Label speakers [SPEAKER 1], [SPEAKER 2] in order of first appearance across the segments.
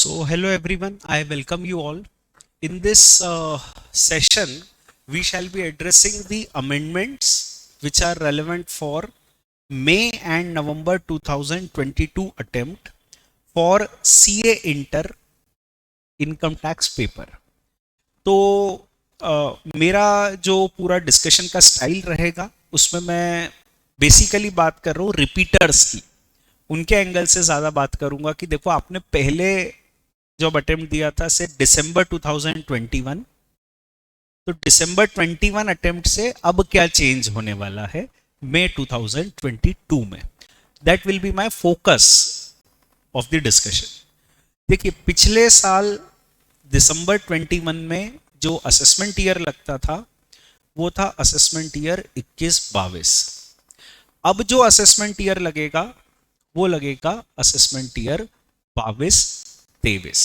[SPEAKER 1] So, hello everyone, I welcome you all. In this session, we shall be addressing the amendments which are relevant for May and November 2022 attempt for CA Inter income tax paper. तो मेरा जो पूरा discussion का style रहेगा उसमें मैं basically बात कर रहा हूँ रिपीटर्स की, उनके एंगल से ज़्यादा बात करूंगा कि देखो आपने पहले जब अटेम्प्ट दिया था से दिसंबर 2021, तो दिसंबर 21 अटेम्प्ट से अब क्या चेंज होने वाला है मई 2022 में, that will be my focus of the discussion. देखिए पिछले साल दिसंबर 21 में जो असेसमेंट ईयर लगता था वो था असेसमेंट ईयर 21-22। अब जो असेसमेंट ईयर लगेगा वो लगेगा असेसमेंट ईयर 22-23।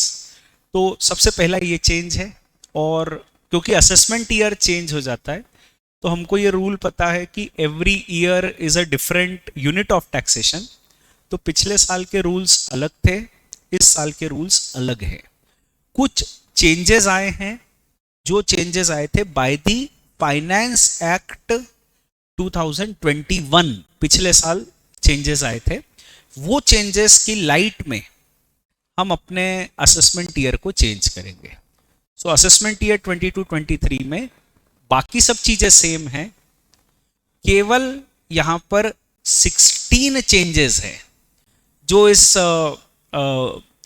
[SPEAKER 1] तो सबसे पहला ये चेंज है, और क्योंकि असेसमेंट ईयर चेंज हो जाता है तो हमको ये रूल पता है कि every year is a different unit of taxation. तो पिछले साल के रूल्स अलग थे, इस साल के रूल्स अलग है। कुछ चेंजेस आए हैं, जो चेंजेस आए थे बाय द फाइनेंस एक्ट 2021, पिछले साल चेंजेस आए थे, वो चेंजेस की लाइट में हम अपने असेसमेंट ईयर को चेंज करेंगे। सो असेसमेंट ईयर 22-23 में बाकी सब चीजें सेम हैं, केवल यहां पर 16 चेंजेस हैं जो इस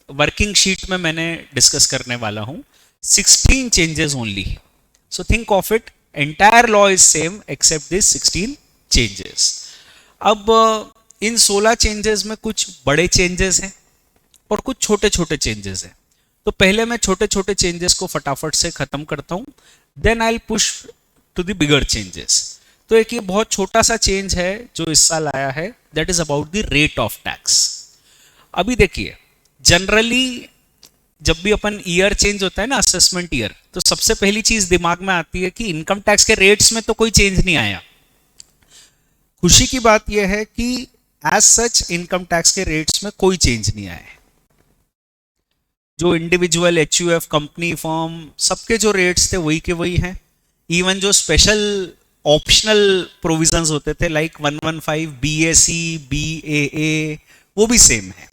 [SPEAKER 1] वर्किंग शीट में मैंने डिस्कस करने वाला हूं। 16 changes only. So think of it, entire law is same except this 16 changes. अब इन 16 चेंजेस में कुछ बड़े चेंजेस हैं और कुछ छोटे छोटे चेंजेस हैं। तो पहले मैं छोटे छोटे चेंजेस को फटाफट से खत्म करता हूं, then I will push to the bigger changes. तो एक ये बहुत छोटा सा चेंज है जो इस साल आया है, that is about the rate of tax. अभी देखिए जनरली जब भी अपन ईयर चेंज होता है ना, असेसमेंट ईयर, तो सबसे पहली चीज दिमाग में आती है कि इनकम टैक्स के रेट्स में तो कोई चेंज नहीं आया। खुशी की बात यह है कि एज सच इनकम टैक्स के रेट्स में कोई चेंज नहीं आया है। जो इंडिविजुअल HUF कंपनी फर्म सबके जो रेट्स थे वही के वही हैं। इवन जो स्पेशल ऑप्शनल प्रोविजंस होते थे लाइक 115 BAC BAA वो भी सेम है।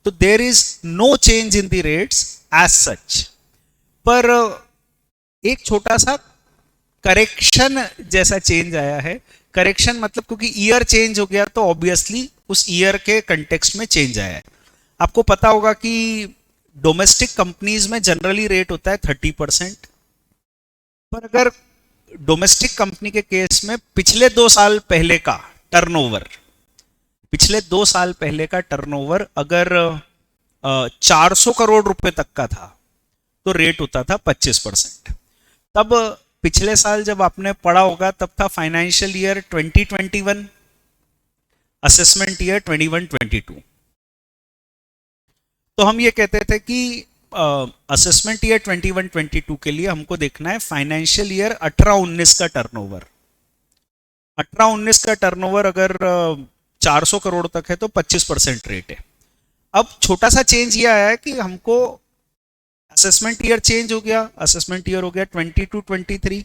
[SPEAKER 1] तो there is no change in the rates as such. पर एक छोटा सा करेक्शन जैसा चेंज आया है। करेक्शन मतलब क्योंकि ईयर चेंज हो गया तो ऑब्वियसली उस ईयर के कंटेक्स्ट में चेंज आया है। आपको पता होगा कि डोमेस्टिक कंपनीज में जनरली रेट होता है 30%, पर अगर डोमेस्टिक कंपनी के केस में पिछले 2 साल पहले का टर्नओवर, पिछले 2 साल पहले का टर्नओवर अगर 400 करोड़ रुपए तक का था तो रेट होता था 25%। तब पिछले साल जब आपने पढ़ा होगा तब था फाइनेंशियल ईयर 2021, असेसमेंट ईयर 21-22। तो हम ये कहते थे कि असेसमेंट ईयर 21-22 के लिए हमको देखना है फाइनेंशियल ईयर 18-19 का टर्नओवर। 18-19 का टर्नओवर अगर 400 करोड़ तक है तो 25% रेट है। अब छोटा सा चेंज ये आया है कि हमको असेसमेंट ईयर चेंज हो गया, असेसमेंट ईयर हो गया 22-23,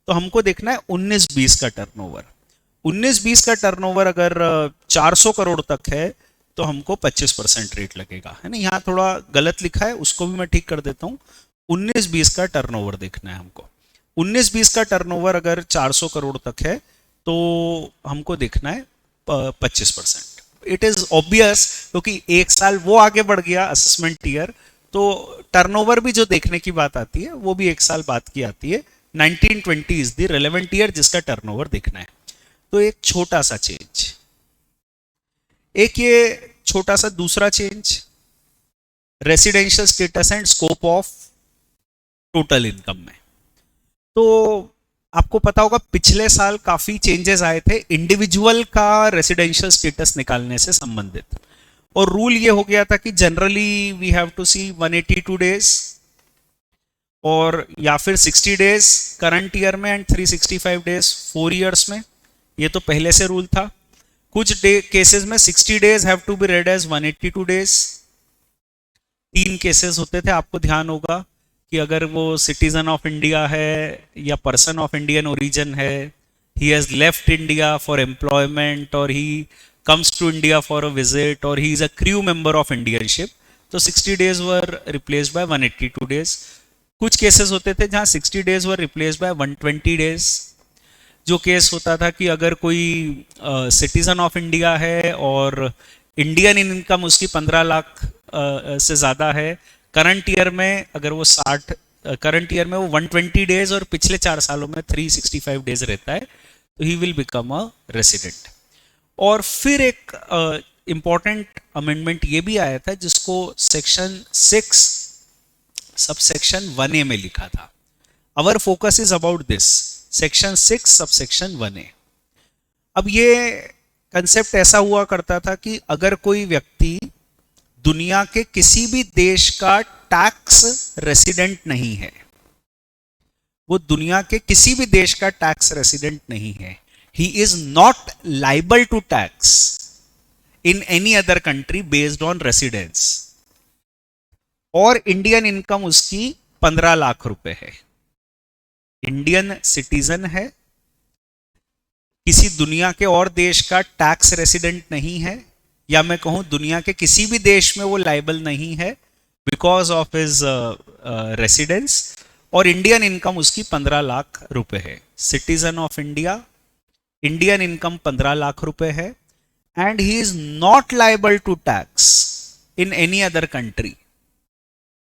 [SPEAKER 1] तो हमको देखना है 19-20 का टर्नओवर। 19-20 का टर्नओवर अगर 400 करोड़ तक है तो हमको 25% रेट लगेगा, है ना। यहाँ थोड़ा गलत लिखा है, उसको भी मैं ठीक कर देता हूँ। 19-20 का टर्नओवर देखना है हमको। 19-20 का टर्नओवर अगर 400 करोड़ तक है तो हमको देखना है 25%। इट इज ऑब्वियस क्योंकि एक साल वो आगे बढ़ गया असेसमेंट ईयर, तो टर्नओवर भी जो देखने की बात आती है वो भी एक साल बाद की आती है। 1920 इज द रेलेवेंट ईयर जिसका टर्नओवर देखना है। तो एक छोटा सा चेंज। एक ये छोटा सा दूसरा change, residential status and scope of total income में। तो आपको पता होगा पिछले साल काफी चेंजेस आए थे इंडिविजुअल का रेसिडेंशियल स्टेटस निकालने से संबंधित, और रूल ये हो गया था कि generally we have to see 182 days और या फिर 60 डेज करंट ईयर में एंड 365 डेज 4 इयर्स में। ये तो पहले से रूल था। कुछ केसेस में 60 days have to be read as 182 days, तीन केसेस होते थे, आपको ध्यान होगा कि अगर वो सिटीजन ऑफ इंडिया है या पर्सन ऑफ इंडियन ओरिजिन है, he has left India for employment और he comes to India for a visit और he is a crew member of Indian ship, तो 60 days were replaced by 182 days. कुछ cases होते थे जहां 60 days were replaced by 120 days. जो case होता था कि अगर कोई सिटीजन ऑफ इंडिया है और इंडियन इनकम उसकी 15 लाख से ज़्यादा है, करंट ईयर में अगर वो 60, करंट ईयर में वो 120 डेज और पिछले 4 सालों में 365 डेज रहता है, तो he will become a resident. और फिर एक इम्पॉर्टेंट अमेंडमेंट ये भी आया था जिसको सेक्शन 6 सबसेक्शन 1A में लिखा था। अवर focus is about this, section 6 subsection 1A। अब ये कंसेप्ट ऐसा हुआ करता था कि अगर कोई व्यक्ति दुनिया के किसी भी देश का टैक्स रेसिडेंट नहीं है, वो दुनिया के किसी भी देश का टैक्स रेसिडेंट नहीं है, he is not liable to tax in any other country based on residence, और इंडियन इनकम उसकी 15 लाख रुपए है, इंडियन सिटीजन है, किसी दुनिया के और देश का टैक्स रेसिडेंट नहीं है, या मैं कहूं दुनिया के किसी भी देश में वो लाइबल नहीं है बिकॉज ऑफ हिज रेसिडेंस, और इंडियन इनकम उसकी 15 लाख रुपए है, citizen of India, Indian income 15 lakh रुपए है, and he is not liable to tax in any other country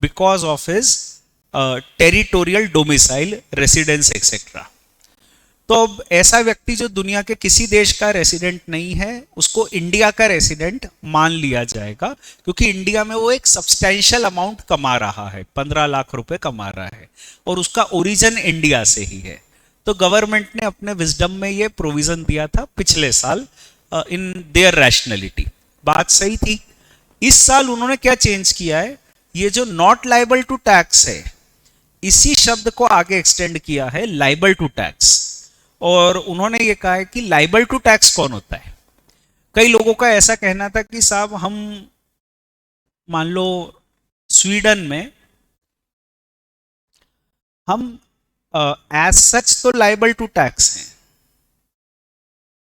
[SPEAKER 1] because of his territorial domicile, residence etcetera. तो अब ऐसा व्यक्ति जो दुनिया के किसी देश का रेसिडेंट नहीं है, उसको इंडिया का रेसिडेंट मान लिया जाएगा, क्योंकि इंडिया में वो एक सब्सटैंशियल अमाउंट कमा रहा है, 15 लाख रुपए कमा रहा है, और उसका ओरिजिन इंडिया से ही है। तो गवर्नमेंट ने अपने विजडम में ये प्रोविजन दिया था पिछले साल, इन देयर रैशनैलिटी, बात सही थी। इस साल उन्होंने क्या चेंज किया है, ये जो नॉट लाइबल टू टैक्स है, इसी शब्द को आगे एक्सटेंड किया है लाइबल टू टैक्स, और उन्होंने ये कहा है कि लाइबल टू टैक्स कौन होता है। कई लोगों का ऐसा कहना था कि साहब हम मान लो स्वीडन में हम एज सच तो लाइबल टू टैक्स हैं,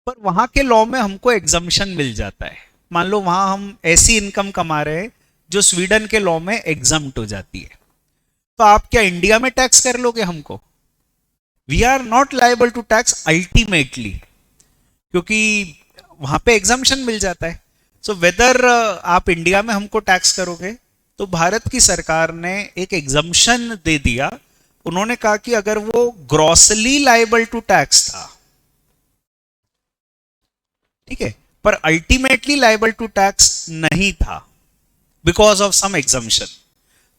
[SPEAKER 1] पर वहां के लॉ में हमको एग्जम्पशन मिल जाता है। मान लो वहां हम ऐसी इनकम कमा रहे हैं जो स्वीडन के लॉ में एग्जम्प्ट हो जाती है, तो आप क्या इंडिया में टैक्स कर लोगे हमको? We are not liable to tax ultimately, क्योंकि वहां पे एग्जम्पशन मिल जाता है। सो वेदर आप इंडिया में हमको टैक्स करोगे, तो भारत की सरकार ने एक एग्जम्पशन दे दिया। उन्होंने कहा कि अगर वो ग्रॉसली लाइबल टू टैक्स था, ठीक है, पर अल्टीमेटली लाइबल टू टैक्स नहीं था बिकॉज ऑफ सम एग्जम्पशन,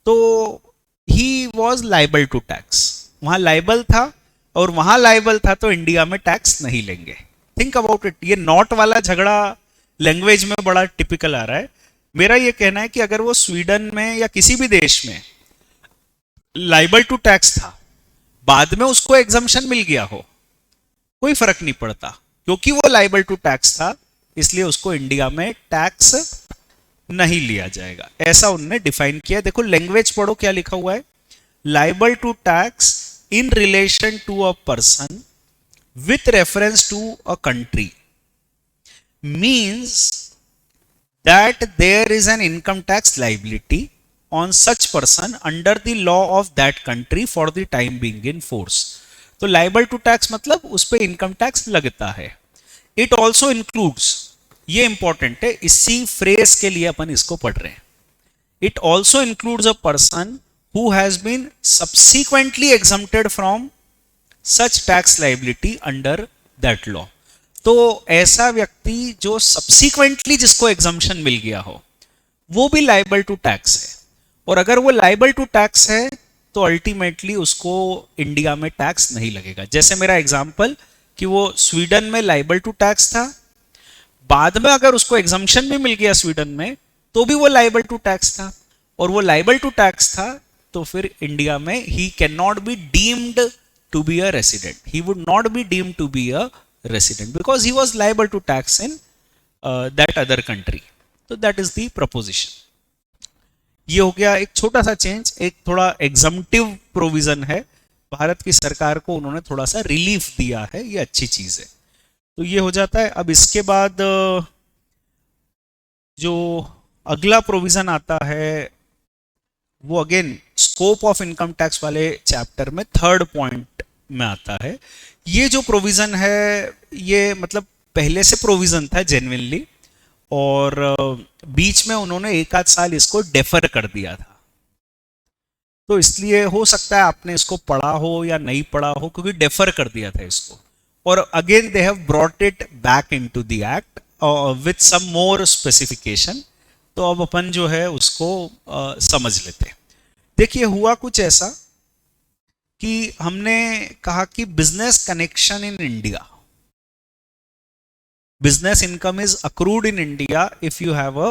[SPEAKER 1] तो he was liable to tax. वहां लाइबल था, और वहां लाइबल था तो इंडिया में टैक्स नहीं लेंगे। थिंक अबाउट इट, ये नॉट वाला झगड़ा लैंग्वेज में बड़ा टिपिकल आ रहा है। मेरा ये कहना है कि अगर वो स्वीडन में या किसी भी देश में लाइबल टू टैक्स था, बाद में उसको एग्जम्पशन मिल गया हो, कोई फर्क नहीं पड़ता, क्योंकि वो लाइबल टू टैक्स था, इसलिए उसको इंडिया में टैक्स नहीं लिया जाएगा। ऐसा उन्होंने डिफाइन किया। देखो लैंग्वेज पढ़ो क्या लिखा हुआ है, liable to tax in relation to a person with reference to a country means that there is an income tax liability on such person under the law of that country for the time being in force। तो liable to tax मतलब उस पे income tax लगता है। It also includes, ये important है, इसी phrase के लिए अपन इसको पढ़ रहे हैं, it also includes a person who has been subsequently exempted from such tax liability under that law। तो ऐसा व्यक्ति जो subsequently जिसको exemption मिल गया हो, वो भी liable to tax है, और अगर वो liable to tax है तो अल्टीमेटली उसको इंडिया में टैक्स नहीं लगेगा। जैसे मेरा एग्जाम्पल कि वो स्वीडन में लाइबल टू टैक्स था, बाद में अगर उसको एग्जम्पशन भी मिल गया स्वीडन में, तो भी वो लाइबल टू टैक्स था, और वो लाइबल टू टैक्स था तो फिर इंडिया में he can not be deemed to be a resident, he would not be deemed to be a resident because he was liable to tax in that other country. तो that is the proposition. ये हो गया एक छोटा सा change, एक थोड़ा एग्जम्पटिव provision है, भारत की सरकार को उन्होंने थोड़ा सा रिलीफ दिया है, ये अच्छी चीज है। तो ये हो जाता है। अब इसके बाद जो अगला प्रोविजन आता है वो again scope of income tax वाले चैप्टर में थर्ड पॉइंट में आता है। ये जो प्रोविजन है ये मतलब पहले से प्रोविजन था जेन्युइनली, और बीच में उन्होंने एक आध साल इसको डेफर कर दिया था। तो इसलिए हो सकता है आपने इसको पढ़ा हो या नहीं पढ़ा हो, क्योंकि डेफर कर दिया था इसको, और again they have brought it back into the act with some more specification. तो अब अपन जो है उसको समझ लेते हैं। देखिए हुआ कुछ ऐसा कि हमने कहा कि business connection in India, business income is accrued in India if you have a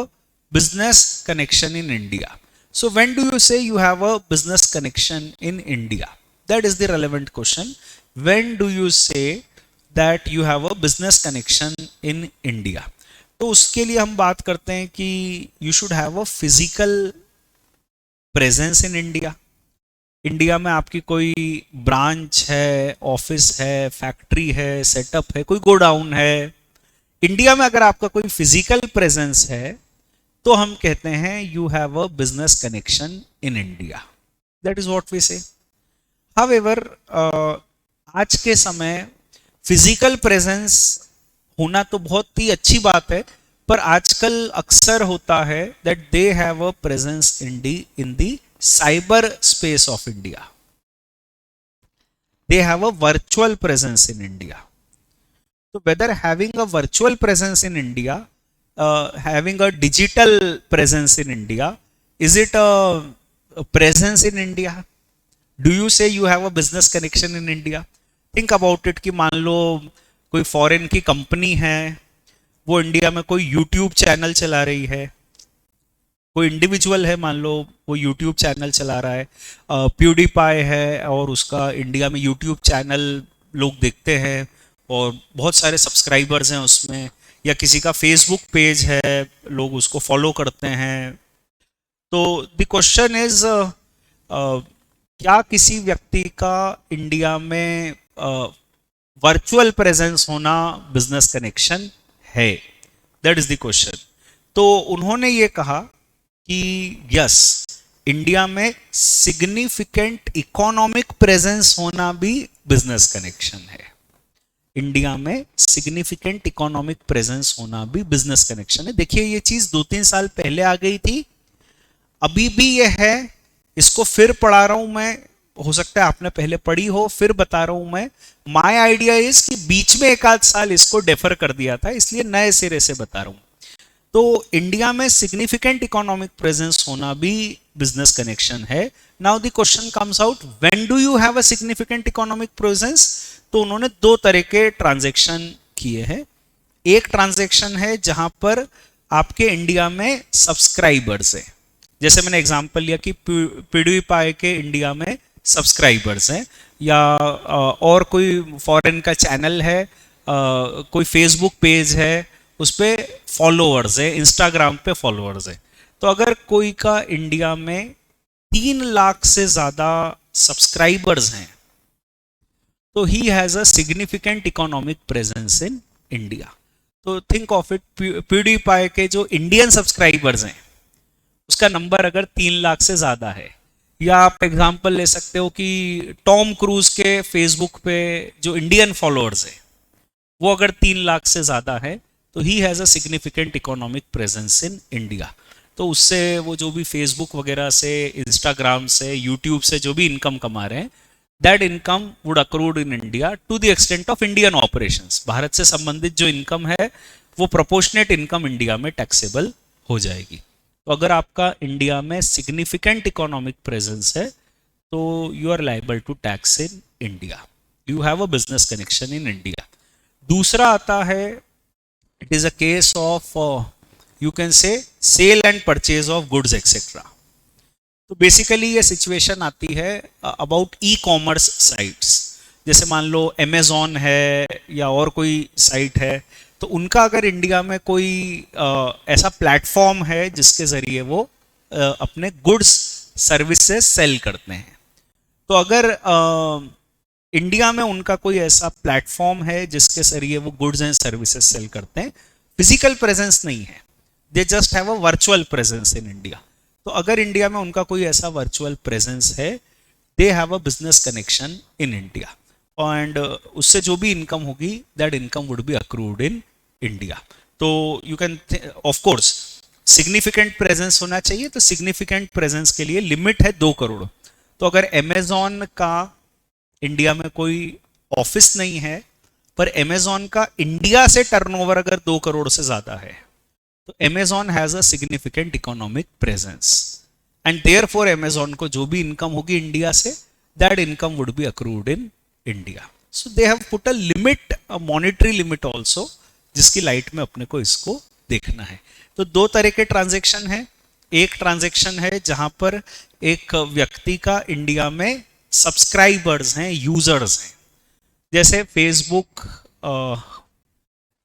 [SPEAKER 1] business connection in India. So when do you say you have a business connection in India? That is the relevant question. When do you say that you have a business connection in India? तो उसके लिए हम बात करते हैं कि you should have a physical presence in India. India में आपकी कोई ब्रांच है, ऑफिस है, फैक्ट्री है, सेटअप है, कोई गोडाउन है। इंडिया में अगर आपका कोई फिजिकल प्रेजेंस है तो हम कहते हैं you have a business connection in India. That is what we say. However आज के समय फिजिकल प्रेजेंस होना तो बहुत ही अच्छी बात है, पर आजकल अक्सर होता है that they have a presence in the cyber space of India. They have a virtual presence in India. So whether having a virtual presence in India, having a digital presence in India, is it a presence in India? Do you say you have a business connection in India? Think about it कि मान लो कोई foreign की company है, वो India में कोई YouTube channel चला रही है। कोई इंडिविजुअल है, मान लो वो यूट्यूब चैनल चला रहा है, प्यूडीपाई है और उसका इंडिया में यूट्यूब चैनल लोग देखते हैं और बहुत सारे सब्सक्राइबर्स हैं उसमें, या किसी का फेसबुक पेज है, लोग उसको फॉलो करते हैं। तो द क्वेश्चन इज क्या किसी व्यक्ति का इंडिया में वर्चुअल प्रेजेंस होना बिजनेस कनेक्शन है? That is the question. तो उन्होंने ये कहा कि यस, इंडिया में सिग्निफिकेंट इकोनॉमिक प्रेजेंस होना भी बिजनेस कनेक्शन है। इंडिया में सिग्निफिकेंट इकोनॉमिक प्रेजेंस होना भी बिजनेस कनेक्शन है। देखिए ये चीज 2-3 साल पहले आ गई थी, अभी भी ये है, इसको फिर पढ़ा रहा हूं मैं, हो सकता है आपने पहले पढ़ी हो, फिर बता रहा हूं मैं। माय आइडिया इज कि बीच में एक आध साल इसको डेफर कर दिया था, इसलिए नए सिरे से बता रहा हूं। तो इंडिया में सिग्निफिकेंट इकोनॉमिक प्रेजेंस होना भी बिजनेस कनेक्शन है। Now the question comes out, when do you have a significant economic presence? तो उन्होंने दो तरह के ट्रांजैक्शन किए हैं। एक ट्रांजैक्शन है जहां पर आपके इंडिया में सब्सक्राइबर्स हैं, जैसे मैंने एग्जांपल लिया कि प्यूडीपाई के इंडिया में सब्सक्राइबर्स हैं, या और कोई फॉरेन का चैनल है, कोई फेसबुक पेज है, उस पर फॉलोअर्स है, इंस्टाग्राम पे फॉलोअर्स है। तो अगर कोई का इंडिया में 3 लाख से ज्यादा सब्सक्राइबर्स हैं तो he has a significant economic presence in India. तो थिंक ऑफ इट, प्यूडीपाई के जो इंडियन सब्सक्राइबर्स हैं उसका नंबर अगर 3 लाख से ज्यादा है, या आप एग्जांपल ले सकते हो कि टॉम क्रूज के फेसबुक पे जो इंडियन फॉलोअर्स है वो अगर 3 लाख से ज्यादा है तो he has a significant economic presence in India. तो उससे वो जो भी फेसबुक वगैरह से, इंस्टाग्राम से, यूट्यूब से जो भी इनकम कमा रहे हैं, that income would accrued in India to the extent of Indian operations. Bharat से संबंधित जो इनकम है वो प्रोपोर्शनेट इनकम इंडिया में टैक्सेबल हो जाएगी। तो अगर आपका इंडिया में सिग्निफिकेंट इकोनॉमिक प्रेजेंस है तो you are liable to tax in India, you have a business connection in India. दूसरा आता है, it is a case of you can say sale and purchase of goods etcetera. तो basically ये situation आती है about e commerce sites, जैसे मान लो Amazon है या और कोई साइट है, तो उनका अगर इंडिया में कोई ऐसा प्लेटफॉर्म है जिसके जरिए वो अपने गुड्स सर्विसेज सेल करते हैं। तो अगर इंडिया में उनका कोई ऐसा प्लेटफॉर्म है जिसके जरिए वो गुड्स एंड सर्विसेज सेल करते हैं, फिजिकल प्रेजेंस नहीं है, they just have a virtual presence in India. तो अगर इंडिया में उनका कोई ऐसा वर्चुअल प्रेजेंस है, they have a business connection in India, and उससे जो भी इनकम होगी that income would be accrued in India. तो you can of course significant presence होना चाहिए, तो सिग्निफिकेंट प्रेजेंस के लिए लिमिट है 2 करोड़। तो अगर अमेजॉन का इंडिया में कोई ऑफिस नहीं है, पर अमेजॉन का इंडिया से टर्नओवर अगर 2 करोड़ से ज्यादा है, तो Amazon has a significant economic presence, and therefore Amazon को जो भी इनकम होगी इंडिया से, that income would be accrued in India. So they have put a limit, a monetary limit also, जिसकी लाइट में अपने को इसको देखना है। तो 2 तरह के ट्रांजैक्शन है। एक ट्रांजैक्शन है जहां पर एक व्यक्ति का इंडिया में सब्सक्राइबर्स हैं, यूजर्स हैं, जैसे फेसबुक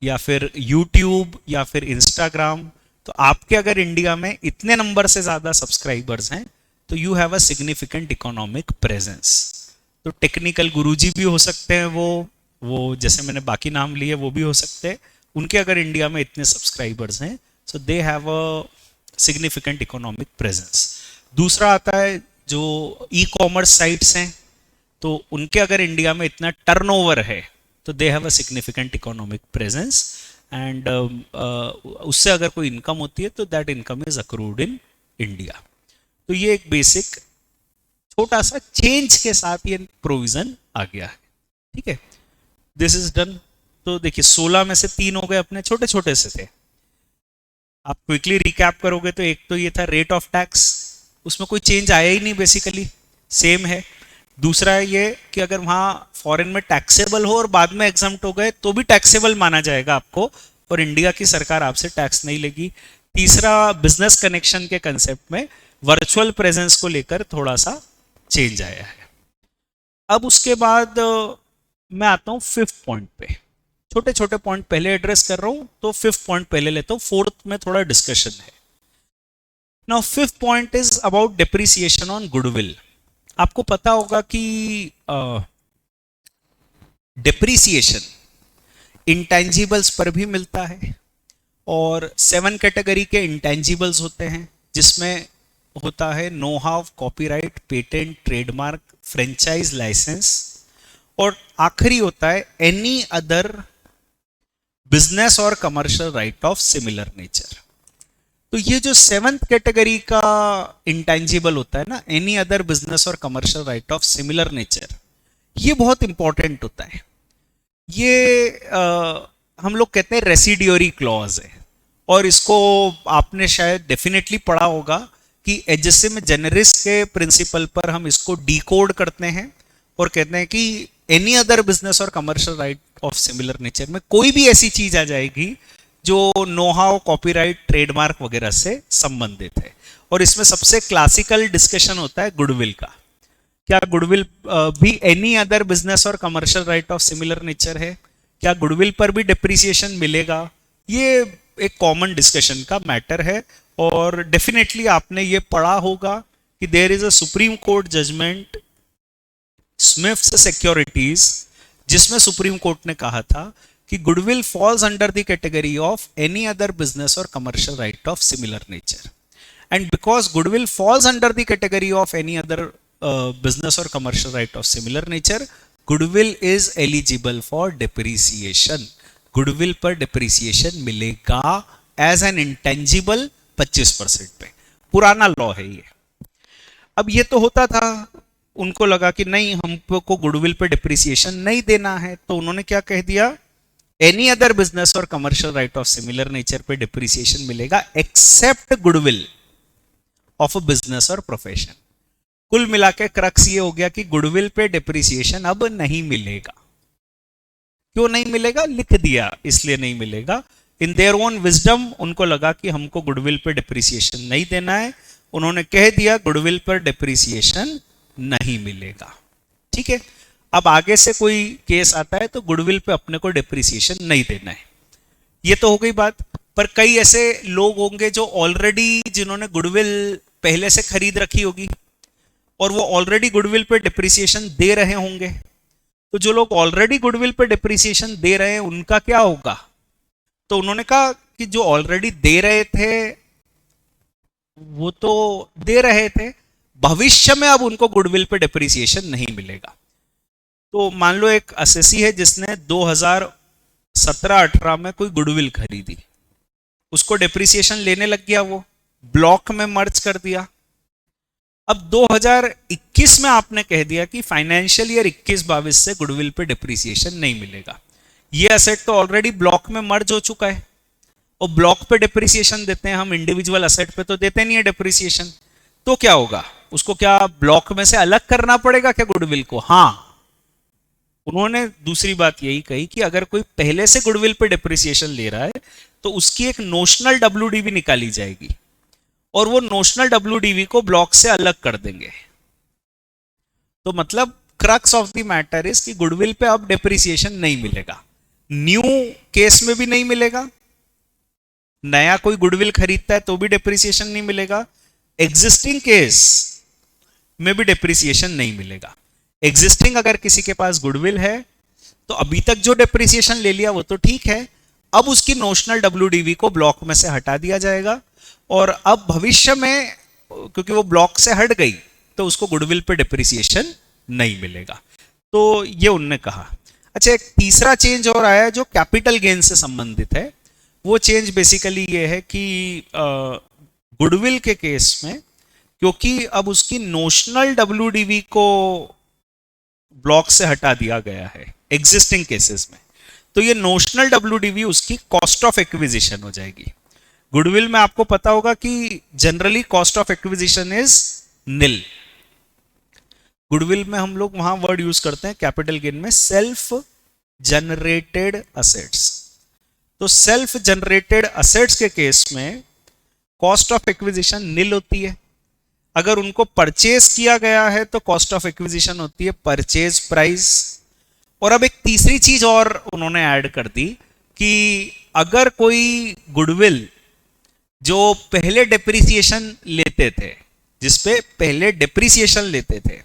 [SPEAKER 1] या फिर यूट्यूब या फिर इंस्टाग्राम। तो आपके अगर इंडिया में इतने नंबर से ज्यादा सब्सक्राइबर्स हैं, तो you have a significant economic presence. तो टेक्निकल गुरुजी भी हो सकते हैं, वो जैसे मैंने बाकी नाम लिए वो भी हो सकते हैं, उनके अगर इंडिया में इतने सब्सक्राइबर्स हैं, so they have a significant economic presence. दूसरा आता है जो ई कॉमर्स साइट्स हैं, तो उनके अगर इंडिया में इतना टर्नओवर है, तो दे have a significant economic presence, and उससे अगर कोई इनकम होती है तो that income is accrued in India. तो ये एक बेसिक छोटा सा चेंज के साथ ये प्रोविजन आ गया है। ठीक है, दिस इज डन। तो देखिए 16 में से 3 हो गए अपने, छोटे छोटे से थे। आप क्विकली रिकैप करोगे तो एक तो ये था रेट ऑफ टैक्स, उसमें कोई चेंज आया ही नहीं, बेसिकली सेम है। दूसरा है ये कि अगर वहां फॉरेन में टैक्सेबल हो और बाद में एग्जम्प्ट हो गए तो भी टैक्सेबल माना जाएगा आपको, और इंडिया की सरकार आपसे टैक्स नहीं लेगी। तीसरा, बिजनेस कनेक्शन के कंसेप्ट में वर्चुअल प्रेजेंस को लेकर थोड़ा सा चेंज आया है। अब उसके बाद मैं आता हूं 5th पॉइंट पे। छोटे छोटे पॉइंट पहले एड्रेस कर रहा हूं, तो 5th पॉइंट पहले लेता हूं, 4th में थोड़ा डिस्कशन है। Now 5th point is about depreciation on goodwill. आपको पता होगा कि डेप्रिसिएशन इंटेंजिबल्स पर भी मिलता है, और 7 कैटेगरी के इंटेंजिबल्स होते हैं, जिसमें होता है know how, copyright, patent, trademark, franchise, licence, और आखिरी होता है एनी अदर बिजनेस और commercial right of similar nature. तो ये जो 7th कैटेगरी का इंटेंजिबल होता है ना, एनी अदर बिजनेस और commercial right of similar nature, ये बहुत इंपॉर्टेंट होता है। ये हम लोग कहते हैं रेसिडियोरी क्लॉज है, और इसको आपने शायद डेफिनेटली पढ़ा होगा कि एजस्सिम जेनेरिस के प्रिंसिपल पर हम इसको डिकोड करते हैं और कहते हैं कि एनी अदर बिजनेस और commercial right of similar nature में कोई भी ऐसी चीज आ जाएगी जो नो हाउ, कॉपीराइट, ट्रेडमार्क वगैरह से संबंधित है। और इसमें सबसे क्लासिकल डिस्कशन होता है गुडविल का। क्या गुडविल भी एनी अदर बिजनेस और commercial right of similar nature है? क्या गुडविल पर भी डिप्रिसिएशन मिलेगा? ये एक कॉमन डिस्कशन का मैटर है, और डेफिनेटली आपने ये पढ़ा होगा कि there is a Supreme Court judgment Smifs Securities, जिसमें सुप्रीम कोर्ट ने कहा था कि goodwill falls under the category of any other business और commercial right of similar nature, and because goodwill falls under the category of any other business और commercial right of similar nature, goodwill is eligible for depreciation. Goodwill पर depreciation मिलेगा as an intangible 25% पे। पुराना law है ये। अब ये तो होता था, उनको लगा कि नहीं, हमको गुडविल पे डिप्रिसिएशन नहीं देना है, तो उन्होंने क्या कह दिया, एनी अदर बिजनेस और commercial right of similar nature पे डिप्रिसिएशन मिलेगा except goodwill of a business और प्रोफेशन। कुल मिला के क्रक्स ये हो गया कि गुडविल पे डिप्रिसिएशन अब नहीं मिलेगा। क्यों नहीं मिलेगा? लिख दिया, इसलिए नहीं मिलेगा। इन देयर ओन विजडम उनको लगा कि हमको गुडविल पे डिप्रिसिएशन नहीं देना है, उन्होंने कह दिया गुडविल पर डिप्रिसिएशन नहीं मिलेगा। ठीक है, अब आगे से कोई केस आता है तो गुडविल पे अपने को डिप्रिसिएशन नहीं देना है। ये तो हो गई बात। पर कई ऐसे लोग होंगे जो ऑलरेडी, जिन्होंने गुडविल पहले से खरीद रखी होगी और वो ऑलरेडी गुडविल पे डिप्रिसिएशन दे रहे होंगे। तो जो लोग ऑलरेडी गुडविल पे डिप्रिसिएशन दे रहे हैं उनका क्या होगा? तो उन्होंने कहा कि जो ऑलरेडी दे रहे थे वो तो दे रहे थे, भविष्य में अब उनको गुडविल पे डिप्रिसिएशन नहीं मिलेगा। तो मान लो एक असेसी है जिसने 2017-18 में कोई गुडविल खरीदी, उसको डिप्रिसिएशन लेने लग गया, वो ब्लॉक में मर्ज कर दिया। अब 2021 में आपने कह दिया कि फाइनेंशियल ईयर 21-22 से गुडविल पे डिप्रिसिएशन नहीं मिलेगा। ये एसेट तो ऑलरेडी ब्लॉक में मर्ज हो चुका है और ब्लॉक पे डिप्रिसिएशन देते हैं हम, इंडिविजुअल एसेट पे तो देते नहीं है डिप्रिसिएशन। तो क्या होगा? उसको क्या ब्लॉक में से अलग करना पड़ेगा क्या गुडविल को? हाँ, उन्होंने दूसरी बात यही कही कि अगर कोई पहले से गुडविल पे डिप्रिसिएशन ले रहा है तो उसकी एक नोशनल डब्ल्यूडीवी निकाली जाएगी और वो नोशनल डब्ल्यूडीवी को ब्लॉक से अलग कर देंगे। तो मतलब crux of the matter is कि गुडविल पे अब डिप्रिसिएशन नहीं मिलेगा, न्यू केस में भी नहीं मिलेगा, नया कोई गुडविल खरीदता है तो भी डिप्रिसिएशन नहीं मिलेगा, एग्जिस्टिंग केस में भी डिप्रिसिएशन नहीं मिलेगा। एग्जिस्टिंग अगर किसी के पास गुडविल है तो अभी तक जो डिप्रिसिएशन ले लिया वो तो ठीक है, अब उसकी नोशनल डब्ल्यूडीवी को ब्लॉक में से हटा दिया जाएगा और अब भविष्य में क्योंकि वो ब्लॉक से हट गई तो उसको गुडविल पे डिप्रिसिएशन नहीं मिलेगा। तो ये उनने कहा। अच्छा, एक तीसरा चेंज और आया जो कैपिटल गेन से संबंधित है। वो चेंज बेसिकली ये है कि गुडविल के केस में क्योंकि अब उसकी नोशनल डब्ल्यूडीवी को ब्लॉक से हटा दिया गया है एग्जिस्टिंग केसेस में, तो ये नोशनल डब्ल्यूडीवी उसकी कॉस्ट ऑफ एक्विजिशन हो जाएगी। गुडविल में आपको पता होगा कि generally cost of acquisition is nil. Goodwill में हम लोग वहां वर्ड यूज करते हैं कैपिटल गेन में सेल्फ जनरेटेड असेट्स। तो सेल्फ जनरेटेड असेट्स के केस में कॉस्ट ऑफ एक्विजिशन निल होती है। अगर उनको परचेज किया गया है तो कॉस्ट ऑफ एक्विजिशन होती है परचेज प्राइस। और अब एक तीसरी चीज और उन्होंने ऐड कर दी कि अगर कोई गुडविल जो पहले डिप्रिसिएशन लेते थे, जिसपे पहले डिप्रिसिएशन लेते थे,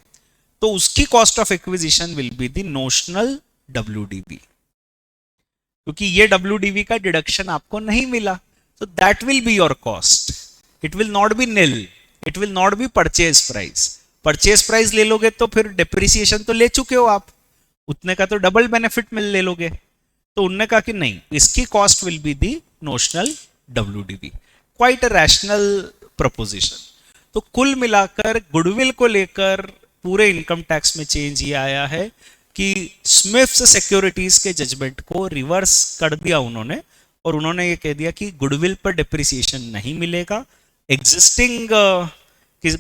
[SPEAKER 1] तो उसकी cost of acquisition will be the notional WDV, क्योंकि ये डब्ल्यूडीवी का डिडक्शन आपको नहीं मिला, तो that will be your cost, it will not be nil, it will not be purchase price. Purchase price ले लोगे तो फिर डिप्रिसिएशन तो ले चुके हो आप, उतने का तो डबल बेनिफिट मिल ले लोगे। तो उनने कहा कि नहीं, इसकी cost will be the notional WDV. Quite a rational preposition. तो कुल मिलाकर गुडविल को लेकर पूरे इनकम टैक्स में चेंज ये आया है कि स्मिफ्स सिक्योरिटीज के जजमेंट को रिवर्स कर दिया उन्होंने और उन्होंने ये कह दिया कि गुडविल पर डिप्रिसिएशन नहीं मिलेगा। एग्जिस्टिंग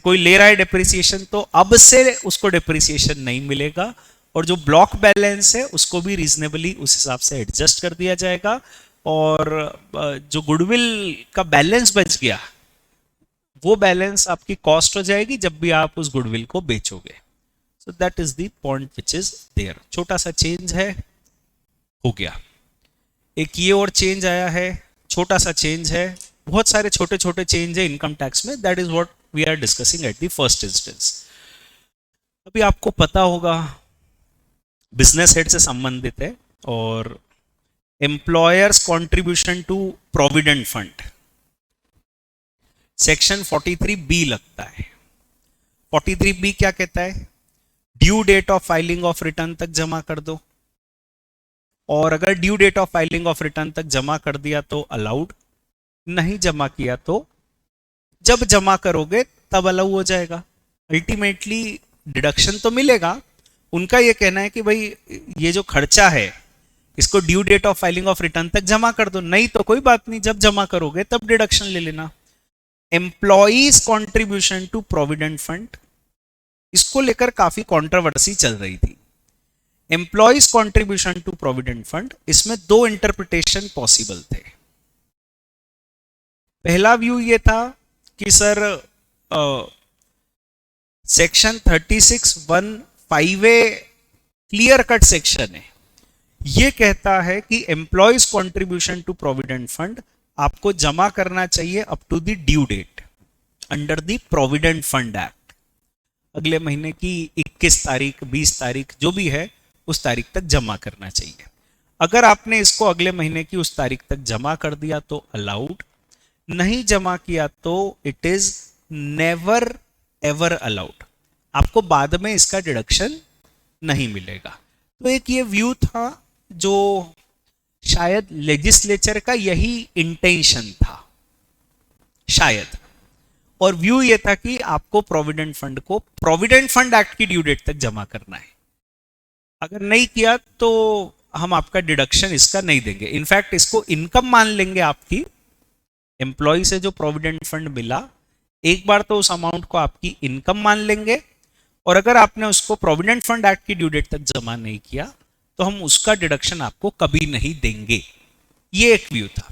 [SPEAKER 1] कोई ले रहा है डिप्रिसिएशन तो अब से उसको डिप्रिसिएशन नहीं मिलेगा और जो ब्लॉक बैलेंस है उसको भी रीजनेबली उस हिसाब से एडजस्ट कर दिया जाएगा और जो गुडविल का बैलेंस बच गया वो बैलेंस आपकी कॉस्ट हो जाएगी जब भी आप उस गुडविल को बेचोगे। So that is the point which is there. छोटा सा चेंज है, हो गया। एक ये और चेंज आया है, छोटा सा चेंज है, बहुत सारे छोटे छोटे चेंज है इनकम टैक्स में, that is what we are discussing at the first instance. अभी आपको पता होगा बिजनेस हेड से संबंधित है और employers contribution to provident fund section 43B लगता है। 43B क्या कहता है? Due date of filing of return तक जमा कर दो, और अगर due date of filing of return तक जमा कर दिया तो अलाउड, नहीं जमा किया तो जब जमा करोगे तब अलाउ हो जाएगा। अल्टीमेटली डिडक्शन तो मिलेगा। उनका यह कहना है कि भाई ये जो खर्चा है इसको due date of filing of return तक जमा कर दो, नहीं तो कोई बात नहीं, जब जमा करोगे तब डिडक्शन ले लेना। Employees contribution to provident fund, इसको लेकर काफी कंट्रोवर्सी चल रही थी। Employees contribution to provident fund, इसमें दो इंटरप्रिटेशन पॉसिबल थे। पहला व्यू ये था कि sir section 36(1)(5)(a) clear cut section है, ये कहता है कि employees contribution to provident fund आपको जमा करना चाहिए up to the due date. Under the provident fund act. अगले महीने की 21 तारीख 20 तारीख जो भी है उस तारीख तक जमा करना चाहिए। अगर आपने इसको अगले महीने की उस तारीख तक जमा कर दिया तो अलाउड, नहीं जमा किया तो it is never ever allowed, आपको बाद में इसका डिडक्शन नहीं मिलेगा। तो एक ये व्यू था जो शायद लेजिस्लेचर का यही इंटेंशन था शायद, और व्यू ये था कि आपको प्रोविडेंट फंड को प्रोविडेंट फंड एक्ट की ड्यू डेट तक जमा करना है। अगर नहीं किया तो हम आपका डिडक्शन इसका नहीं देंगे, इनफैक्ट इसको इनकम मान लेंगे आपकी। एम्प्लॉय से जो प्रोविडेंट फंड मिला एक बार तो उस अमाउंट को आपकी इनकम मान लेंगे, और अगर आपने उसको प्रोविडेंट फंड एक्ट की ड्यू डेट तक जमा नहीं किया तो हम उसका डिडक्शन आपको कभी नहीं देंगे। ये एक व्यू था।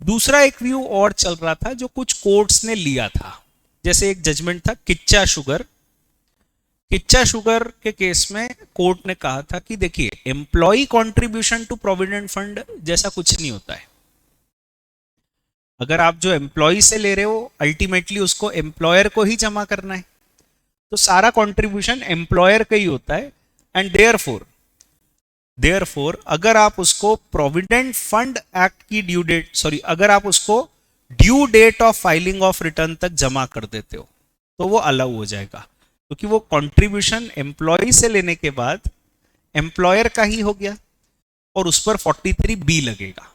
[SPEAKER 1] दूसरा एक व्यू और चल रहा था जो कुछ कोर्ट्स ने लिया था, जैसे एक जजमेंट था किच्चा शुगर। किच्चा शुगर के केस में कोर्ट ने कहा था कि देखिए employee contribution to provident fund जैसा कुछ नहीं होता है। अगर आप जो एम्प्लॉय से ले रहे हो अल्टीमेटली उसको एम्प्लॉयर को ही जमा करना है, तो सारा कंट्रीब्यूशन एम्प्लॉयर का ही होता है। एंड देयरफॉर अगर आप उसको प्रोविडेंट फंड एक्ट की ड्यू डेट अगर आप उसको due date of filing of return तक जमा कर देते हो तो वो अलाउ हो जाएगा, क्योंकि वो कंट्रीब्यूशन एम्प्लॉय से लेने के बाद एम्प्लॉयर का ही हो गया और उस पर 43B लगेगा।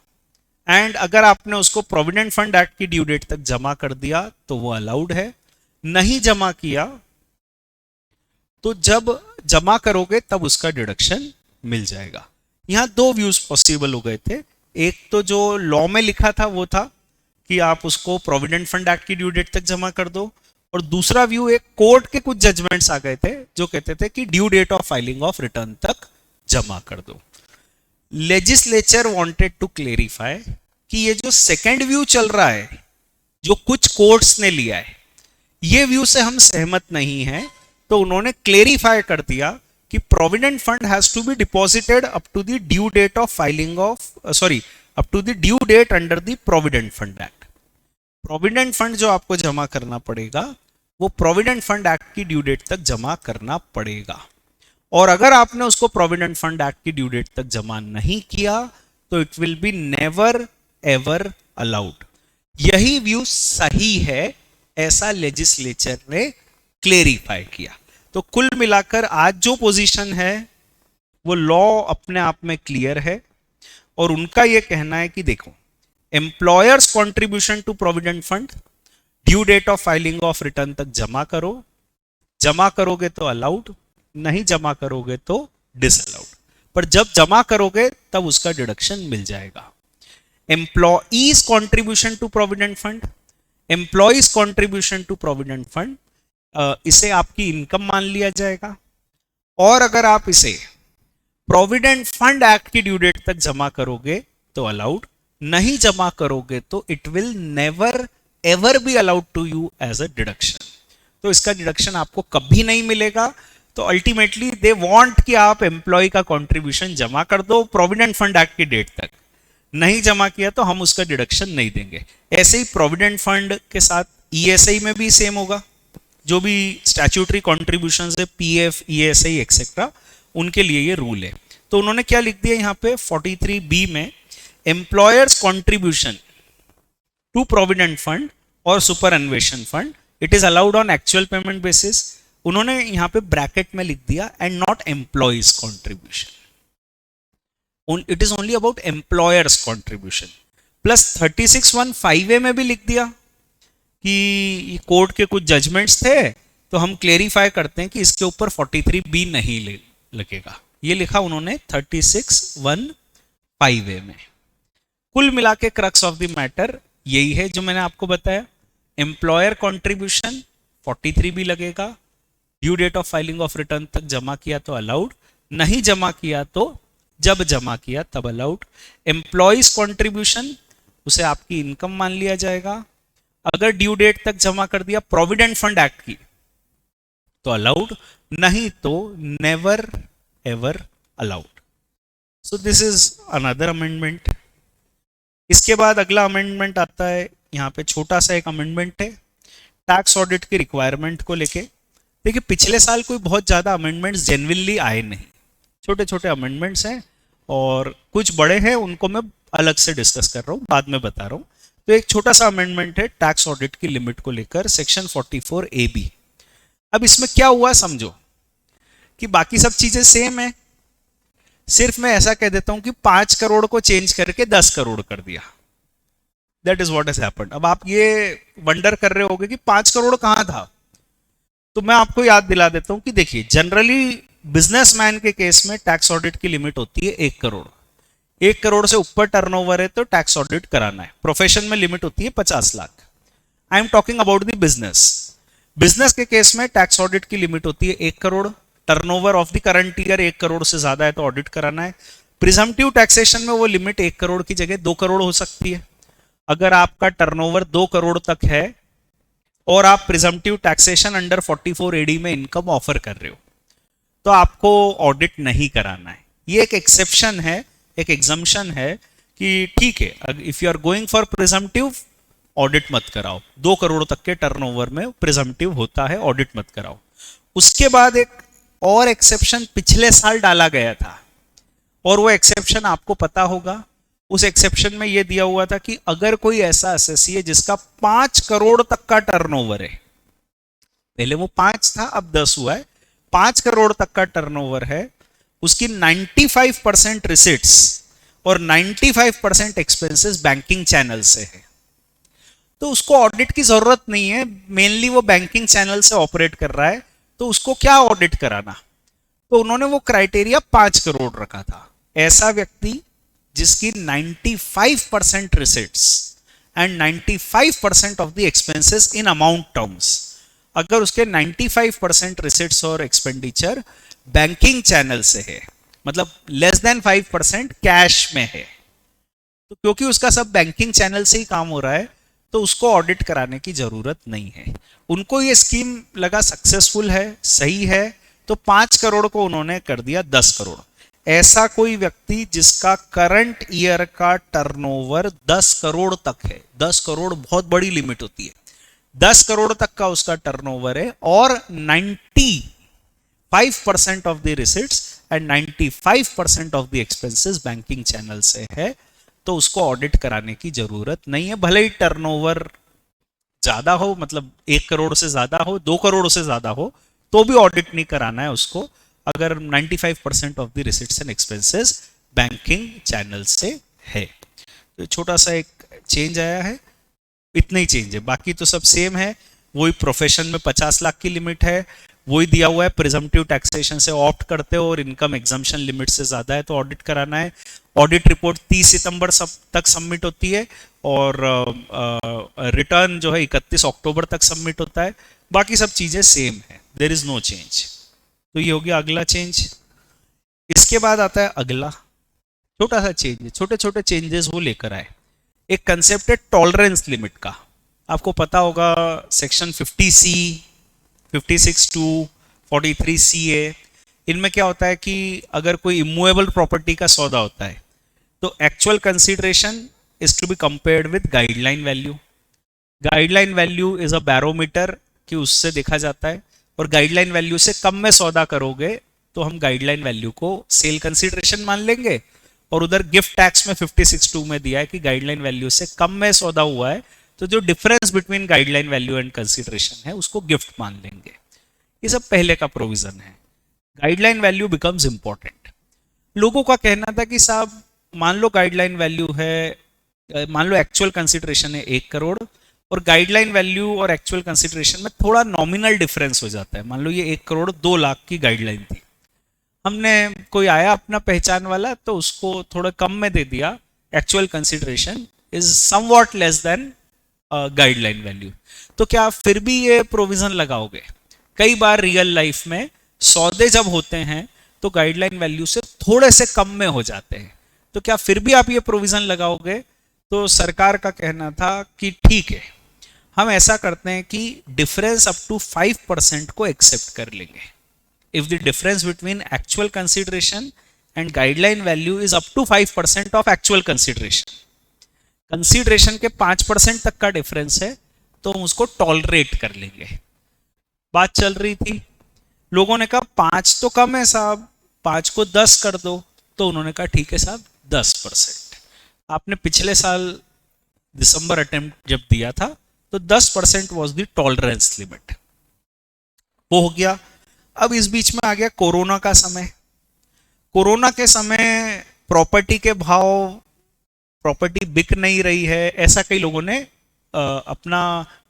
[SPEAKER 1] एंड अगर आपने उसको प्रोविडेंट फंड एक्ट की ड्यू डेट तक जमा कर दिया तो वो अलाउड है, नहीं जमा किया तो जब जमा करोगे तब उसका डिडक्शन मिल जाएगा। यहां दो व्यूज पॉसिबल हो गए थे। एक तो जो लॉ में लिखा था वो था कि आप उसको प्रोविडेंट फंड एक्ट की ड्यू डेट तक जमा कर दो, और दूसरा व्यू एक कोर्ट के कुछ जजमेंट्स आ गए थे जो कहते थे कि due date of filing of return तक जमा कर दो। लेजिस्लेचर वांटेड टू क्लेरिफाई कि ये जो सेकंड व्यू चल रहा है जो कुछ कोर्ट्स ने लिया है, ये व्यू से हम सहमत नहीं हैं, तो उन्होंने क्लेरिफाई कर दिया कि provident fund has to be deposited up to the due date of filing of up to the due date under the provident fund act. Provident fund जो आपको जमा करना पड़ेगा वो प्रोविडेंट फंड एक्ट की ड्यू डेट तक जमा करना पड़ेगा, और अगर आपने उसको प्रोविडेंट फंड एक्ट की ड्यू डेट तक जमा नहीं किया तो it will be never ever allowed. यही व्यू सही है, ऐसा लेजिस्लेचर ने क्लेरिफाई किया। तो कुल मिलाकर आज जो पोजीशन है वो लॉ अपने आप में क्लियर है, और उनका यह कहना है कि देखो employers contribution to provident fund due date of filing of return तक जमा करो, जमा करोगे तो अलाउड, नहीं जमा करोगे तो डिसअलाउड, पर जब जमा करोगे तब उसका डिडक्शन मिल जाएगा। Employees contribution to provident fund, employees contribution to provident fund, इसे आपकी इनकम मान लिया जाएगा, और अगर आप इसे प्रोविडेंट फंड एक्ट की ड्यू डेट तक जमा करोगे तो अलाउड, नहीं जमा करोगे तो it will never ever be allowed to you as a deduction. तो इसका डिडक्शन आपको कभी नहीं मिलेगा। तो अल्टीमेटली दे वांट कि आप एम्प्लॉय का कंट्रीब्यूशन जमा कर दो प्रोविडेंट फंड एक्ट की डेट तक, नहीं जमा किया तो हम उसका डिडक्शन नहीं देंगे। ऐसे ही प्रोविडेंट फंड के साथ ईएसआई में भी सेम होगा, जो भी स्टैट्यूटरी कॉन्ट्रीब्यूशन है पीएफ ईएसआई एक्सेट्रा, उनके लिए ये रूल है। तो उन्होंने क्या लिख दिया यहाँ पे 43B में, employers contribution to provident fund और superannuation fund it is allowed on actual payment basis. उन्होंने यहां पे ब्रैकेट में लिख दिया and not employees contribution, it is only about employers contribution. Plus 36(1)(5)A में भी लिख दिया कि कोर्ट के कुछ जजमेंट्स थे तो हम क्लेरिफाई करते हैं कि इसके ऊपर 43B नहीं लगेगा, ये लिखा उन्होंने 36(1)(5)A में। कुल मिला के क्रक्स ऑफ द मैटर यही है जो मैंने आपको बताया। एम्प्लॉयर कॉन्ट्रीब्यूशन 43B लगेगा, due date of filing of return तक जमा किया तो अलाउड, नहीं जमा किया तो जब जमा किया तब अलाउड। एम्प्लॉइज कॉन्ट्रीब्यूशन उसे आपकी इनकम मान लिया जाएगा, अगर ड्यू डेट तक जमा कर दिया प्रोविडेंट फंड एक्ट की तो अलाउड, नहीं तो never ever allowed. So this is another amendment. इसके बाद अगला अमेंडमेंट आता है, यहाँ पे छोटा सा एक अमेंडमेंट है टैक्स ऑडिट की रिक्वायरमेंट को लेके देखिए पिछले साल कोई बहुत ज़्यादा अमेंडमेंट्स जेन्युइनली आए नहीं, छोटे छोटे अमेंडमेंट्स हैं और कुछ बड़े हैं, उनको मैं अलग से डिस्कस कर रहा हूँ, बाद में बता रहा हूँ। तो एक छोटा सा अमेंडमेंट है टैक्स ऑडिट की लिमिट को लेकर, सेक्शन 44AB। अब इसमें क्या हुआ समझो कि बाकी सब चीजें सेम है, सिर्फ मैं ऐसा कह देता हूं कि 5 करोड़ को चेंज करके 10 करोड़ कर दिया। That is what has happened. अब आप ये वंडर कर रहे होगे कि 5 करोड़ कहां था, तो मैं आपको याद दिला देता हूं कि देखिए जनरली बिजनेसमैन के केस में टैक्स ऑडिट की लिमिट होती है 1 करोड़। 1 करोड़ से ऊपर टर्नओवर है तो टैक्स ऑडिट कराना है। प्रोफेशन में लिमिट होती है 50 lakh. I am talking about the business. Business के केस में टैक्स ऑडिट की लिमिट होती है 1 crore. Turnover of the current year 1 crore से ज्यादा है तो ऑडिट कराना है। प्रिजम्पटिव टैक्सेशन में वो लिमिट 1 करोड़ की जगह 2 करोड़ हो सकती है। अगर आपका टर्नओवर 2 करोड़ तक है और आप प्रिजम्पटिव टैक्सेशन अंडर 44AD में इनकम ऑफर कर रहे हो तो आपको ऑडिट नहीं कराना है। ये एक एक्सेप्शन है, एक एग्जम्पशन है कि ठीक है if you are going for presumptive audit मत कराओ। 2 करोड़ तक के टर्नओवर में प्रिजम्पटिव होता है, ऑडिट मत कराओ। उसके बाद एक और एक्सेप्शन पिछले साल डाला गया था और वो एक्सेप्शन आपको पता होगा। उस एक्सेप्शन में ये दिया हुआ था कि अगर कोई ऐसा एसएससी है जिसका 5 करोड़ तक का टर्नओवर है, पहले वो 5 था अब 10 हुआ है, 5 करोड़ तक का टर्नओवर है, उसकी 95% रिसिट्स और 95% एक्सपेंसेस बैंकिंग चैनल से है तो उसको ऑडिट की जरूरत नहीं है। मेनली वो बैंकिंग चैनल से ऑपरेट कर रहा है तो उसको क्या ऑडिट कराना। तो उन्होंने वो क्राइटेरिया 5 करोड़ रखा था। ऐसा व्यक्ति जिसकी 95% receipts and 95% of the expenses in amount terms, अगर उसके 95% रिसिट्स और एक्सपेंडिचर बैंकिंग चैनल से है, मतलब लेस देन 5% कैश में है, तो क्योंकि उसका सब बैंकिंग चैनल से ही काम हो रहा है तो उसको ऑडिट कराने की जरूरत नहीं है। उनको ये स्कीम लगा सक्सेसफुल है, सही है, तो 5 करोड़ को उन्होंने कर दिया 10 करोड़। ऐसा कोई व्यक्ति जिसका करंट ईयर का टर्नओवर 10 करोड़ तक है, 10 करोड़ बहुत बड़ी लिमिट होती है, 10 करोड़ तक का उसका टर्नओवर है और 95% of the receipts and 95% of the expenses banking channel से है तो उसको ऑडिट कराने की जरूरत नहीं है। भले ही टर्नओवर ज्यादा हो, मतलब 1 करोड़ से ज्यादा हो, 2 करोड़ से ज्यादा हो, तो भी ऑडिट नहीं कराना है उसको, अगर 95% of the receipts and expenses banking channel से है। तो छोटा सा एक चेंज आया है, इतना ही चेंज है, बाकी तो सब सेम है। वही प्रोफेशन में 50 लाख की लिमिट है, वही दिया हुआ है प्रिजम्पटिव टैक्सेशन से ऑप्ट करते हो और इनकम एग्जम्पशन लिमिट से ज्यादा है तो ऑडिट कराना है। ऑडिट रिपोर्ट 30 सितंबर तक सबमिट होती है और रिटर्न जो है 31 अक्टूबर तक सबमिट होता है। बाकी सब चीजें सेम है, देयर इज नो चेंज। तो ये हो गया अगला चेंज। इसके बाद आता है अगला छोटा सा चेंज, छोटे छोटे चेंजेस वो लेकर आए। एक कंसेप्ट है टॉलरेंस लिमिट का, आपको पता होगा सेक्शन 50C, 56(2), 43CA, इनमें क्या होता है कि अगर कोई इमूवेबल प्रॉपर्टी का सौदा होता है तो actual consideration is to be compared with guideline value. Guideline value is a barometer कि उससे देखा जाता है, और गाइडलाइन वैल्यू से कम में सौदा करोगे तो हम गाइडलाइन वैल्यू को सेल कंसीडरेशन मान लेंगे, और उधर गिफ्ट टैक्स में 56(2) में दिया है कि गाइडलाइन वैल्यू से कम में सौदा हुआ है तो जो difference between guideline value and consideration है उसको गिफ्ट मान लेंगे। ये सब पहले का प्रोविजन है। Guideline value becomes important. लोगों का कहना था कि साहब मान लो गाइडलाइन वैल्यू है, मान लो एक्चुअल कंसीडरेशन है 1 करोड़ और गाइडलाइन वैल्यू और एक्चुअल कंसीडरेशन में थोड़ा नॉमिनल डिफरेंस हो जाता है। मान लो ये 1 करोड़ 2 लाख की गाइडलाइन थी, हमने कोई आया अपना पहचान वाला तो उसको थोड़ा कम में दे दिया, actual consideration is somewhat less than guideline value, तो क्या फिर भी ये प्रोविजन लगाओगे? कई बार रियल लाइफ में सौदे जब होते हैं तो गाइडलाइन वैल्यू से थोड़े से कम में हो जाते हैं, तो क्या फिर भी आप ये प्रोविजन लगाओगे? तो सरकार का कहना था कि ठीक है, हम ऐसा करते हैं कि डिफरेंस अप टू 5% को एक्सेप्ट कर लेंगे। If the difference between actual consideration and guideline value is up to 5% of actual consideration, consideration के 5% तक का डिफरेंस है तो हम उसको टॉलरेट कर लेंगे। बात चल रही थी, लोगों ने कहा 5 तो कम है साहब, 5 को 10 कर दो। तो उन्होंने कहा ठीक है साहब 10%। आपने पिछले साल दिसंबर अटेम्प्ट जब दिया था तो 10% वॉज द टॉलरेंस लिमिट, वो हो गया। अब इस बीच में आ गया कोरोना का समय। कोरोना के समय प्रॉपर्टी के भाव, प्रॉपर्टी बिक नहीं रही है, ऐसा कई लोगों ने अपना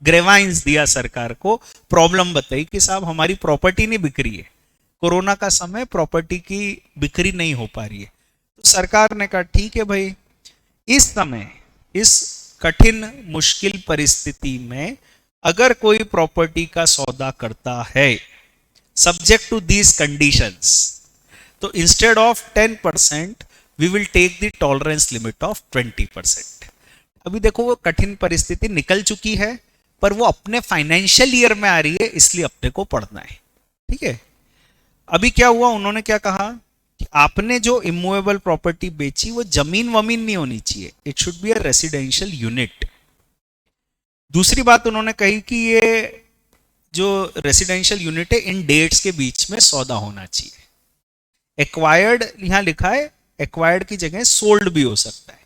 [SPEAKER 1] ग्रेवाइंस दिया सरकार को, प्रॉब्लम बताई कि साहब हमारी प्रॉपर्टी नहीं बिक रही है, कोरोना का समय प्रॉपर्टी की बिक्री नहीं हो पा रही है। तो सरकार ने कहा ठीक है भाई, इस समय इस कठिन मुश्किल परिस्थिति में अगर कोई प्रॉपर्टी का सौदा करता है सब्जेक्ट टू दीज कंडीशंस, तो instead of 10% we will take the tolerance limit of 20%। अभी देखो वो कठिन परिस्थिति निकल चुकी है, पर वो अपने फाइनेंशियल ईयर में आ रही है, इसलिए अपने को पढ़ना है। ठीक है, अभी क्या हुआ, उन्होंने क्या कहा कि आपने जो इमूवेबल प्रॉपर्टी बेची वो जमीन वमीन नहीं होनी चाहिए, it should be a residential unit. दूसरी बात उन्होंने कही कि ये जो रेसिडेंशियल यूनिट है इन डेट्स के बीच में सौदा होना चाहिए। एक्वायर्ड यहां लिखा है, एक्वायर्ड की जगह सोल्ड भी हो सकता है।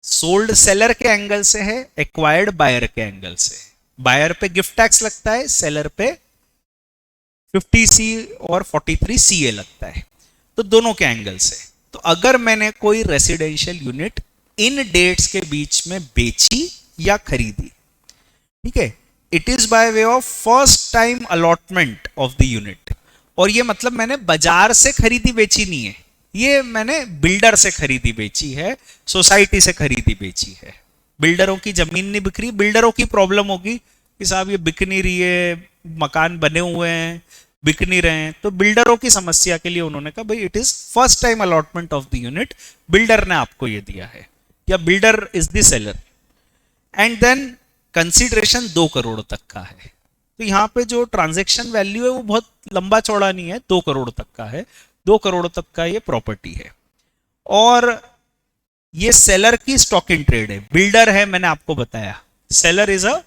[SPEAKER 1] सोल्ड सेलर के एंगल से है, एक्वायर्ड बायर के एंगल से। बायर पे गिफ्ट टैक्स लगता है, सेलर पे 50C और 43CA लगता है, तो दोनों के एंगल से। तो अगर मैंने कोई रेसिडेंशियल यूनिट इन डेट्स के बीच में बेची या खरीदी, ठीक है, it is by way of first time allotment of the unit. और ये मतलब मैंने बाजार से खरीदी बेची नहीं है, ये मैंने बिल्डर से खरीदी बेची है, सोसाइटी से खरीदी बेची है। बिल्डरों की जमीन नहीं बिक रही, बिल्डरों की प्रॉब्लम होगी कि साहब ये बिक नहीं रही है, मकान बने हुए हैं बिक नहीं रहे हैं, तो बिल्डरों की समस्या के लिए उन्होंने कहा भाई it is first time allotment of the unit, builder ने आपको ये दिया है या builder is the seller, and then consideration 2 crore तक का है। तो यहाँ पे जो ट्रांजैक्शन वैल्यू है वो बहुत लंबा चौड़ा नहीं है, 2 करोड़ तक का है, 2 करोड़ तक का ये प्रॉपर्टी है। और ये सेलर की स्टॉक इन ट्रेड है, बिल्डर है, मैंने आपको बताया सेलर इज अ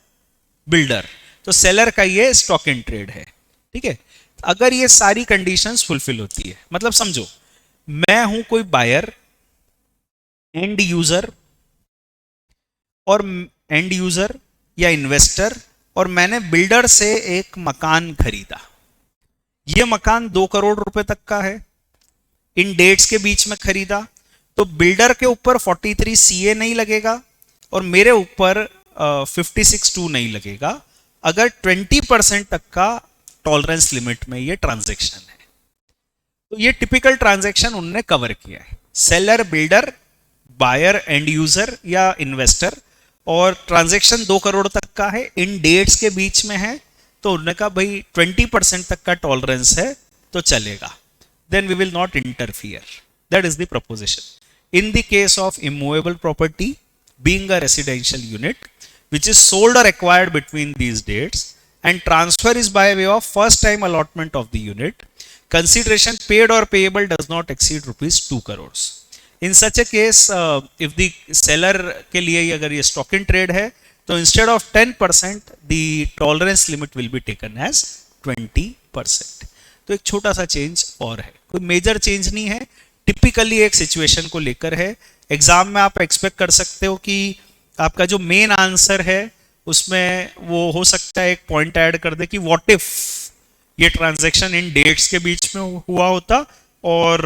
[SPEAKER 1] बिल्डर, तो सेलर का ये स्टॉक इन ट्रेड है। ठीक है, अगर ये सारी कंडीशंस फुलफिल होती है, मतलब समझो मैं हूं कोई बायर, एंड यूजर और एंड यूजर या इन्वेस्टर, और मैंने बिल्डर से एक मकान खरीदा। ये मकान 2 करोड़ रुपए तक का है, इन डेट्स के बीच में खरीदा, तो बिल्डर के ऊपर 43CA नहीं लगेगा और मेरे ऊपर 56(2) नहीं लगेगा अगर 20% तक का टॉलरेंस लिमिट में ये ट्रांजैक्शन है। तो ये टिपिकल ट्रांजैक्शन उन्होंने कवर किया है, seller builder, buyer and user या इन्वेस्टर, और ट्रांजैक्शन 2 करोड़ तक का है, इन डेट्स के बीच में है, तो उन्होंने कहा भाई 20% तक का टॉलरेंस है तो चलेगा, then we will not interfere. That is the proposition. In the case of immovable property being a residential unit which is sold or acquired between these dates and transfer is by way of first time allotment of the unit, consideration paid or payable does not exceed rupees 2 crores. In such a case, if the seller के लिए अगर ये stock in trade है, तो instead of 10% the tolerance limit will be taken as 20%. तो एक छोटा सा चेंज और है, कोई मेजर चेंज नहीं है, टिपिकली एक सिचुएशन को लेकर है। एग्जाम में आप एक्सपेक्ट कर सकते हो कि आपका जो मेन आंसर है उसमें वो हो सकता है एक पॉइंट ऐड कर दे कि व्हाट इफ ये ट्रांजैक्शन इन डेट्स के बीच में हुआ होता और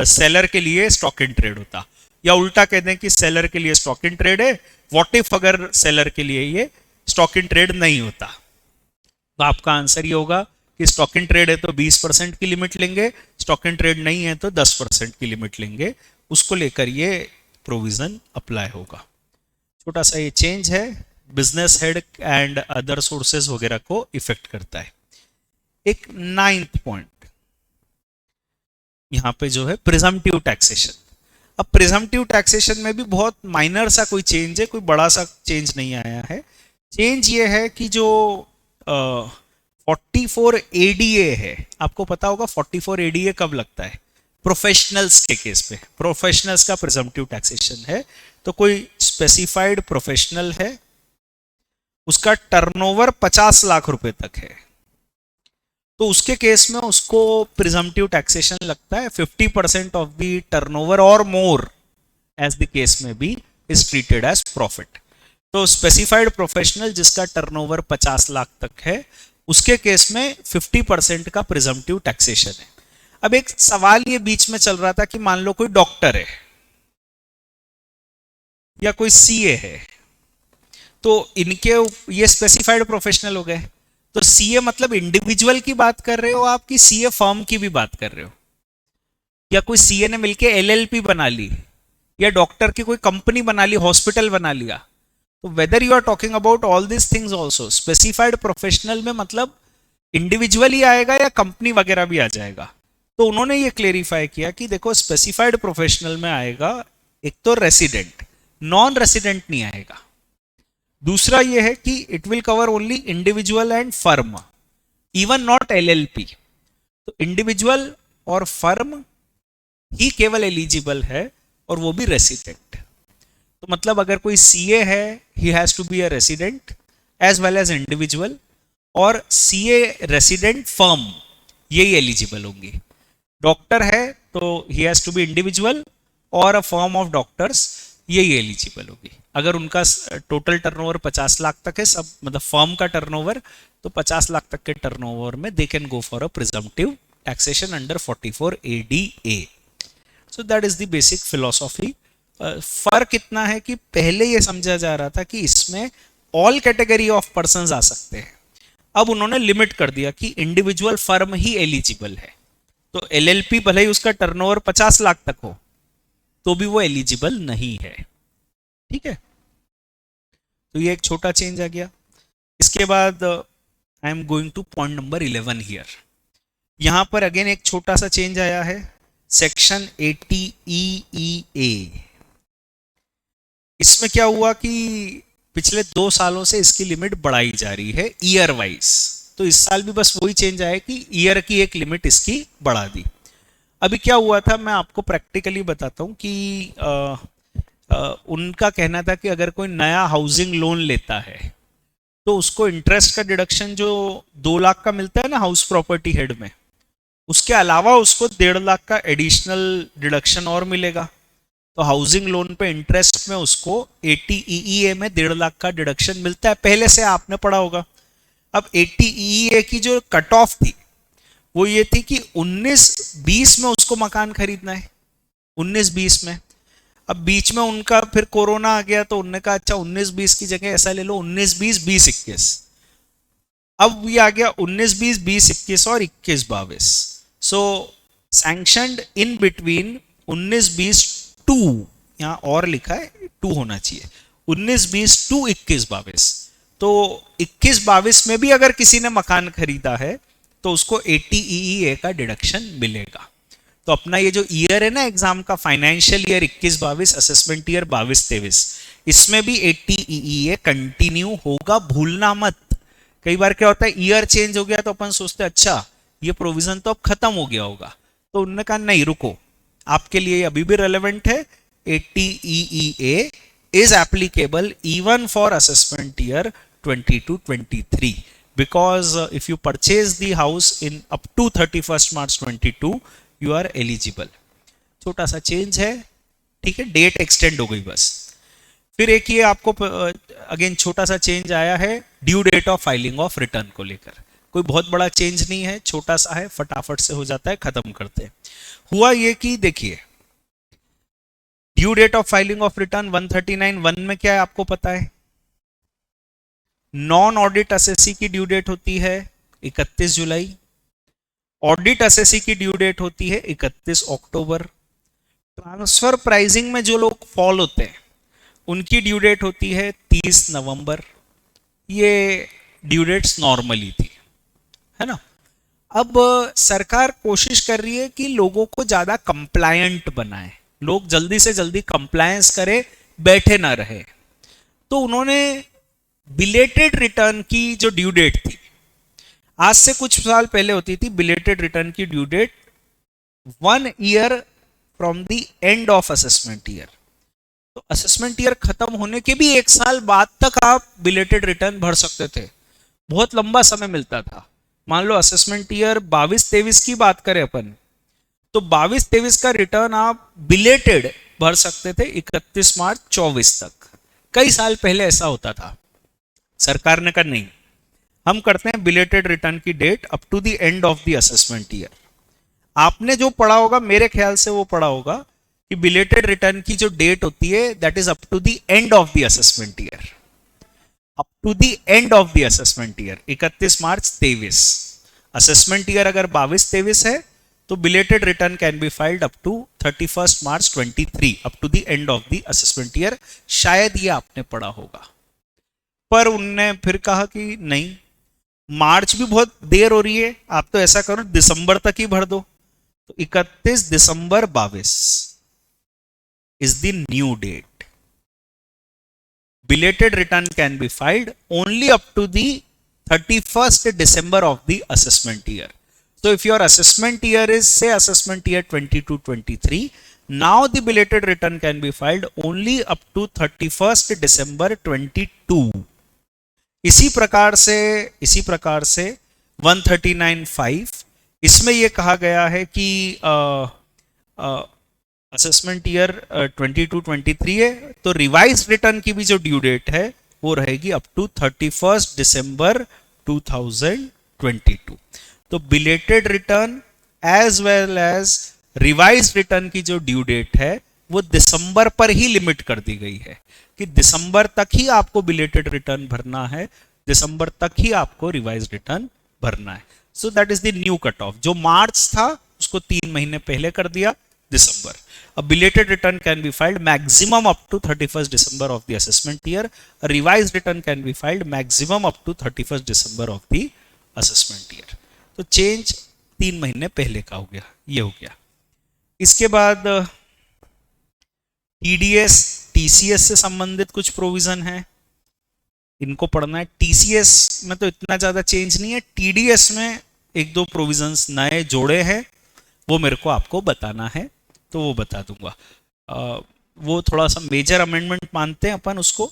[SPEAKER 1] सेलर के लिए स्टॉक इन ट्रेड होता, या उल्टा कह दें कि सेलर के लिए स्टॉक इन ट्रेड है, व्हाट इफ अगर सेलर के लिए ये स्टॉक इन ट्रेड नहीं होता। तो आपका आंसर ये होगा कि स्टॉक इन ट्रेड है तो 20% की लिमिट लेंगे, स्टॉक इन ट्रेड नहीं है तो 10% की लिमिट लेंगे, उसको लेकर ये प्रोविजन अप्लाई होगा। छोटा सा ये चेंज है, business head and other sources वगैरह को इफेक्ट करता है। एक 9th पॉइंट यहां पे जो है प्रिजम्पटिव टैक्सेशन। अब प्रिजम्पटिव टैक्सेशन में भी बहुत माइनर सा कोई चेंज है, कोई बड़ा सा चेंज नहीं आया है। चेंज ये है कि जो 44 ADA है, आपको पता होगा 44 ADA कब लगता है, प्रोफेशनल्स के केस पे, प्रोफेशनल्स का प्रिजम्पटिव टैक्सेशन है। तो कोई स्पेसिफाइड प्रोफेशनल है उसका टर्नओवर 50 लाख रुपए तक है, तो उसके केस में उसको प्रिजम्पटिव टैक्सेशन लगता है 50% ऑफ द टर्नओवर और more, as the case may be is treated as profit. तो स्पेसिफाइड प्रोफेशनल जिसका टर्नओवर 50 लाख तक है, उसके केस में 50% का प्रिजम्पटिव टैक्सेशन है। अब एक सवाल ये बीच में चल रहा था कि मान लो कोई डॉक्टर है या कोई सीए है, तो इनके ये स्पेसिफाइड प्रोफेशनल हो गए। तो सीए मतलब इंडिविजुअल की बात कर रहे हो आप कि सीए फर्म की भी बात कर रहे हो, या कोई सीए ने मिलके एलएलपी बना ली, या डॉक्टर की कोई कंपनी बना ली, हॉस्पिटल बना लिया। तो whether you are talking about all this things also, specified professional में मतलब इंडिविजुअल ही आएगा या कंपनी वगैरह भी आ जाएगा। तो उन्होंने ये क्लेरिफाई किया कि देखो स्पेसिफाइड प्रोफेशनल में आएगा एक तो रेसिडेंट, नॉन रेसिडेंट नहीं आएगा। दूसरा ये है कि it will cover only individual and firm, even not LLP. तो इंडिविजुअल और फर्म ही केवल एलिजिबल है, और वो भी रेसिडेंट। तो मतलब अगर कोई सीए है, he has to be a resident as well as individual, और सीए रेसिडेंट फर्म यही एलिजिबल होंगी। डॉक्टर है तो he has to be individual और अ फर्म ऑफ डॉक्टर्स, यही एलिजिबल होगी। अगर उनका टोटल टर्नओवर 50 लाख तक है, सब मतलब फर्म का टर्नओवर, तो 50 लाख तक के टर्नओवर में they can go for a presumptive taxation under 44 ADA। So that is the basic philosophy. फर्क इतना है कि पहले ये समझा जा रहा था कि इसमें ऑल कैटेगरी ऑफ पर्संस आ सकते हैं, अब उन्होंने लिमिट कर दिया कि इंडिविजुअल फर्म ही एलिजिबल है। तो एलएलपी भले ही उसका टर्नओवर 50 लाख तक हो, तो भी वो एलिजिबल नहीं है। ठीक है, तो ये एक छोटा चेंज आ गया। इसके बाद I am going two point number 11 here. यहां पर अगेन एक छोटा सा चेंज आया है, सेक्शन 80EEA। इसमें क्या हुआ कि पिछले 2 सालों से इसकी लिमिट बढ़ाई जा रही है ईयर वाइज। तो इस साल भी बस वही चेंज आया कि ईयर की एक लिमिट इसकी बढ़ा दी। अभी क्या हुआ था मैं आपको प्रैक्टिकली बताता हूँ कि उनका कहना था कि अगर कोई नया हाउसिंग लोन लेता है तो उसको इंटरेस्ट का डिडक्शन जो 2 लाख का मिलता है ना हाउस प्रॉपर्टी हेड में, उसके अलावा उसको 1.5 लाख का एडिशनल डिडक्शन और मिलेगा। तो हाउसिंग लोन पे इंटरेस्ट में उसको 80EEA में 1.5 लाख का डिडक्शन मिलता है, पहले से आपने पढ़ा होगा। अब 80EEA की जो कट ऑफ थी वो ये थी कि 19-20 में उसको मकान खरीदना है, 19-20 में। अब बीच में उनका फिर कोरोना आ गया, तो उन्होंने कहा अच्छा 19-20 की जगह ऐसा ले लो 19-20-20-21। अब ये आ गया 19-20-20-21 और 21-22। सो सैंक्शनड इन बिटवीन 19-20 टू, यहाँ और लिखा है 2 होना चाहिए, 19-20 टू 21-22। तो 21-22 में भी अगर किसी ने मकान खरीदा है तो उसको 80EEA का डिडक्शन मिलेगा। तो अपना ये जो ईयर है ना एग्जाम का, फाइनेंशियल ईयर 21-22, असेसमेंट ईयर 22-23, इसमें भी 80EEA कंटिन्यू होगा, भूलना मत। कई बार क्या होता है ईयर चेंज हो गया तो अपन सोचते हैं अच्छा ये प्रोविजन तो अब खत्म हो गया होगा, तो उन्होंने कहा नहीं रुको, आपके लिए अभी भी रेलेवेंट है। 80EEA is applicable even for assessment year 22-23 because if you purchase the house in up to 31st March 22 you are eligible। छोटा सा चेंज है, ठीक है, डेट एक्सटेंड हो गई बस। फिर एक ये आपको अगेन छोटा सा चेंज आया है due date of filing of return को लेकर। कोई बहुत बड़ा चेंज नहीं है, छोटा सा है, फटाफट से हो जाता है, खत्म करते हैं। हुआ ये कि देखिए due date of filing of return 139(1) में क्या है आपको पता है, नॉन ऑडिट असेसी की ड्यू डेट होती है 31 जुलाई, ऑडिट असेसी की ड्यू डेट होती है 31 अक्टूबर। ट्रांसफर प्राइसिंग में जो लोग फॉल होते हैं उनकी ड्यू डेट होती है 30 नवंबर। ये ड्यू डेट्स नॉर्मली थी, है ना। अब सरकार कोशिश कर रही है कि लोगों को ज्यादा कंप्लायंट बनाए, लोग जल्दी से जल्दी कंप्लायंस करें, बैठे ना रहे। तो उन्होंने बिलेटेड रिटर्न की जो ड्यू डेट थी, आज से कुछ साल पहले होती थी बिलेटेड रिटर्न की due date 1 year from the end of assessment year. तो असेसमेंट ईयर खत्म होने के भी 1 साल बाद तक आप बिलेटेड रिटर्न भर सकते थे, बहुत लंबा समय मिलता था। मान लो असेसमेंट ईयर 22-23 की बात करें अपन, तो 22-23 का रिटर्न आप बिलेटेड भर सकते थे 31 मार्च 24 तक। कई साल पहले ऐसा होता था। सरकार ने कहा नहीं, हम करते हैं बिलेटेड रिटर्न की date up to the end of the assessment year. आपने जो पढ़ा होगा, मेरे ख्याल से वो पढ़ा होगा कि बिलेटेड रिटर्न की जो डेट होती है that is up to the end of the assessment year, up to the end of the assessment year 31 March 23। Assessment year अगर 22-23 है तो belated return can be filed up to 31 March 23, up to the end of the assessment year. शायद ये आपने पढ़ा होगा। पर उनने फिर कहा कि नहीं, मार्च भी बहुत देर हो रही है, आप तो ऐसा करो दिसंबर तक ही भर दो। तो 31 दिसंबर 22 is the new date. Belated return can be filed only up to the 31st December of the assessment year. So if your assessment year is say assessment year 22-23, now the belated return can be filed only up to 31st December 22। इसी प्रकार से 139(5) इसमें यह कहा गया है कि assessment year 22-23 है, तो रिवाइज रिटर्न की भी जो ड्यू डेट है वो रहेगी अप टू 31 दिसंबर 2022। तो belated return as well as revise return की जो ड्यू डेट है वो दिसंबर पर ही लिमिट कर दी गई है कि दिसंबर तक ही आपको बिलेटेड रिटर्न भरना है, दिसंबर तक ही आपको रिवाइज रिटर्न भरना है। सो that is the new cut off. जो मार्च था उसको 3 महीने पहले कर दिया, दिसंबर। A belated return can be filed maximum up to 31st December of the assessment year. A revised return can be filed maximum up to 31st December of the assessment year. तो change 3 महीने पहले का हो गया, ये हो गया। इसके बाद TDS, TCS से संबंधित कुछ प्रोविजन है, इनको पढ़ना है। TCS में तो इतना ज्यादा चेंज नहीं है, TDS में 1-2 प्रोविजंस नए जोड़े हैं, वो मेरे को आपको बताना है तो वो बता दूंगा। वो थोड़ा सा मेजर अमेंडमेंट मानते हैं अपन उसको,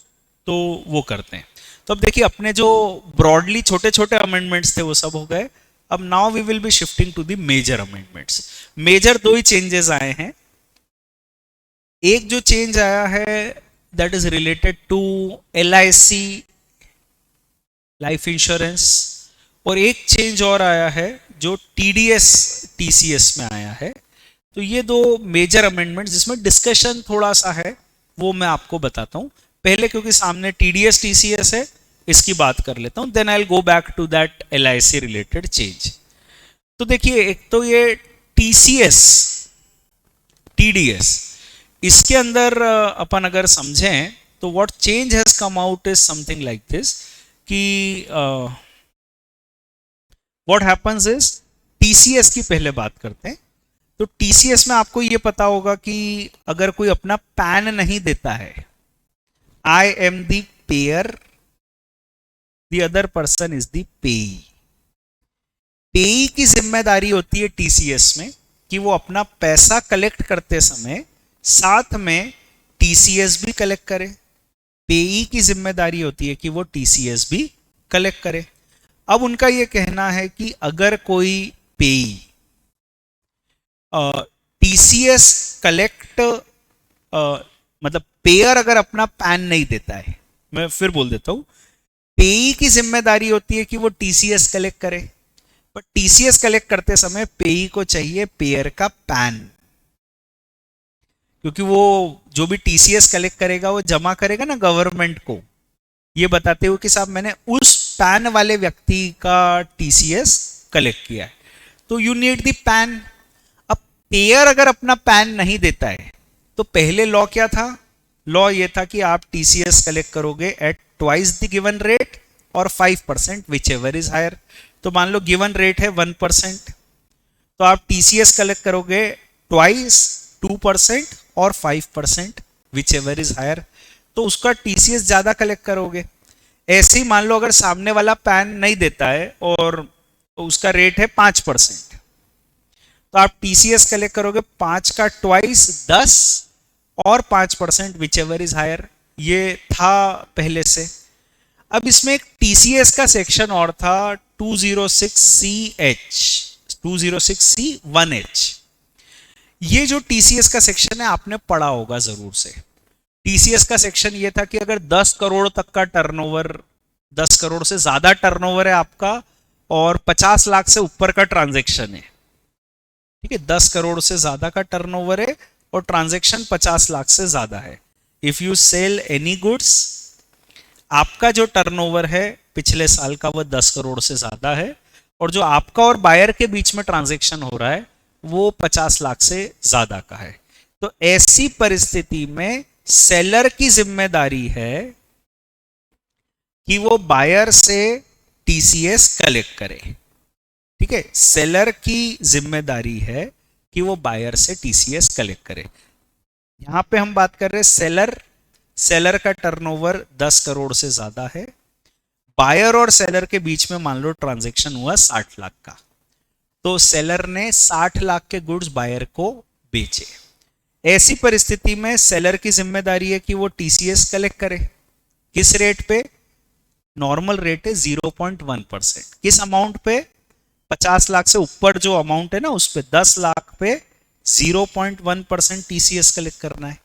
[SPEAKER 1] तो वो करते हैं। तो अब देखिए, अपने जो ब्रॉडली छोटे छोटे अमेंडमेंट्स थे वो सब हो गए। अब now we will be shifting to the major amendments. Major 2 ही चेंजेस आए हैं। एक जो चेंज आया है that is related to LIC life insurance, और एक चेंज और आया है जो TDS TCS में आया है। तो ये 2 मेजर अमेंडमेंट जिसमें डिस्कशन थोड़ा सा है वो मैं आपको बताता हूं। पहले क्योंकि सामने TDS TCS है, इसकी बात कर लेता हूं, then I will go back to that LIC related change. तो देखिए, एक तो ये TCS TDS, इसके अंदर अपन अगर समझें तो what change has come out is something like this कि व्हाट हैपेंस इज, TCS की पहले बात करते हैं। तो TCS में आपको ये पता होगा कि अगर कोई अपना पैन नहीं देता है, I am the pair, the other person is the पेई। पेई की जिम्मेदारी होती है TCS में कि वो अपना पैसा कलेक्ट करते समय साथ में TCS भी कलेक्ट करे। पेई की जिम्मेदारी होती है कि वो TCS भी कलेक्ट करे। अब उनका ये कहना है कि अगर कोई पेई TCS कलेक्ट, मतलब पेयर अगर अपना पैन नहीं देता है, मैं फिर बोल देता हूं, पेई की जिम्मेदारी होती है कि वो TCS कलेक्ट करे, पर TCS कलेक्ट करते समय पेई को चाहिए पेयर का पैन, क्योंकि वो जो भी TCS कलेक्ट करेगा वो जमा करेगा ना गवर्नमेंट को, ये बताते हुए कि साहब मैंने उस पैन वाले व्यक्ति का TCS कलेक्ट किया है। तो यू नीड द पैन। अब पेयर अगर अपना पैन नहीं देता है तो पहले लॉ क्या था? लॉ ये था कि आप TCS कलेक्ट करोगे at twice the given rate और 5% विच एवर इज हायर। तो मान लो गिवन रेट है 1%, तो आप TCS कलेक्ट करोगे ट्वाइस 2% और 5% विच एवर इज हायर, तो उसका TCS ज्यादा कलेक्ट करोगे। ऐसे ही मान लो अगर सामने वाला पैन नहीं देता है और उसका रेट है 5%, तो आप TCS कलेक्ट करोगे 5 का ट्वाइस 10 और 5% विच एवर इज हायर, ये था पहले से। अब इसमें एक टीसीएस का सेक्शन और था 206CH, 206C1H। ये जो टीसीएस का सेक्शन है आपने पढ़ा होगा जरूर से। टीसीएस का सेक्शन ये था कि अगर 10 करोड़ तक का टर्नओवर, 10 करोड़ से ज्यादा टर्नओवर है आपका और 50 लाख से ऊपर का ट्रांजैक्शन है, ठीक है, 10 करोड़ से ज्यादा का टर्नओवर है और ट्रांजैक्शन 50 लाख से ज्यादा है, if you sell any goods, आपका जो टर्नओवर है पिछले साल का वो 10 करोड़ से ज्यादा है और जो आपका और बायर के बीच में ट्रांजैक्शन हो रहा है वो 50 लाख से ज्यादा का है, तो ऐसी परिस्थिति में सेलर की जिम्मेदारी है कि वो बायर से टीसीएस कलेक्ट करे। ठीक है, सेलर की जिम्मेदारी है कि वो बायर से टीसीएस कलेक्ट करे। यहां पे हम बात कर रहे हैं सेलर का टर्नओवर 10 करोड़ से ज्यादा है, बायर और सेलर के बीच में मान लो ट्रांजैक्शन हुआ 60 लाख का, तो सेलर ने 60 लाख के गुड्स बायर को बेचे। ऐसी परिस्थिति में सेलर की जिम्मेदारी है कि वो टीसीएस कलेक्ट करे। किस रेट पे? नॉर्मल रेट है 0.1%। किस अमाउंट पे? 50 लाख से ऊपर जो अमाउंट है ना उस पे 10 लाख पे 0.1% टीसीएस कलेक्ट करना है।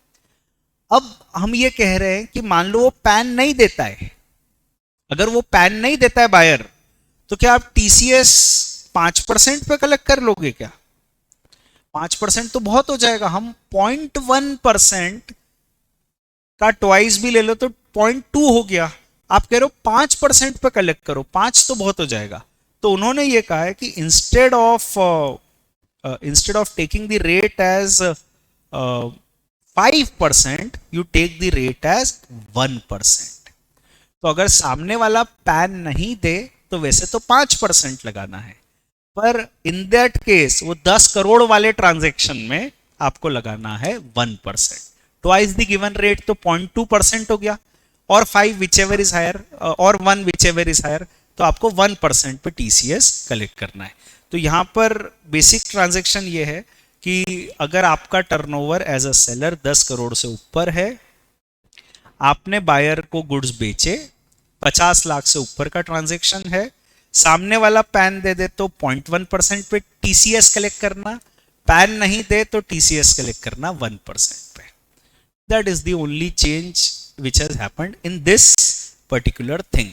[SPEAKER 1] अब हम ये कह रहे हैं कि मान लो वो पैन नहीं देता है, अगर वो पैन नहीं देता है बायर, तो क्या आप टीसीएस 5% पे कलेक्ट कर लोगे क्या? 5% तो बहुत हो जाएगा। हम 0.1% का ट्वाइस भी ले लो तो 0.2 हो गया। आप कह रहे हो 5% पे कलेक्ट करो, 5 तो बहुत हो जाएगा। तो उन्होंने ये कहा है कि instead of taking the rate as 5%, you take the rate as 1%। तो अगर सामने वाला पैन नहीं दे तो वैसे तो 5% लगाना है, पर इन दैट केस वो 10 करोड़ वाले ट्रांजैक्शन में आपको लगाना है 1%। ट्वाइस द गिवन रेट तो 0.2% हो गया, और 5 विच एवर इज हायर और 1 विच एवर इज हायर, तो आपको 1% पे टीसीएस कलेक्ट करना है। तो यहां पर बेसिक ट्रांजैक्शन ये है कि अगर आपका turnover as a seller 10 crore से ऊपर है, आपने बायर को गुड्स बेचे, 50 लाख से ऊपर का ट्रांजैक्शन है, सामने वाला पैन दे दे तो 0.1% पे टीसीएस कलेक्ट करना, पैन नहीं दे तो टीसीएस कलेक्ट करना 1% पे। That is the only change which has happened in this particular thing.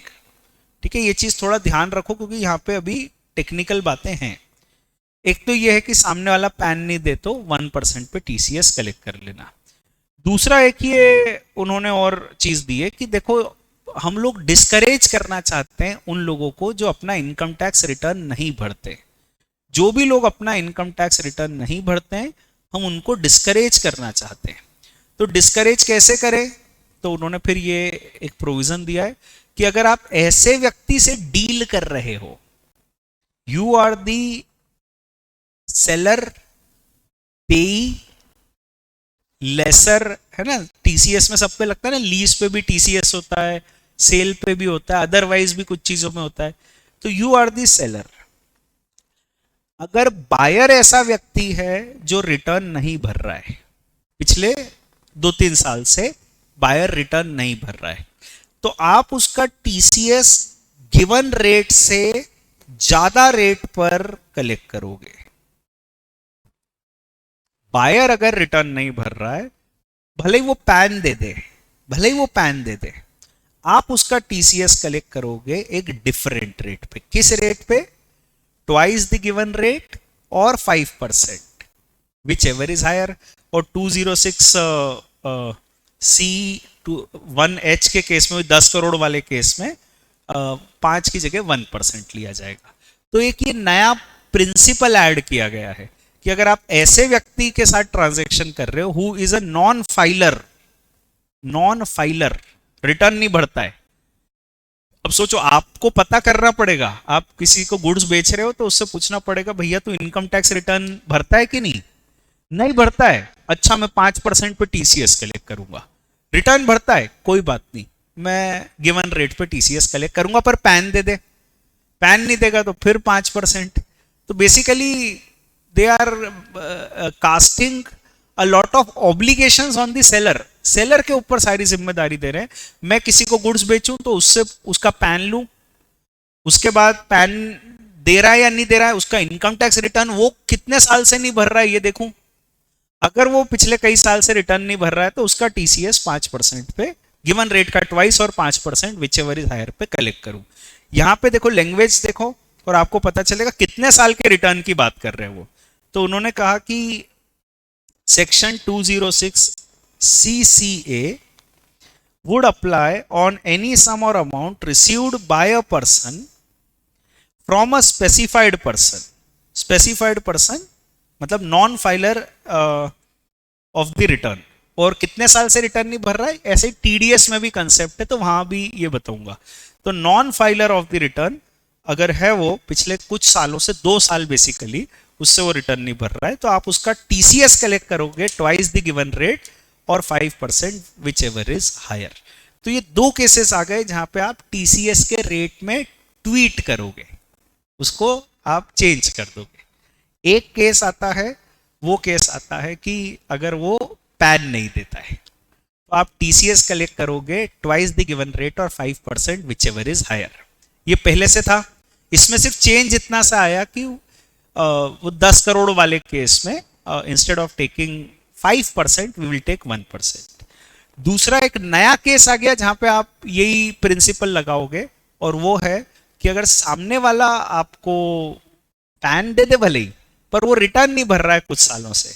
[SPEAKER 1] ठीक है, ये चीज थोड़ा ध्यान रखो क्योंकि यहाँ पे अभी टेक्निकल बातें हैं। एक तो ये है कि सामने वाला पैन नहीं दे तो 1% पे टीसीएस कलेक्ट कर लेना। दूसरा एक ये उन्होंने और चीज दी है कि देखो हम लोग डिस्करेज करना चाहते हैं उन लोगों को जो अपना इनकम टैक्स रिटर्न नहीं भरते। जो भी लोग अपना इनकम टैक्स रिटर्न नहीं भरते हैं हम उनको डिस्करेज करना चाहते हैं। तो डिस्करेज कैसे करें? तो उन्होंने फिर ये एक प्रोविजन दिया है कि अगर आप ऐसे व्यक्ति से डील कर रहे हो, यू आर दी सेलर पेई लेसर, है ना, टीसीएस में सब पे लगता है ना, लीज पे भी टीसीएस होता है, सेल पे भी होता है, अदरवाइज भी कुछ चीजों में होता है। तो यू आर दी सेलर। अगर बायर ऐसा व्यक्ति है जो रिटर्न नहीं भर रहा है, पिछले 2-3 साल से बायर रिटर्न नहीं भर रहा है, तो आप उसका टीसीएस गिवन रेट से ज्यादा रेट पर कलेक्ट करोगे। बायर अगर रिटर्न नहीं भर रहा है, भले ही वो पैन दे दे, आप उसका टीसीएस कलेक्ट करोगे एक डिफरेंट रेट पे। किस रेट पे? ट्वाइस द गिवन रेट और 5%, विच एवर इज हायर। और 206C1H के केस में, 10 करोड़ वाले केस में 5 की जगह 1% लिया जाएगा। तो एक ये नया प्रिंसिपल ऐड किया गया है कि अगर आप ऐसे व्यक्ति के साथ ट्रांजैक्शन कर रहे हो who is a non filer, return नहीं भरता है। अब सोचो, आपको पता करना पड़ेगा, आप किसी को गुड्स बेच रहे हो तो उससे पूछना पड़ेगा भैया तू इनकम टैक्स रिटर्न भरता है कि नहीं भरता है। अच्छा, मैं 5% पे टीसीएस कलेक्ट करूंगा। रिटर्न भरता है, कोई बात नहीं, मैं गिवन रेट पे टीसीएस कलेक्ट करूंगा, पर पैन दे दे। पैन नहीं देगा तो फिर 5%। तो basically they are casting a lot of obligations on the seller, seller के ऊपर सारी जिम्मेदारी दे रहे हैं। मैं किसी को गुड्स बेचूं तो उससे उसका पैन लूं, उसके बाद पैन दे रहा है या नहीं दे रहा है, उसका इनकम टैक्स रिटर्न वो कितने साल से नहीं भर रहा है ये देखूं। अगर वो पिछले कई साल से रिटर्न नहीं भर रहा है तो उसका टीसीएस 5% पे गिवन रेट का ट्वाइस और 5% विच एवर इज हायर पे कलेक्ट करूं। यहां पे देखो लैंग्वेज देखो और आपको पता चलेगा कितने साल के रिटर्न की बात कर रहे हैं वो। तो उन्होंने कहा कि section 206 CCA would apply on any sum or amount received by a person from a specified person. Specified person मतलब non filer of the return, और कितने साल से रिटर्न नहीं भर रहा है, ऐसे ही टीडीएस में भी कंसेप्ट है तो वहां भी ये बताऊंगा। तो non filer of the return अगर है वो पिछले कुछ सालों से 2 साल बेसिकली उससे वो रिटर्न नहीं भर रहा है तो आप उसका टीसीएस कलेक्ट करोगे ट्वाइस द गिवन रेट और 5% विच एवर इज हायर। तो ये 2 केसेस आ गए जहां पे आप टीसीएस के रेट में ट्वीट करोगे, उसको आप चेंज कर दोगे। एक केस आता है, वो केस आता है कि अगर वो पैन नहीं देता है तो आप टीसीएस कलेक्ट करोगे ट्वाइस द गिवन रेट और 5% विच एवर इज हायर। ये पहले से था, इसमें सिर्फ चेंज इतना सा आया कि वो 10 करोड़ वाले केस में instead of taking 5% we will take 1%। दूसरा एक नया केस आ गया जहां पे आप यही प्रिंसिपल लगाओगे और वो है कि अगर सामने वाला आपको पैन दे दे भले ही पर वो रिटर्न नहीं भर रहा है कुछ सालों से,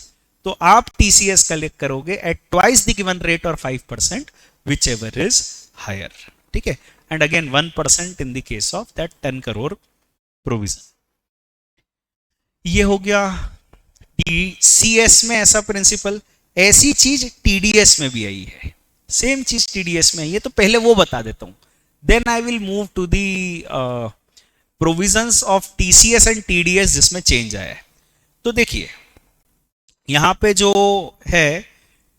[SPEAKER 1] तो आप टीसीएस कलेक्ट करोगे at twice the given rate और 5% विच एवर इज हायर। ठीक है, and again 1% in the case of that 10 crore provision. ये हो गया सीएस में ऐसा प्रिंसिपल। ऐसी चीज टीडीएस में भी आई है, सेम चीज टीडीएस में आई है, तो पहले वो बता देता हूं, then I will move to the provisions of TCS and TDS जिसमें चेंज आया है। तो देखिए यहां पे जो है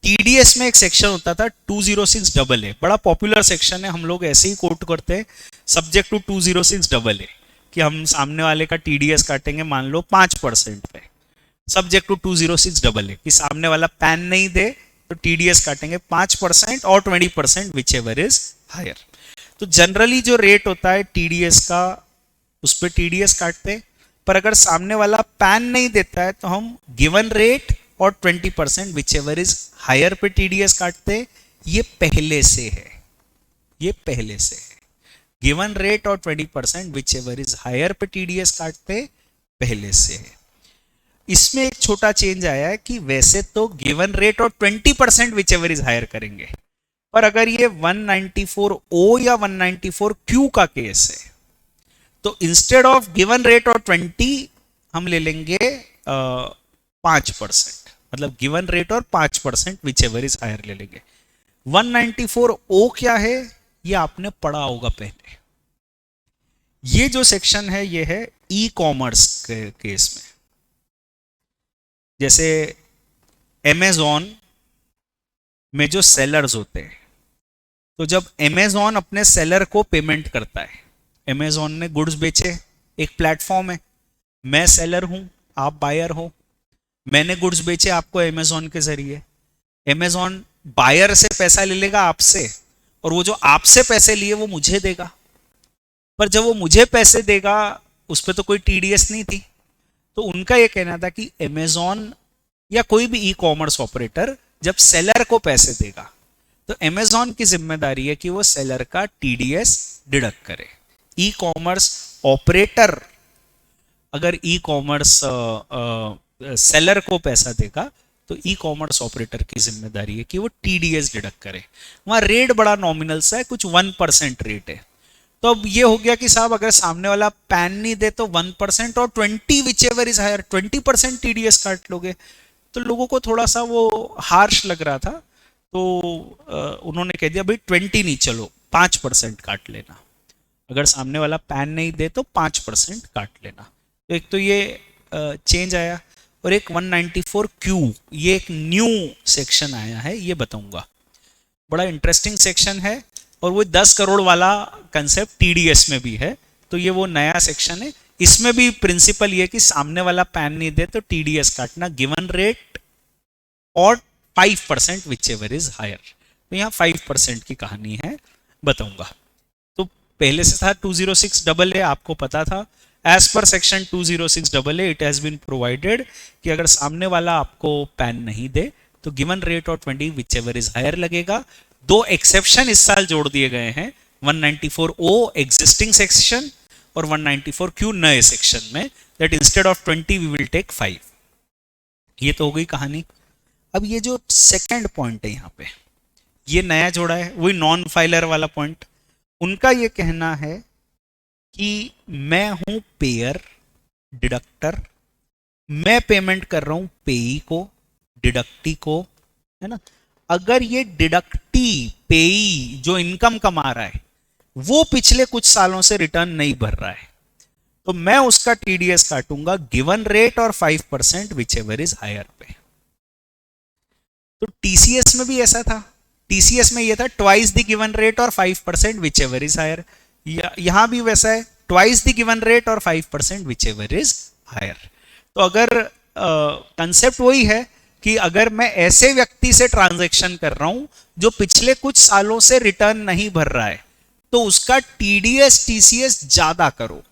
[SPEAKER 1] टीडीएस में एक सेक्शन होता था 206AA, बड़ा पॉपुलर सेक्शन है, हम लोग ऐसे ही कोट करते हैं सब्जेक्ट टू 206AA कि हम सामने वाले का टीडीएस काटेंगे मान लो 5% पे, सब्जेक्ट टू 206AA कि सामने वाला पैन नहीं दे तो टीडीएस काटेंगे 5% और 20% विच एवर इज हायर। तो जनरली जो रेट होता है टीडीएस का उस पर टीडीएस काटते, पर अगर सामने वाला पैन नहीं देता है तो हम गिवन रेट और 20% विच एवर इज हायर पे टीडीएस काटते। ये पहले से है, ये पहले से है, गिवन रेट और 20% विच एवर इज हायर पे टीडीएस काटते पहले से है। इसमें एक छोटा चेंज आया है कि वैसे तो गिवन रेट और 20% विच एवर इज हायर करेंगे, पर अगर ये 194O या 194Q का केस है तो इंस्टेड ऑफ गिवन रेट और 20 हम ले लेंगे 5%, मतलब गिवन रेट और 5% विच एवर इज हायर ले लेंगे। 194O क्या है ये आपने पढ़ा होगा पहले। ये जो सेक्शन है ये है ई कॉमर्स के केस में, जैसे अमेज़न में जो सेलर्स होते हैं, तो जब अमेज़न अपने सेलर को पेमेंट करता है, अमेज़न ने गुड्स बेचे, एक प्लेटफॉर्म है, मैं सेलर हूं आप बायर हो, मैंने गुड्स बेचे आपको अमेज़न के जरिए, अमेज़न बायर से पैसा ले लेगा आपसे और वो जो आपसे पैसे लिए वो मुझे देगा, पर जब वो मुझे पैसे देगा उस पर तो कोई टीडीएस नहीं थी। तो उनका ये कहना था कि अमेज़न या कोई भी ई कॉमर्स ऑपरेटर जब सेलर को पैसे देगा तो अमेज़न की जिम्मेदारी है कि वो सेलर का टीडीएस डिडक्ट करे। ई कॉमर्स ऑपरेटर अगर ई कॉमर्स सेलर को पैसा देगा तो ई कॉमर्स ऑपरेटर की जिम्मेदारी है कि वो टीडीएस डिडक्ट करे। वहां रेट बड़ा नॉमिनल सा है, कुछ 1% रेट है। तो अब ये हो गया कि साहब अगर सामने वाला पैन नहीं दे तो 1% और 20 whichever is higher 20% TDS काट लोगे। तो लोगों को थोड़ा सा वो हार्श लग रहा था, तो उन्होंने कह दिया भाई 20 नहीं, चलो 5% काट लेना, अगर सामने वाला पैन नहीं दे तो 5% काट लेना। तो एक तो ये चेंज आया, और एक 194Q ये एक न्यू सेक्शन आया है, ये बताऊंगा, बड़ा इंटरेस्टिंग सेक्शन है, और वो 10 करोड़ वाला कंसेप्ट टीडीएस में भी है, तो ये वो नया सेक्शन है। इसमें भी प्रिंसिपल ये कि सामने वाला पैन नहीं दे तो टीडीएस काटना गिवन रेट और 5% विच एवर इज हायर। तो यहाँ 5% की कहानी है, बताऊंगा। तो पहले से था 206AA, आपको पता था। As per section 206AA it has been provided कि अगर सामने वाला आपको पैन नहीं दे तो गिवन रेट और 20 विच एवर इज हायर लगेगा। दो एक्सेप्शन इस साल जोड़ दिए गए हैं, 194O एग्जिस्टिंग सेक्शन और 194Q नए सेक्शन में, that instead of 20 we will take 5। ये तो हो गई कहानी। अब ये जो सेकंड पॉइंट है यहाँ पे, ये नया जोड़ा है, वही नॉन फाइलर वाला पॉइंट। उनका ये कहना है कि मैं हूं पेयर, डिडक्टर, मैं पेमेंट कर रहा हूं पेई को, डिडक्टी को, है ना। अगर ये डिडक्टी पेई जो इनकम कमा रहा है वो पिछले कुछ सालों से रिटर्न नहीं भर रहा है, तो मैं उसका टीडीएस काटूंगा गिवन रेट और 5% विच एवर इज हायर पे। तो टीसीएस में भी ऐसा था। टीसीएस में ये था ट्वाइस द गिवन रेट और 5% विच एवर इज हायर। यहां भी वैसा है, ट्वाइस द गिवन रेट और 5% विच एवर इज हायर। तो अगर कंसेप्ट वही है कि अगर मैं ऐसे व्यक्ति से ट्रांजैक्शन कर रहा हूं जो पिछले कुछ सालों से रिटर्न नहीं भर रहा है, तो उसका टीडीएस टीसीएस ज्यादा करो।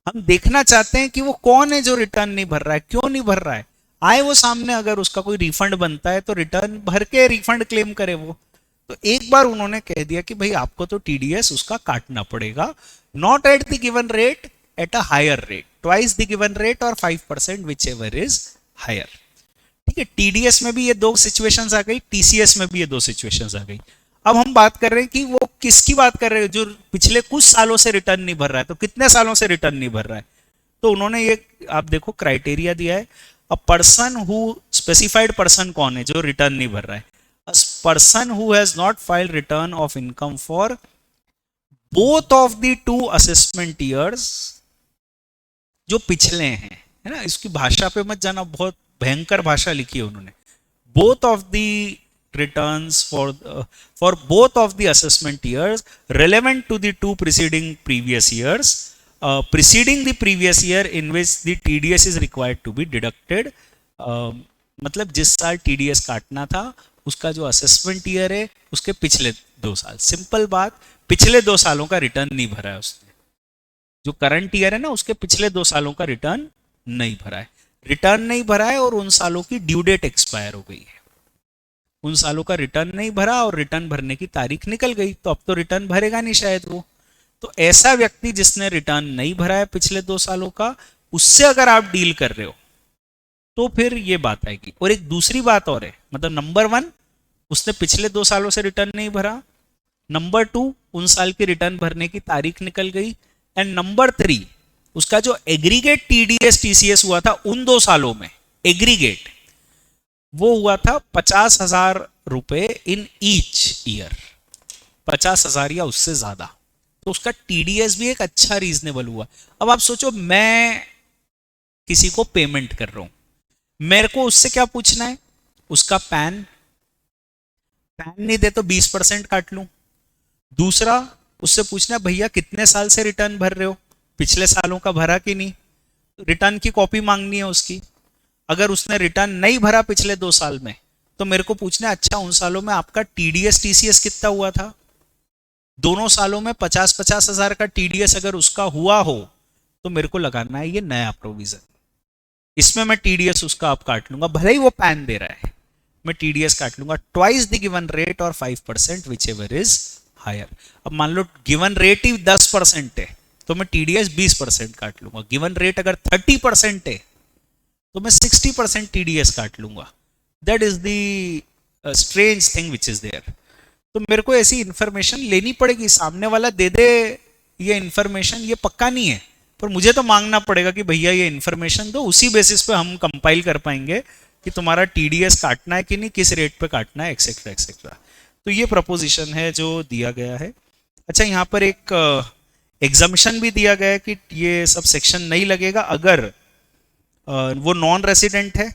[SPEAKER 1] हम देखना चाहते हैं कि वो कौन है जो रिटर्न नहीं भर रहा है, क्यों नहीं भर रहा है। आए वो सामने, अगर उसका कोई रिफंड बनता है तो रिटर्न भर के रिफंड क्लेम करे वो। तो एक बार उन्होंने कह दिया कि भाई आपको तो टीडीएस उसका काटना पड़ेगा, not at the given rate, at a higher rate, twice the given rate और 5% विच एवर इज हायर। ठीक है, टीडीएस में भी ये दो सिचुएशंस आ गई, टीसीएस में भी ये दो सिचुएशंस आ गई। अब हम बात कर रहे हैं कि वो किसकी बात कर रहे हैं, जो पिछले कुछ सालों से रिटर्न नहीं भर रहा है। तो कितने सालों से रिटर्न नहीं भर रहा है, तो उन्होंने ये आप देखो क्राइटेरिया दिया है, a person who, specified person कौन है जो रिटर्न नहीं भर रहा है, a person who has not filed return of income for both of the 2 assessment years, जो पिछले हैं, है ना। इसकी भाषा पे मत जाना, बहुत भयंकर भाषा लिखी है उन्होंने। Both of the returns for both of the assessment years relevant to the 2 preceding previous years, preceding the previous year in which the TDS is required to be deducted। मतलब जिस साल TDS काटना था उसका जो असेसमेंट ईयर है उसके पिछले 2 साल। सिंपल बात, पिछले 2 सालों का रिटर्न नहीं भरा है उसने। जो करंट ईयर है ना उसके पिछले 2 सालों का रिटर्न नहीं भरा है। रिटर्न नहीं भरा है और उन सालों की ड्यू डेट एक्सपायर हो गई है, उन सालों का रिटर्न नहीं भरा और रिटर्न भरने की तारीख निकल गई, तो अब तो रिटर्न भरेगा नहीं शायद वो। तो ऐसा व्यक्ति जिसने रिटर्न नहीं भरा है पिछले 2 सालों का, उससे अगर आप डील कर रहे हो तो फिर ये बात आएगी। और एक दूसरी बात और है, मतलब नंबर 1 उसने पिछले 2 सालों से रिटर्न नहीं भरा, नंबर 2 उन साल की रिटर्न भरने की तारीख निकल गई, एंड नंबर 3 उसका जो एग्रीगेट टीडीएस टीसीएस हुआ था उन 2 सालों में, एग्रीगेट वो हुआ था 50,000 रुपए इन ईच ईयर, 50,000 या उससे ज्यादा। तो उसका टीडीएस भी एक अच्छा रीजनेबल हुआ। अब आप सोचो, मैं किसी को पेमेंट कर रहा हूं, मेरे को उससे क्या पूछना है, उसका पैन नहीं दे तो 20% काट लूं। दूसरा, उससे पूछना है भैया कितने साल से रिटर्न भर रहे हो, पिछले सालों का भरा कि नहीं, रिटर्न की कॉपी मांगनी है उसकी। अगर उसने रिटर्न नहीं भरा पिछले 2 साल में तो मेरे को पूछना है अच्छा उन सालों में आपका टीडीएस टीसीएस कितना हुआ था। दोनों सालों में 50-50 हजार का टीडीएस अगर उसका हुआ हो तो मेरे को लगाना है ये नया प्रोविजन, इसमें मैं टीडीएस उसका आप काट लूंगा, भले ही वो पैन दे रहा है, मैं टीडीएस काट लूंगा ट्वाइस द गिवन रेट और 5% विच एवर इज हायर। अब मान लो गिवन रेट ही 10% है तो मैं टीडीएस 20% काट लूंगा। गिवन रेट अगर 30% है तो मैं 60% टीडीएस काट लूंगा। That is the strange thing which is there. तो मेरे को ऐसी इंफॉर्मेशन लेनी पड़ेगी, सामने वाला दे दे ये इंफॉर्मेशन, ये पक्का नहीं है, पर मुझे तो मांगना पड़ेगा कि भैया ये इंफॉर्मेशन दो, उसी बेसिस पे हम कंपाइल कर पाएंगे कि तुम्हारा टीडीएस काटना है कि नहीं, किस रेट पे काटना है, एक्सेट्रा एक्सेट्रा। तो ये प्रपोजिशन है जो दिया गया है। अच्छा, यहाँ पर एक एग्जाम्पशन भी दिया गया है कि ये सब सेक्शन नहीं लगेगा अगर वो नॉन रेसिडेंट है।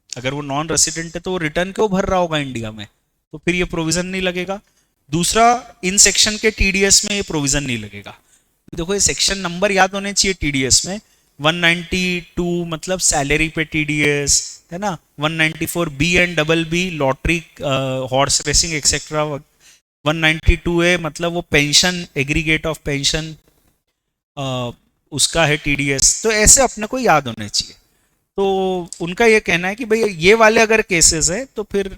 [SPEAKER 1] अगर वो नॉन रेसिडेंट है तो वो रिटर्न क्यों भर रहा होगा इंडिया में, तो फिर ये प्रोविजन नहीं लगेगा। दूसरा, इन सेक्शन के टीडीएस में ये प्रोविजन नहीं लगेगा। देखो ये सेक्शन नंबर याद होने चाहिए टीडीएस में, 192 मतलब सैलरी पे टीडीएस है ना, 194 B and double B lottery, horse racing etcetera, 192 A मतलब वो पेंशन, एग्रीगेट ऑफ पेंशन, उसका है टीडीएस। तो ऐसे अपने को याद होने चाहिए। तो उनका ये कहना है कि भाई ये वाले अगर केसेस है तो फिर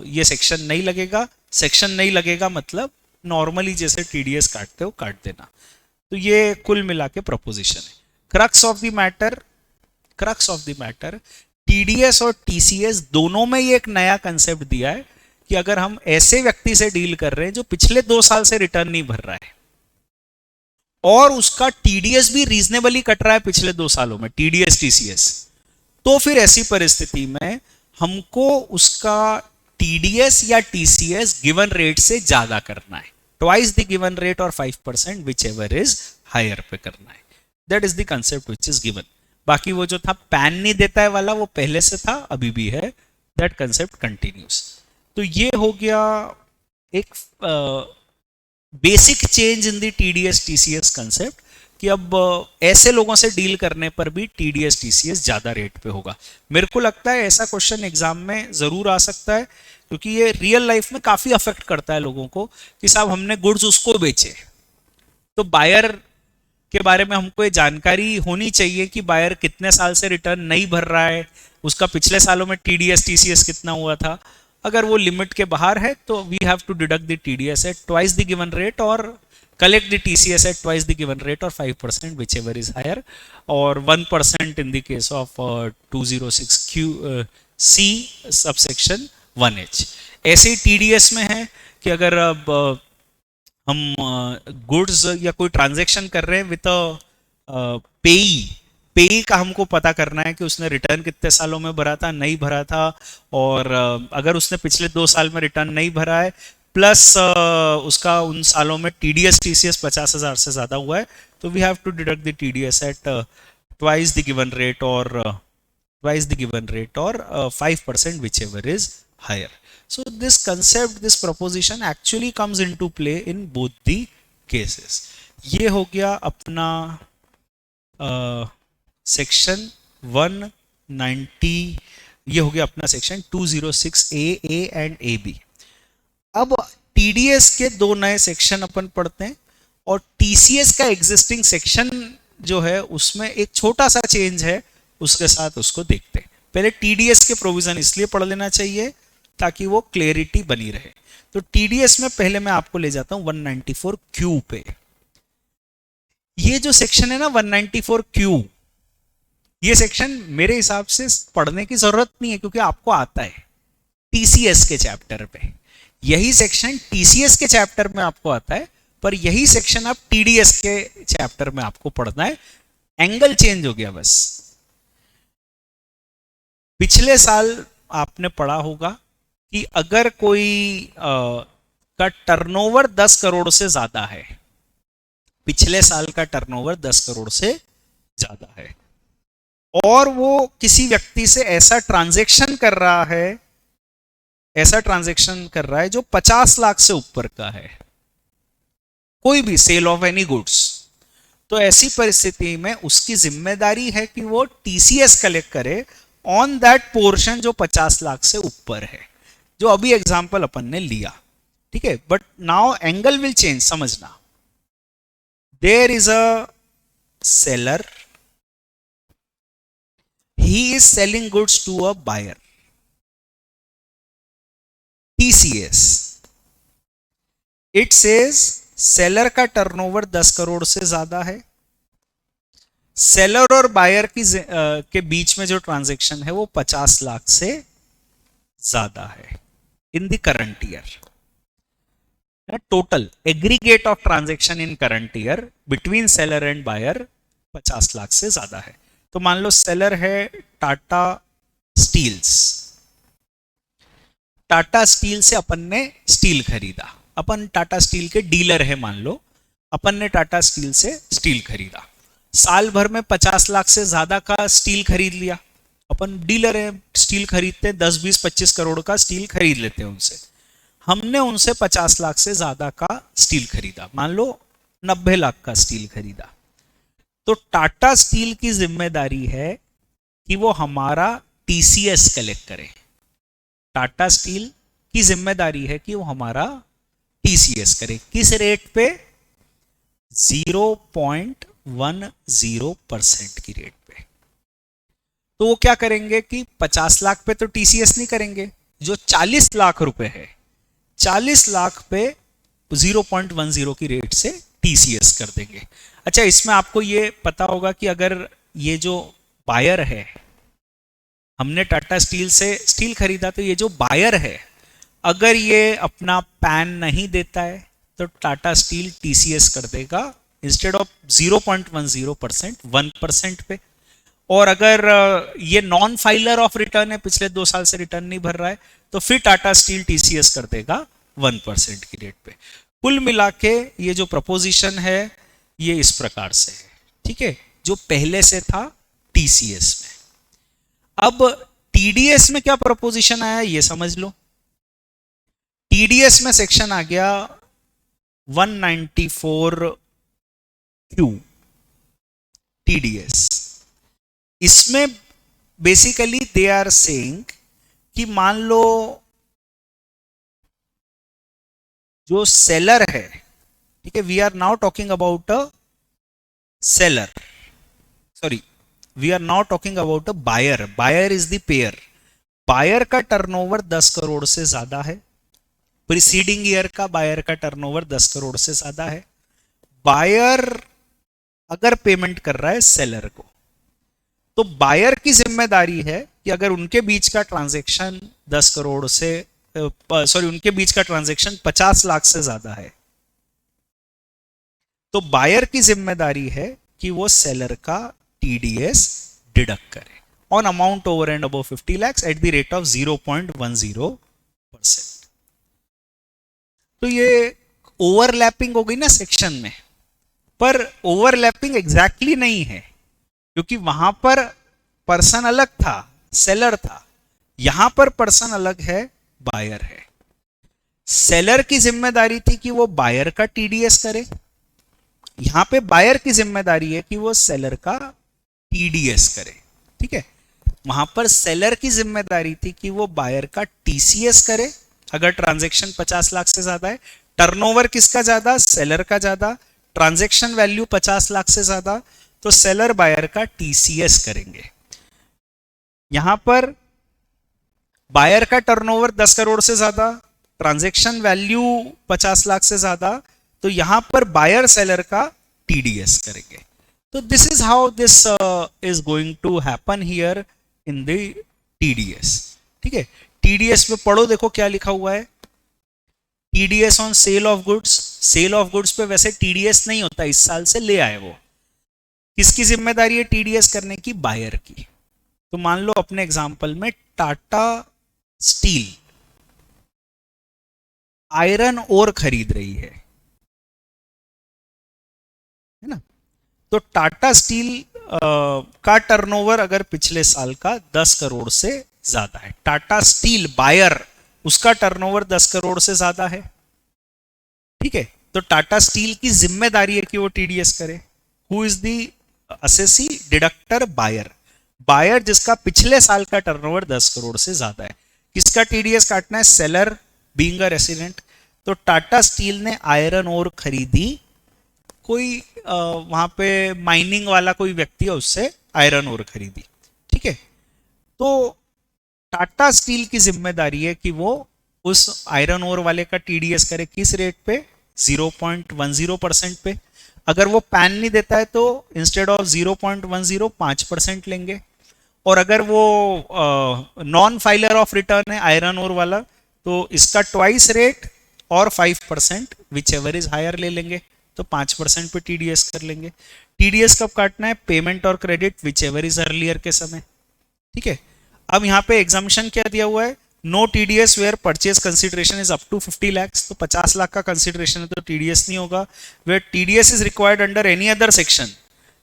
[SPEAKER 1] ये सेक्शन नहीं लगेगा। सेक्शन नहीं लगेगा मतलब नॉर्मली जैसे टीडीएस काटते हो काट देना। तो ये कुल मिला के प्रपोजिशन है। Crux of the matter, crux of the matter, TDS और टीसीएस दोनों में ये एक नया कंसेप्ट दिया है कि अगर हम ऐसे व्यक्ति से डील कर रहे हैं जो पिछले 2 साल से रिटर्न नहीं भर रहा है और उसका टीडीएस भी रीजनेबली कट रहा है पिछले 2 सालों में, टीडीएस टीसीएस, तो फिर ऐसी परिस्थिति में हमको उसका टीडीएस या टीसीएस गिवन रेट से ज्यादा करना है, ट्वाइस द गिवन रेट और 5% विच एवर इज हायर पे करना है। That is the concept which is given. बाकी वो जो था पैन नहीं देता है वाला, वो पहले से था, अभी भी है, दैट कंसेप्ट कंटिन्यूस। तो ये हो गया एक basic change in the TDS TCS concept कि अब ऐसे लोगों से डील करने पर भी टीडीएस टीसीएस ज्यादा रेट पे होगा। मेरे को लगता है ऐसा क्वेश्चन एग्जाम में जरूर आ सकता है, क्योंकि ये रियल लाइफ में काफी अफेक्ट करता है लोगों को कि साहब हमने गुड्स उसको बेचे, तो बायर के बारे में हमको ये जानकारी होनी चाहिए कि बायर कितने साल से रिटर्न नहीं भर रहा है, उसका पिछले सालों में टीडीएस टीसीएस कितना हुआ था। अगर वो लिमिट के बाहर है तो we have to deduct the TDS at twice the given rate और collect the TCS at twice the given rate or 5% whichever is higher, or 1% in the case of 206Q C subsection 1H। ऐसे ही TDS में है कि अगर अब हम goods या कोई ट्रांजैक्शन कर रहे हैं विद पेई, पेई का हमको पता करना है कि उसने रिटर्न कितने सालों में भरा था, नहीं भरा था, और अगर उसने पिछले 2 साल में रिटर्न नहीं भरा है प्लस उसका उन सालों में टीडीएस टीसीएस 50,000 से ज्यादा हुआ है, तो we have to deduct the TDS at twice the given rate और 5% whichever is higher. So this concept, this proposition actually comes into play in both the cases. ये हो गया अपना सेक्शन 190, ये हो गया अपना सेक्शन 206A एंड AB। अब टीडीएस के 2 नए सेक्शन अपन पढ़ते हैं और टीसीएस का एग्जिस्टिंग सेक्शन जो है उसमें एक छोटा सा चेंज है, उसके साथ उसको देखते हैं। पहले टीडीएस के प्रोविजन इसलिए पढ़ लेना चाहिए ताकि वो क्लियरिटी बनी रहे। तो टीडीएस में पहले मैं आपको ले जाता हूं 194Q पे। ये जो सेक्शन है ना 194Q, ये सेक्शन मेरे हिसाब से पढ़ने की जरूरत नहीं है क्योंकि आपको आता है टीसीएस के चैप्टर पे। यही सेक्शन टीसीएस के चैप्टर में आपको आता है, पर यही सेक्शन आप टीडीएस के चैप्टर में आपको पढ़ना है। एंगल चेंज हो गया बस। पिछले साल आपने पढ़ा होगा कि अगर कोई का टर्नओवर 10 करोड़ से ज्यादा है, पिछले साल का टर्नओवर 10 करोड़ से ज्यादा है और वो किसी व्यक्ति से ऐसा ट्रांजैक्शन कर रहा है, ऐसा ट्रांजैक्शन कर रहा है जो 50 लाख से ऊपर का है, कोई भी सेल ऑफ एनी गुड्स, तो ऐसी परिस्थिति में उसकी जिम्मेदारी है कि वो टीसीएस कलेक्ट करे ऑन दैट पोर्शन जो 50 लाख से ऊपर है, जो अभी एग्जांपल अपन ने लिया। ठीक है, but now angle will change, समझना। There is a seller, he is selling goods to a buyer, TCS, it says seller का टर्नओवर 10 करोड़ से ज्यादा है, सेलर और बायर के बीच में जो ट्रांजैक्शन है वो 50 लाख से ज्यादा है in the current year. Total aggregate of transaction in current year between seller and buyer 50 lakh से ज्यादा है। तो मान लो सेलर है टाटा स्टील्स, टाटा स्टील से अपन ने स्टील खरीदा, अपन टाटा स्टील के डीलर है मान लो, अपन ने टाटा स्टील से स्टील खरीदा, साल भर में 50 लाख से ज्यादा का स्टील खरीद लिया। अपन डीलर है, स्टील खरीदते 10, 20, 25 करोड़ का स्टील खरीद लेते हैं उनसे। हमने उनसे 50 लाख से ज्यादा का स्टील खरीदा, मान लो 90 लाख का स्टील खरीदा। तो टाटा स्टील की जिम्मेदारी है कि वो हमारा टीसीएस कलेक्ट करे। टाटा स्टील की जिम्मेदारी है कि वो हमारा टीसीएस करे। किस रेट पे? 0.10% की रेट पे। तो वो क्या करेंगे कि 50 लाख पे तो टीसीएस नहीं करेंगे, जो 40 लाख रुपए है 40 लाख पे 0.10 की रेट से टीसीएस कर देंगे। अच्छा, इसमें आपको ये पता होगा कि अगर ये जो बायर है, हमने टाटा स्टील से स्टील खरीदा, तो ये जो बायर है अगर ये अपना पैन नहीं देता है तो टाटा स्टील टीसीएस कर देगा इंस्टेड ऑफ 0.10% 1% पे। और अगर ये नॉन फाइलर ऑफ रिटर्न है, पिछले 2 साल से रिटर्न नहीं भर रहा है, तो फिर टाटा स्टील टीसीएस कर देगा 1% की रेट पे। कुल मिला के ये जो प्रपोजिशन है ये इस प्रकार से है, ठीक है, जो पहले से था टीसीएस में। अब टीडीएस में क्या प्रपोजिशन आया ये समझ लो। टीडीएस में सेक्शन आ गया 194Q टीडीएस। इसमें बेसिकली दे आर सेइंग कि मान लो जो सेलर है, ठीक है, we are now talking about a seller, sorry we are now talking about a buyer. Buyer is the payer. Buyer का टर्नओवर 10 करोड़ से ज्यादा है, प्रीसीडिंग ईयर का बायर का टर्नओवर 10 करोड़ से ज्यादा है। बायर अगर पेमेंट कर रहा है सेलर को, तो बायर की जिम्मेदारी है कि अगर उनके बीच का ट्रांजैक्शन 10 करोड़ से उनके बीच का ट्रांजैक्शन 50 लाख से ज्यादा है, तो बायर की जिम्मेदारी है कि वो सेलर का टीडीएस डिडक्ट करे on amount over and above 50 lakhs at the rate of 0.10%। तो ये ओवरलैपिंग हो गई ना सेक्शन में, पर ओवरलैपिंग एग्जैक्टली नहीं है, क्योंकि वहां पर पर्सन अलग था, सेलर था, यहां पर पर्सन अलग है, बायर है। सेलर की जिम्मेदारी थी कि वो बायर का टीडीएस करे, यहां पे बायर की जिम्मेदारी है कि वो सेलर का टीडीएस करे, ठीक है। वहां पर सेलर की जिम्मेदारी थी कि वो बायर का टीसीएस करे अगर ट्रांजैक्शन 50 लाख से ज्यादा है। टर्नओवर किसका ज्यादा? सेलर का ज्यादा। ट्रांजैक्शन वैल्यू 50 लाख से ज्यादा, तो सेलर बायर का टीसीएस करेंगे। यहां पर बायर का टर्नओवर 10 करोड़ से ज्यादा, ट्रांजैक्शन वैल्यू 50 लाख से ज्यादा, तो यहां पर बायर सेलर का टीडीएस करेंगे। तो this is how this is going to happen here in the TDS, ठीक है। टीडीएस में पढ़ो, देखो क्या लिखा हुआ है, TDS on sale of goods. Sale of goods पे वैसे टीडीएस नहीं होता, इस साल से ले आए वो। किसकी जिम्मेदारी है टीडीएस करने की? बायर की। तो मान लो अपने एग्जांपल में टाटा स्टील आयरन ओर खरीद रही है ना, तो टाटा स्टील का टर्नओवर अगर पिछले साल का 10 करोड़ से ज्यादा है, टाटा स्टील बायर उसका टर्नओवर 10 करोड़ से ज्यादा है, ठीक है, तो टाटा स्टील की जिम्मेदारी है कि वो टीडीएस करे। Who is the assessee? Deductor buyer. Buyer जिसका पिछले साल का टर्नओवर 10 करोड़ से ज्यादा है, किसका टीडीएस काटना है? Seller being a resident. तो टाटा स्टील ने आयरन ओर खरीदी, कोई वहां पे माइनिंग वाला कोई व्यक्ति है, उससे आयरन ओर खरीदी, ठीक है। तो टाटा स्टील की जिम्मेदारी है कि वो उस आयरन ओर वाले का टीडीएस करे, किस रेट पे? 0.10% पे। अगर वो पैन नहीं देता है तो इंस्टेड ऑफ 0.10 5% लेंगे, और अगर वो नॉन फाइलर ऑफ रिटर्न है आयरन ओर वाला, तो इसका ट्वाइस रेट और 5% विच एवर इज हायर ले लेंगे, तो 5% पे टीडीएस कर लेंगे। टीडीएस कब काटना है? पेमेंट और credit which ever is earlier के समय, ठीक है। अब यहाँ पे एग्जाम्पशन क्या दिया हुआ है? No TDS where purchase consideration is up to 50 lakhs। तो 50 लाख का कंसिडरेशन है तो टीडीएस नहीं होगा। Where TDS is required under any other section,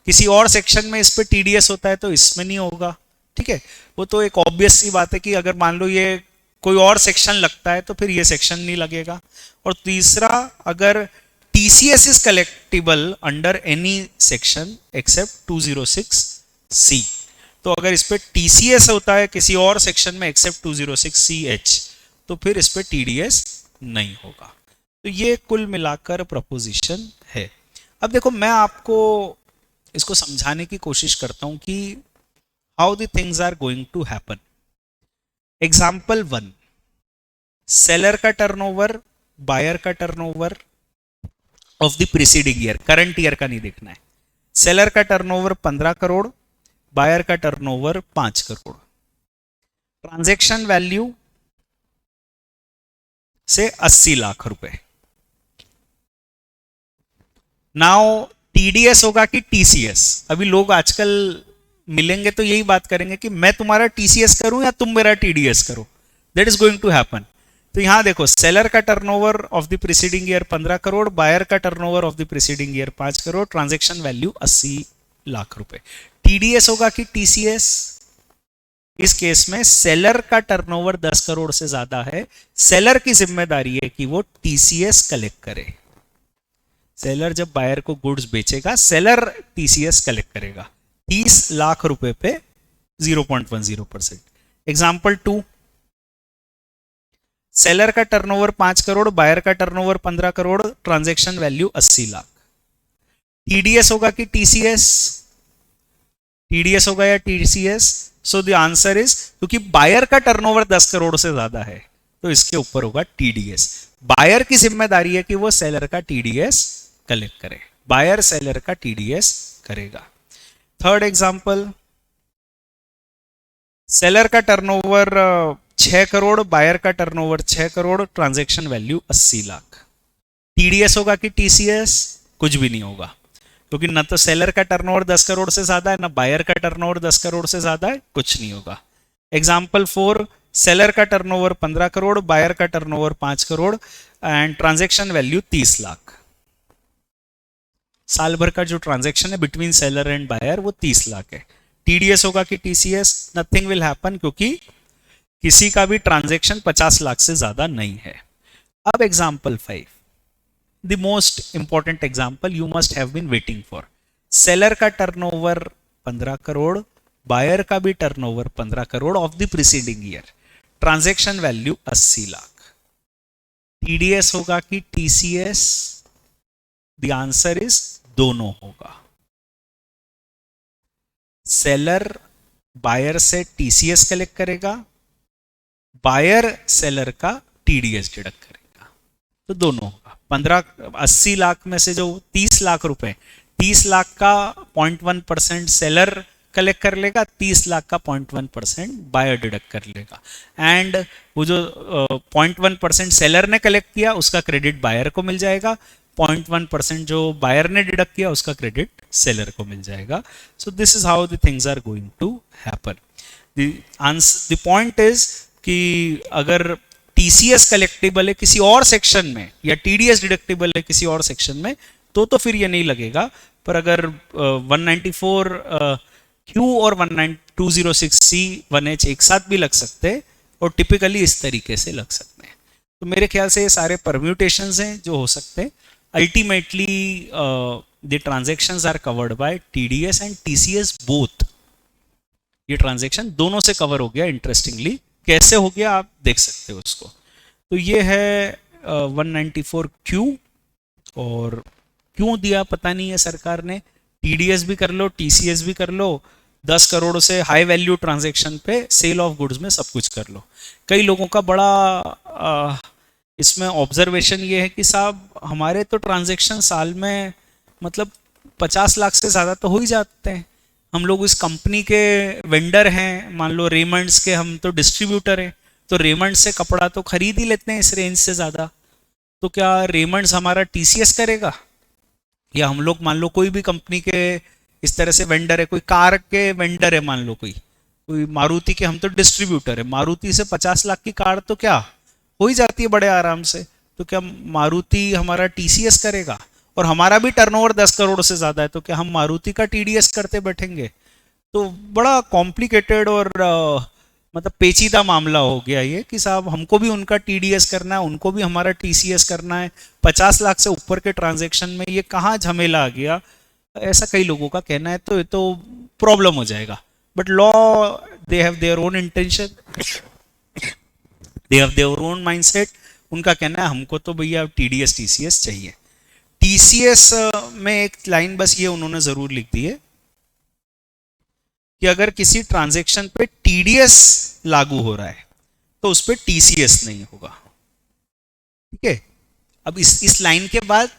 [SPEAKER 1] किसी और सेक्शन में इस पे टीडीएस होता है तो इसमें नहीं होगा, ठीक है। वो तो एक ऑब्वियस सी बात है कि अगर मान लो ये कोई और सेक्शन लगता है तो फिर ये सेक्शन नहीं लगेगा। और तीसरा, अगर TCS is collectible under any section except 206C. तो अगर इस पे TCS होता है किसी और सेक्शन में एक्सेप्ट 206CH, तो फिर इस पे TDS नहीं होगा. तो ये कुल मिलाकर प्रपोजिशन है. अब देखो मैं आपको इसको समझाने की कोशिश करता हूं कि how the things are going to happen. Example 1, seller का टर्नओवर, बायर का turnover of the preceding year, current year का नहीं देखना है. सेलर का टर्नओवर 15 करोड़, बायर का टर्नओवर 5 करोड़. ट्रांजैक्शन वैल्यू से 80 लाख रुपए. नाउ टीडीएस होगा कि टीसीएस. अभी लोग आजकल मिलेंगे तो यही बात करेंगे कि मैं तुम्हारा टीसीएस करूं या तुम मेरा टीडीएस करो. That is going to happen. तो यहां देखो, सेलर का turnover of the preceding year 15 crore, buyer का turnover of the preceding year 5 crore, transaction value 80 lakh रुपए. टीडीएस होगा कि टीसीएस? इस केस में सेलर का टर्नओवर 10 करोड़ से ज्यादा है. सेलर की जिम्मेदारी है कि वो टीसीएस कलेक्ट करे. सेलर जब बायर को गुड्स बेचेगा, सेलर टीसीएस कलेक्ट करेगा 30 लाख रुपए पे 0.10%. एग्जाम्पल 2, सेलर का टर्नओवर 5 करोड़, बायर का turnover 15 crore, transaction value 80 lakh. TDS होगा कि टीसीएस? टीडीएस होगा या TCS? So the answer is, क्योंकि बायर का टर्नओवर 10 करोड़ से ज्यादा है तो इसके ऊपर होगा टीडीएस. बायर की जिम्मेदारी है कि वो सेलर का टीडीएस कलेक्ट करे. बायर सेलर का टीडीएस करेगा. थर्ड एग्जांपल, सेलर का टर्नओवर 6 करोड़, बायर का turnover 6 crore, transaction value 80 lakh. TDS होगा कि टीसीएस? कुछ भी नहीं होगा, क्योंकि ना तो सेलर का टर्नओवर 10 करोड़ से ज्यादा है, ना बायर का टर्नओवर 10 करोड़ से ज्यादा है, कुछ नहीं होगा. एग्जाम्पल 4, सेलर का टर्नओवर 15 करोड़, बायर का turnover 5 crore and transaction value 30 lakh. साल भर का जो ट्रांजैक्शन है बिटवीन सेलर एंड बायर वो 30 लाख है. टीडीएस होगा कि टीसीएस? नथिंग विल हैपन, क्योंकि किसी का भी ट्रांजैक्शन 50 लाख से ज्यादा नहीं है. अब example 5, the most important example you must have been waiting for. Seller का टर्नओवर 15 करोड़, बायर का भी turnover 15 crore of the preceding year, transaction value 80 lakh. TDS होगा कि टीसीएस? द आंसर इज दोनों होगा. सेलर बायर से टीसीएस कलेक्ट करेगा, बायर सेलर का टीडीएस डिडक्ट करेगा, तो दोनों होगा. 80 लाख में से जो 30 लाख रुपए, 30 लाख का 0.1% सेलर कलेक्ट कर लेगा, 30 लाख का 0.1% बायर डिडक्ट कर लेगा. एंड वो जो 0.1% सेलर ने कलेक्ट किया उसका क्रेडिट बायर को मिल जाएगा, 0.1% जो बायर ने डिडक्ट किया उसका क्रेडिट सेलर को मिल जाएगा. So this is how the things are going to happen. The point is कि अगर टीसीएस कलेक्टेबल है किसी और सेक्शन में या टीडीएस डिडक्टेबल है किसी और सेक्शन में तो फिर ये नहीं लगेगा. पर अगर 194 क्यू और 206C 1H एक साथ भी लग सकते हैं और टिपिकली इस तरीके से लग सकते हैं. तो मेरे ख्याल से ये सारे परम्यूटेशंस हैं जो हो सकते हैं. Ultimately the transactions are covered by TDS and TCS both. ये ट्रांजैक्शन दोनों से कवर हो गया. इंटरेस्टिंगली कैसे हो गया आप देख सकते हो उसको. तो ये है 194 क्यू, और क्यों दिया पता नहीं है सरकार ने. टीडीएस भी कर लो, टीसीएस भी कर लो, 10 करोड़ से हाई वैल्यू ट्रांजैक्शन पे सेल ऑफ गुड्स में सब कुछ कर लो. कई लोगों का बड़ा इसमें ऑब्जर्वेशन ये है कि साहब हमारे तो ट्रांजैक्शन साल में मतलब 50 लाख से ज़्यादा तो हो ही जाते हैं. हम लोग इस कंपनी के वेंडर हैं, मान लो रेमंड्स के हम तो डिस्ट्रीब्यूटर हैं, तो रेमंड्स से कपड़ा तो खरीद ही लेते हैं इस रेंज से ज़्यादा. तो क्या रेमंड्स हमारा टीसीएस करेगा? या हम लोग मान लो कोई भी कंपनी के इस तरह से वेंडर है, कोई कार के वेंडर है, मान लो कोई मारुति के हम तो डिस्ट्रीब्यूटर है, मारुति से 50 लाख की कार तो क्या हो ही जाती है बड़े आराम से. तो क्या मारुति हमारा टीसीएस करेगा? और हमारा भी टर्नओवर 10 करोड़ से ज़्यादा है, तो क्या हम मारुति का टीडीएस करते बैठेंगे? तो बड़ा कॉम्प्लिकेटेड और मतलब पेचीदा मामला हो गया ये कि साहब हमको भी उनका टीडीएस करना है, उनको भी हमारा टीसीएस करना है, 50 लाख से ऊपर के ट्रांजैक्शन में ये कहाँ झमेला आ गया, ऐसा कई लोगों का कहना है। तो ये तो प्रॉब्लम हो जाएगा। But law, they have their own intention, they have their own mindset. उनका कहना है हमको तो भैया टीडीएस टीसीएस चाहिए। टीसीएस में एक लाइन बस ये उन्होंने जरूर लिख दी है कि अगर किसी ट्रांजैक्शन पे टीडीएस लागू हो रहा है तो उस पर टीसीएस नहीं होगा। ठीक है, अब इस लाइन के बाद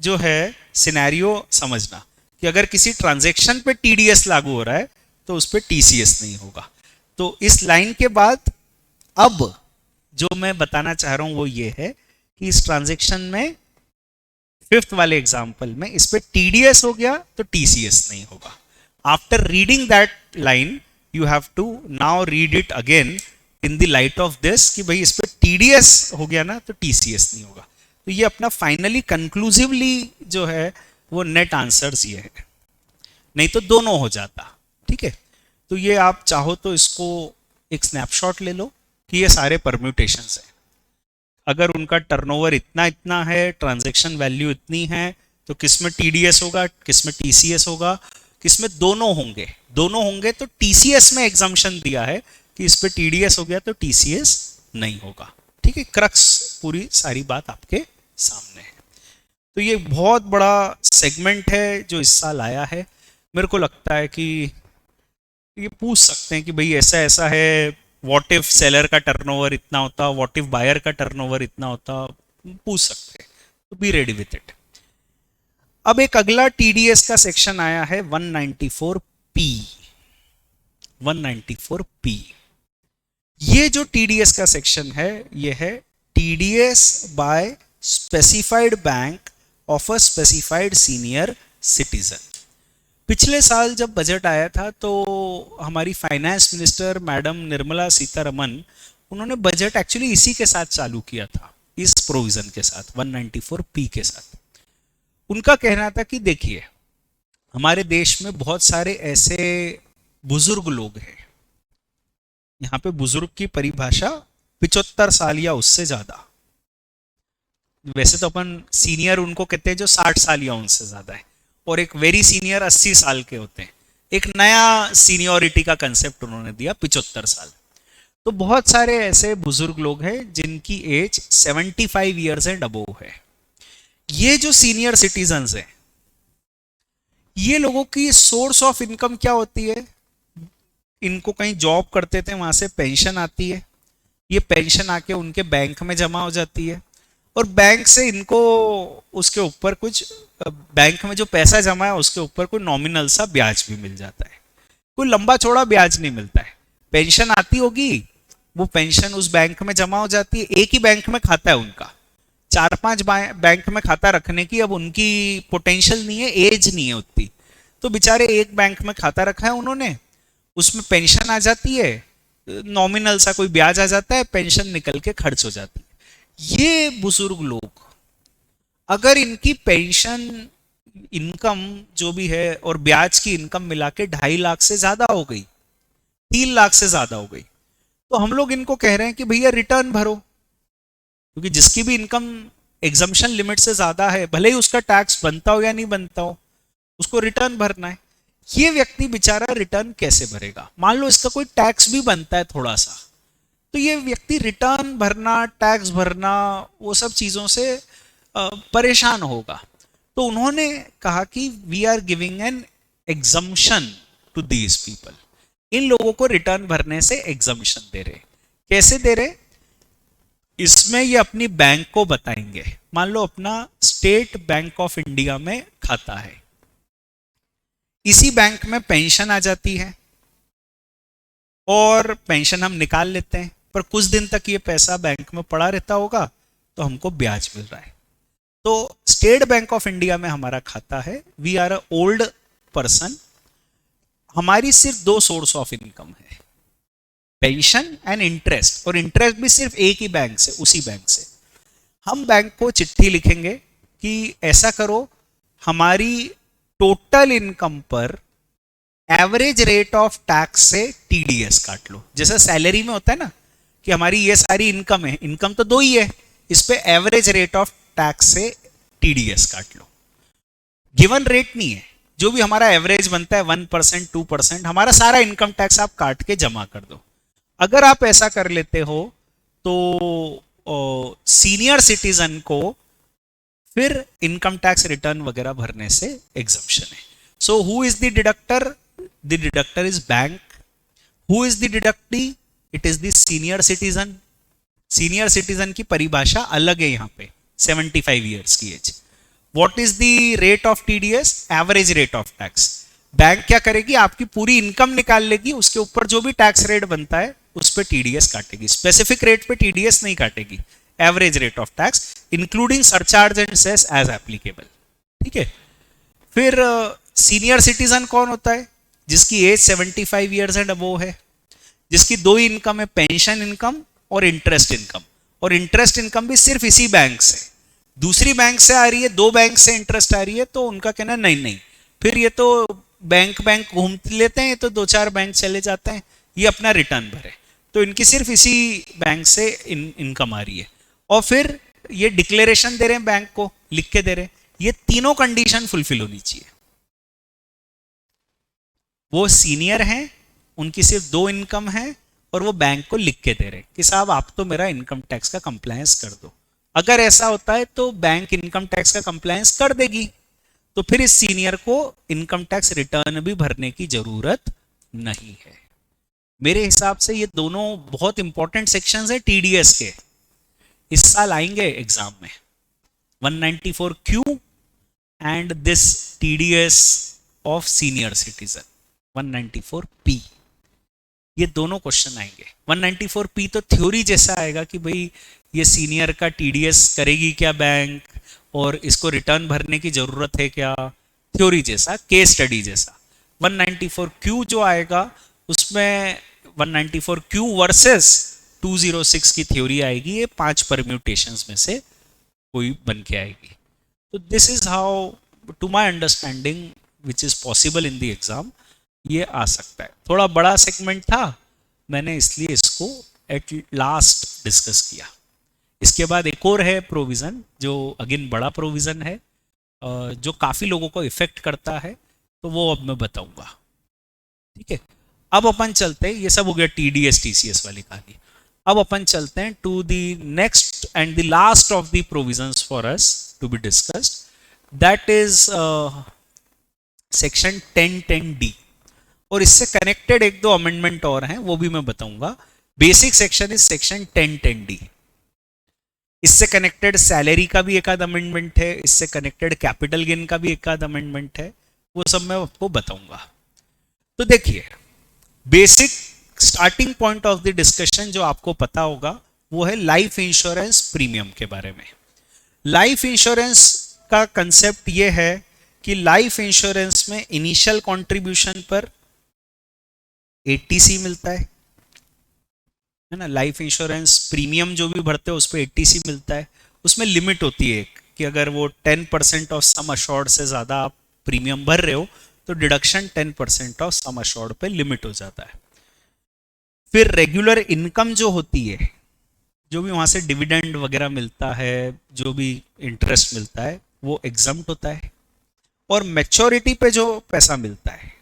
[SPEAKER 1] जो है सिनेरियो समझना कि अगर किसी ट्रांजैक्शन पे टीडीएस लागू हो रहा है तो उस पर टीसीएस नहीं होगा। तो इस लाइन के बाद अब जो मैं बताना चाह रहा हूं वो ये है कि इस ट्रांजैक्शन में फिफ्थ वाले एग्जांपल में इस पे टीडीएस हो गया तो टीसीएस नहीं होगा। After reading that line you have to now read it again in the light of this कि भाई इस पे टीडीएस हो गया ना तो टीसीएस नहीं होगा। तो ये अपना फाइनली कंक्लूसिवली जो है वो नेट आंसर्स ये है, नहीं तो दोनों हो जाता। ठीक है, तो ये आप चाहो तो इसको एक स्नैपशॉट ले लो कि ये सारे परम्यूटेशंस हैं। अगर उनका टर्नओवर इतना इतना है, ट्रांजैक्शन वैल्यू इतनी है, तो किस में टीडीएस होगा, किस में टीसीएस होगा, किस में दोनों होंगे। दोनों होंगे तो टीसीएस में एग्जम्पशन दिया है कि इस पे टीडीएस हो गया तो टीसीएस नहीं होगा। ठीक है, क्रक्स पूरी सारी बात आपके सामने है। तो ये बहुत बड़ा सेगमेंट है जो इस साल आया है। मेरे को लगता है कि ये पूछ सकते हैं कि भाई ऐसा ऐसा है, व्हाट इफ सेलर का टर्नओवर इतना होता, व्हाट इफ बायर का टर्नओवर इतना होता, पूछ सकते हैं। तो बी रेडी विथ इट। अब एक अगला टीडीएस का सेक्शन आया है 194P। 194P ये जो टीडीएस का सेक्शन है ये है TDS by specified bank of a specified senior citizen. पिछले साल जब बजट आया था तो हमारी finance minister madam Nirmala Sitharaman, उन्होंने बजट एक्चुअली इसी के साथ चालू किया था, इस प्रोविजन के साथ, 194P के साथ। उनका कहना था कि देखिए हमारे देश में बहुत सारे ऐसे बुजुर्ग लोग हैं, यहाँ पे बुजुर्ग की परिभाषा 75 साल या उससे ज्यादा, वैसे तो अपन सीनियर उनको कहते हैं जो 60 साल या उनसे ज्यादा है, और एक वेरी सीनियर 80 साल के होते हैं। एक नया सीनियोरिटी का कंसेप्ट उन्होंने दिया 75 साल। तो बहुत सारे ऐसे बुजुर्ग लोग हैं जिनकी एज 75 ईयर्स एंड अबोव है। ये जो सीनियर सिटीजन्स हैं, ये लोगों की सोर्स ऑफ इनकम क्या होती है? इनको कहीं जॉब करते थे, वहां से पेंशन आती है, ये पेंशन आके उनके बैंक में जमा हो जाती है, और बैंक से इनको उसके ऊपर कुछ, बैंक में जो पैसा जमा है उसके ऊपर कोई नॉमिनल सा ब्याज भी मिल जाता है। कोई लंबा चौड़ा ब्याज नहीं मिलता है। पेंशन आती होगी, वो पेंशन उस बैंक में जमा हो जाती है। एक ही बैंक में खाता है उनका, 4-5 बैंक में खाता रखने की अब उनकी पोटेंशियल नहीं है, एज नहीं है उतनी, तो बेचारे एक बैंक में खाता रखा है उन्होंने, उसमें पेंशन आ जाती है, नॉमिनल सा कोई ब्याज आ जाता है, पेंशन निकल के खर्च हो जाती है। ये बुजुर्ग लोग अगर इनकी पेंशन इनकम जो भी है और ब्याज की इनकम मिला के 2.5 लाख से ज्यादा हो गई, 3 लाख से ज्यादा हो गई, तो हम लोग इनको कह रहे हैं कि भैया रिटर्न भरो, क्योंकि जिसकी भी इनकम एग्जम्पशन लिमिट से ज्यादा है, भले ही उसका टैक्स बनता हो या नहीं बनता हो, उसको रिटर्न भरना है। ये व्यक्ति बेचारा रिटर्न कैसे भरेगा? मान लो इसका कोई टैक्स भी बनता है थोड़ा सा, तो ये व्यक्ति रिटर्न भरना, टैक्स भरना, वो सब चीजों से परेशान होगा। तो उन्होंने कहा कि we are giving an exemption to these people. इन लोगों को रिटर्न भरने से एग्जम्पशन दे रहे। कैसे दे रहे? इसमें ये अपनी बैंक को बताएंगे। मान लो अपना स्टेट बैंक ऑफ इंडिया में खाता है, इसी बैंक में पेंशन आ जाती है और पेंशन हम निकाल लेते हैं, पर कुछ दिन तक ये पैसा बैंक में पड़ा रहता होगा तो हमको ब्याज मिल रहा है। तो स्टेट बैंक ऑफ इंडिया में हमारा खाता है, we are a old person, हमारी सिर्फ 2 सोर्स ऑफ इनकम है, पेंशन एंड इंटरेस्ट, और इंटरेस्ट भी सिर्फ एक ही बैंक से, उसी बैंक से। हम बैंक को चिट्ठी लिखेंगे कि ऐसा करो, हमारी टोटल इनकम पर एवरेज रेट ऑफ टैक्स से टीडीएस काट लो। जैसे सैलरी में होता है ना कि हमारी ये सारी इनकम है, इनकम तो दो ही है, इस पे एवरेज रेट ऑफ टैक्स से टीडीएस काट लो। गिवन रेट नहीं है, जो भी हमारा एवरेज बनता है 1% 2%, हमारा सारा इनकम टैक्स आप काट के जमा कर दो। अगर आप ऐसा कर लेते हो तो सीनियर सिटीजन को फिर इनकम टैक्स रिटर्न वगैरह भरने से एग्जम्पशन है। So who is the deductor? The deductor is bank. Who is the deductee? It is the senior citizen. Senior citizen की परिभाषा अलग है यहाँ पे, 75 ईयर्स की age. What is the rate of TDS? Average rate of tax. Bank क्या करेगी, आपकी पूरी इनकम निकाल लेगी, उसके ऊपर जो भी टैक्स रेट बनता है उस पर टीडीएस काटेगी। स्पेसिफिक रेट पे टीडीएस नहीं काटेगी, average rate of tax including surcharge and cess as applicable. ठीक है। फिर सीनियर सिटीजन कौन होता है? जिसकी एज 75 ईयर्स एंड अबोव है, जिसकी दो ही इनकम है, पेंशन इनकम और इंटरेस्ट इनकम। और इंटरेस्ट इनकम भी सिर्फ इसी बैंक से, दूसरी बैंक से आ रही है, दो बैंक से इंटरेस्ट आ रही है, तो उनका कहना नहीं नहीं, फिर ये तो बैंक घूम लेते हैं, ये तो दो चार बैंक चले जाते हैं, ये अपना रिटर्न भरे। तो इनकी सिर्फ इसी बैंक से इनकम आ रही है। और फिर ये डिक्लेरेशन दे रहे हैं बैंक को, लिख के दे रहे हैं। ये तीनों कंडीशन फुलफिल होनी चाहिए। वो सीनियर हैं, उनकी सिर्फ दो इनकम है, और वो बैंक को लिख के दे रहे हैं कि साहब आप तो मेरा इनकम टैक्स का कंप्लायंस कर दो। अगर ऐसा होता है तो बैंक इनकम टैक्स का कंप्लायंस कर देगी, तो फिर इस सीनियर को इनकम टैक्स रिटर्न भी भरने की जरूरत नहीं है। मेरे हिसाब से ये दोनों बहुत इंपॉर्टेंट सेक्शंस है टीडीएस के, इस साल आएंगे एग्जाम में। 194Q and this TDS of senior citizen 194P, ये दोनों क्वेश्चन आएंगे। 194P तो थ्योरी जैसा आएगा कि भाई ये सीनियर का टीडीएस करेगी क्या बैंक, और इसको रिटर्न भरने की जरूरत है क्या, थ्योरी जैसा, केस स्टडी जैसा। 194Q जो आएगा उसमें 194Q वर्सेस 206 की थ्योरी आएगी, ये 5 परम्यूटेशंस में से कोई बन के आएगी। तो this is how to my understanding which is possible in the exam ये आ सकता है। थोड़ा बड़ा सेगमेंट था, मैंने इसलिए इसको एट लास्ट डिस्कस किया। इसके बाद एक और है प्रोविज़न, जो अगेन बड़ा प्रोविज़न है, जो काफ़ी लोगों को इफेक्ट करता है, तो वो अब मैं बताऊंगा। ठीक है। अब अपन चलते हैं, ये सब हो गया टीडीएस टीसीएस वाली कहानी। अब अपन चलते हैं to the next and the last of the provisions for us to be discussed, that is section 1010D। और इससे कनेक्टेड एक दो अमेंडमेंट और हैं, वो भी मैं बताऊंगा। Basic section is section 1010D। इससे कनेक्टेड सैलरी का भी एक आध अमेंडमेंट है, इससे कनेक्टेड कैपिटल गेन का भी एक आध अमेंडमेंट है, वो सब मैं आपको बताऊंगा। तो देखिए, basic starting point of the discussion जो आपको पता होगा वो है लाइफ इंश्योरेंस प्रीमियम के बारे में। लाइफ इंश्योरेंस का कंसेप्ट ये है कि लाइफ इंश्योरेंस में इनिशियल कंट्रीब्यूशन पर 80C मिलता है ना। लाइफ इंश्योरेंस प्रीमियम जो भी भरते हो उस पर 80C मिलता है। उसमें लिमिट होती है कि अगर वो 10% ऑफ सम अश्योर्ड से ज़्यादा आप प्रीमियम भर रहे हो तो डिडक्शन 10% ऑफ सम अश्योर्ड पे लिमिट हो जाता है। फिर रेगुलर इनकम जो होती है, जो भी वहाँ से डिविडेंड वगैरह मिलता है, जो भी इंटरेस्ट मिलता है, वो एग्जम्प्ट होता है। और मैच्योरिटी पे जो पैसा मिलता है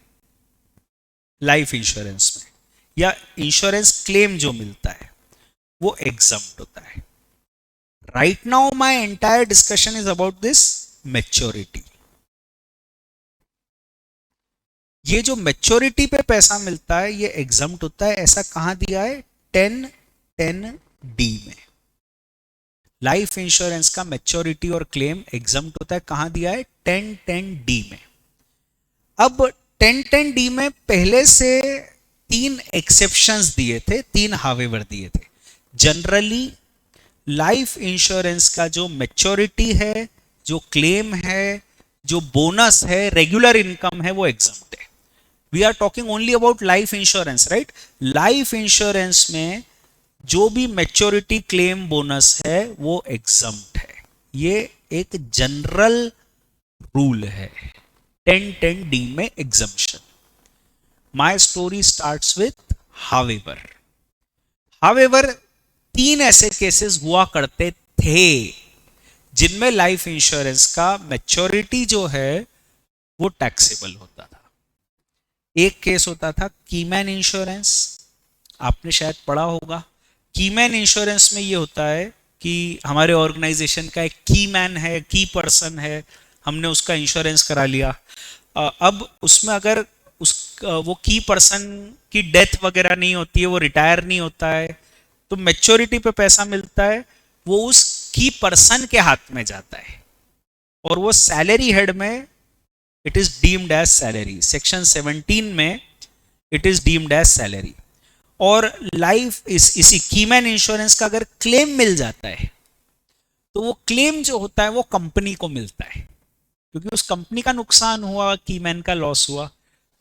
[SPEAKER 1] लाइफ इंश्योरेंस में, या इंश्योरेंस क्लेम जो मिलता है, वो एग्जम्प्ट होता है। Right now my entire discussion is about this maturity. ये जो मैच्योरिटी पे पैसा मिलता है ये एग्जम्प्ट होता है। ऐसा कहां दिया है? 1010D में। लाइफ इंश्योरेंस का मैच्योरिटी और क्लेम एग्जम्प्ट होता है, कहां दिया है? 1010D में। अब 1010D में पहले से 3 एक्सेप्शंस दिए थे, 3 हावेवर दिए थे। जनरली लाइफ इंश्योरेंस का जो मैच्योरिटी है, जो क्लेम है, जो बोनस है, रेगुलर इनकम है, वो एग्जम्प्ट है। We are talking only about life insurance, right. Life insurance में जो भी मैच्योरिटी क्लेम बोनस है वो एग्जम्प्ट है। ये एक जनरल रूल है 1010D में exemption. My story starts with however. However 3 ऐसे केसेस हुआ करते थे जिनमें लाइफ इंश्योरेंस का मैच्योरिटी जो है वो टैक्सेबल होता था। एक केस होता था कीमैन इंश्योरेंस, आपने शायद पढ़ा होगा। कीमैन इंश्योरेंस में ये होता है कि हमारे ऑर्गेनाइजेशन का एक की मैन है, की पर्सन है, हमने उसका इंश्योरेंस करा लिया। अब उसमें अगर उस वो की पर्सन की डेथ वगैरह नहीं होती है, वो रिटायर नहीं होता है, तो मैच्योरिटी पे पैसा मिलता है, वो उस की पर्सन के हाथ में जाता है और वो सैलरी हेड में it is deemed as salary. Section 17 में it is deemed as salary. और लाइफ इसी कीमैन इंश्योरेंस का अगर क्लेम मिल जाता है तो वो क्लेम जो होता है वो कंपनी को मिलता है, क्योंकि उस कंपनी का नुकसान हुआ, कीमैन का लॉस हुआ,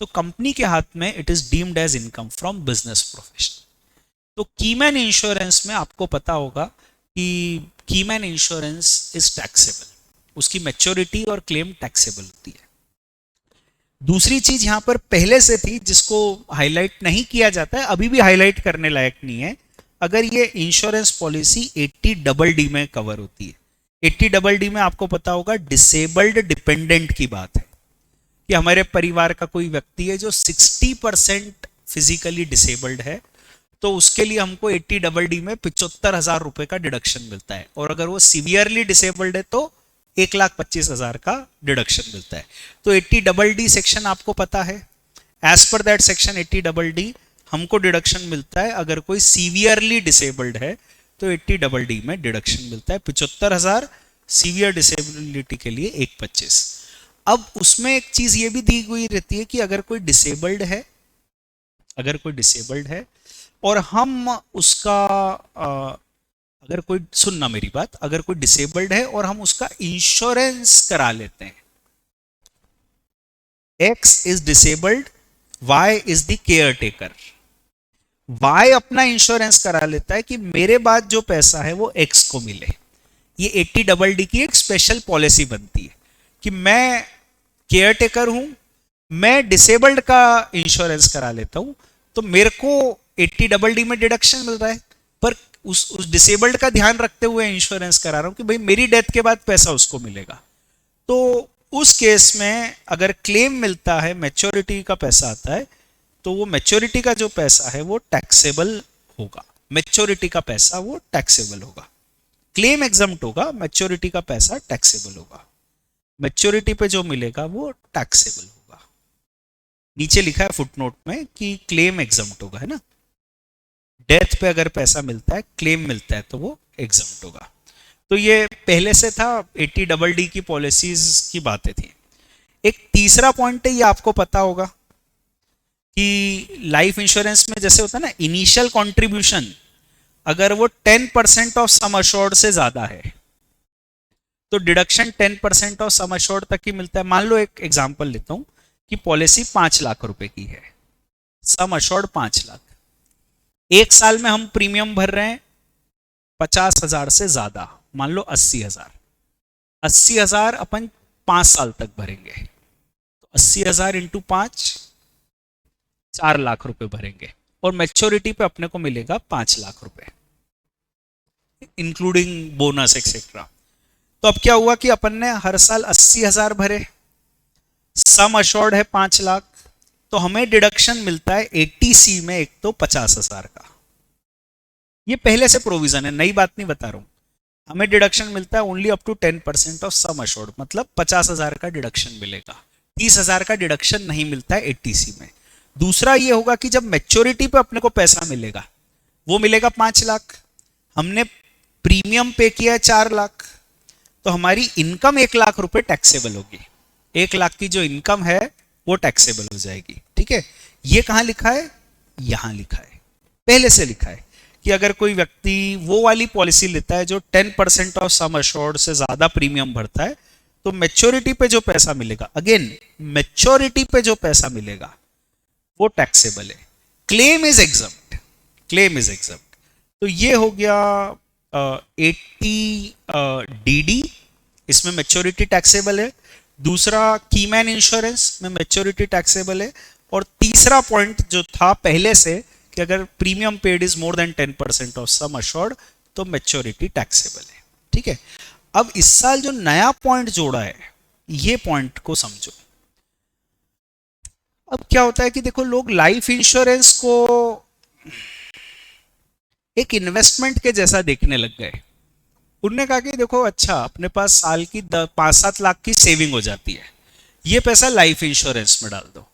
[SPEAKER 1] तो कंपनी के हाथ में it is deemed as income from business profession. तो कीमैन इंश्योरेंस में आपको पता होगा कि कीमैन इंश्योरेंस इज टैक्सेबल, उसकी मैच्योरिटी और क्लेम टैक्सेबल होती है। दूसरी चीज यहां पर पहले से थी जिसको हाईलाइट नहीं किया जाता है, अभी भी हाईलाइट करने लायक नहीं है। अगर ये इंश्योरेंस पॉलिसी 80 में कवर होती है, 80 में आपको पता होगा डिसेबल्ड डिपेंडेंट की बात है कि हमारे परिवार का कोई व्यक्ति है जो 60% फिजिकली डिसेबल्ड है, तो उसके लिए हमको 80 में 75,000 रुपए का डिडक्शन मिलता है, और अगर वो सीवियरली डिसेबल्ड है तो 1,25,000 का डिडक्शन मिलता है। तो 80 सेक्शन आपको पता है, एज पर दैट सेक्शन 80 हमको डिडक्शन मिलता है अगर कोई सीवियरली डिसेबल्ड है, तो 80 में डिडक्शन मिलता है 75,000, सीवियर डिसेबिलिटी के लिए 1,25,000। अब उसमें एक चीज ये भी दी हुई रहती है कि अगर कोई डिसेबल्ड है, अगर कोई डिसेबल्ड है और हम उसका अगर कोई, सुनना मेरी बात, अगर कोई डिसेबल्ड है और हम उसका इंश्योरेंस करा लेते हैं, X is disabled, Y is the care taker, Y अपना इंश्योरेंस करा लेता है कि मेरे बाद जो पैसा है वो एक्स को मिले। ये 80 की एक स्पेशल पॉलिसी बनती है कि मैं केयर टेकर हूं, मैं डिसेबल्ड का इंश्योरेंस करा लेता हूं, तो मेरे को 80 में डिडक्शन मिल रहा है, पर उस डिसेबल्ड का ध्यान रखते हुए इंश्योरेंस करा रहा हूं कि भाई मेरी डेथ के बाद पैसा उसको मिलेगा। तो उस केस में अगर क्लेम मिलता है, मैच्योरिटी का पैसा आता है, तो वो मैच्योरिटी का जो पैसा है वो टैक्सेबल होगा, मैच्योरिटी का पैसा वो टैक्सेबल होगा। क्लेम एग्जम्प्ट होगा, मैच्योरिटी का पैसा टैक्सेबल होगा। मैच्योरिटी पे जो मिलेगा वो टैक्सेबल होगा। नीचे लिखा है फुटनोट में कि क्लेम एग्जम्प्ट होगा, है ना। डेथ पे अगर पैसा मिलता है, क्लेम मिलता है, तो वो एग्जम्प्ट होगा। तो ये पहले से था, 80 की पॉलिसीज की बातें थी। एक तीसरा पॉइंट है, ये आपको पता होगा कि लाइफ इंश्योरेंस में जैसे होता है ना, इनिशियल कंट्रीब्यूशन अगर वो 10% ऑफ सम अश्योर्ड से ज्यादा है तो डिडक्शन 10% ऑफ सम अश्योर्ड तक ही मिलता है। मान लो एक एग्जांपल लेता हूं कि पॉलिसी 5 लाख रुपए की है, सम अश्योर्ड 5 लाख, एक साल में हम प्रीमियम भर रहे हैं 50,000 से ज्यादा, मान लो 80,000, 80,000 अपन 5 साल तक भरेंगे, तो 80,000 इंटू 5, 4 लाख रुपए भरेंगे, और मैच्योरिटी पे अपने को मिलेगा 5 लाख रुपए इंक्लूडिंग बोनस एक्सेट्रा। तो अब क्या हुआ कि अपन ने हर साल 80,000 भरे, सम अश्योर्ड है 5 लाख, तो हमें डिडक्शन मिलता है 80C में एक तो 50,000 का। ये पहले से प्रोविजन है, नई बात नहीं बता रहा हूं। हमें डिडक्शन मिलता है only up to 10% of sum assured, मतलब 50,000 का डिडक्शन मिलेगा, 30,000 का डिडक्शन नहीं मिलता है 80C में। दूसरा ये होगा कि जब मैच्योरिटी पे अपने को पैसा मिलेगा, वो मिलेगा 5 लाख, हमने प्रीमियम पे किया है 4 लाख, तो हमारी इनकम 1 लाख रुपए टैक्सेबल होगी। 1 लाख की जो इनकम है वो टैक्सेबल हो जाएगी, ठीक है। ये कहां लिखा है, यहां लिखा है, पहले से लिखा है कि अगर कोई व्यक्ति वो वाली पॉलिसी लेता है जो 10% ऑफ सम अश्योर्ड से ज्यादा प्रीमियम भरता है, तो मैच्योरिटी पे जो पैसा मिलेगा, अगेन मैच्योरिटी पे जो पैसा मिलेगा वो टैक्सेबल है। Claim is exempt, claim is exempt. तो ये हो गया 80DD, इसमें मैच्योरिटी टैक्सेबल है। दूसरा कीमैन इंश्योरेंस में मैच्योरिटी टैक्सेबल है, और तीसरा पॉइंट जो था पहले से कि अगर premium paid is more then 10% of sum assured तो मैच्योरिटी टैक्सेबल है। ठीक है, अब इस साल जो नया पॉइंट जोड़ा है ये पॉइंट को समझो। अब क्या होता है कि देखो लोग लाइफ इंश्योरेंस को एक इन्वेस्टमेंट के जैसा देखने लग गए। उनने कहा कि देखो अच्छा अपने पास साल की 5-7 लाख की सेविंग हो जाती है, ये पैसा लाइफ इंश्योरेंस में डाल दो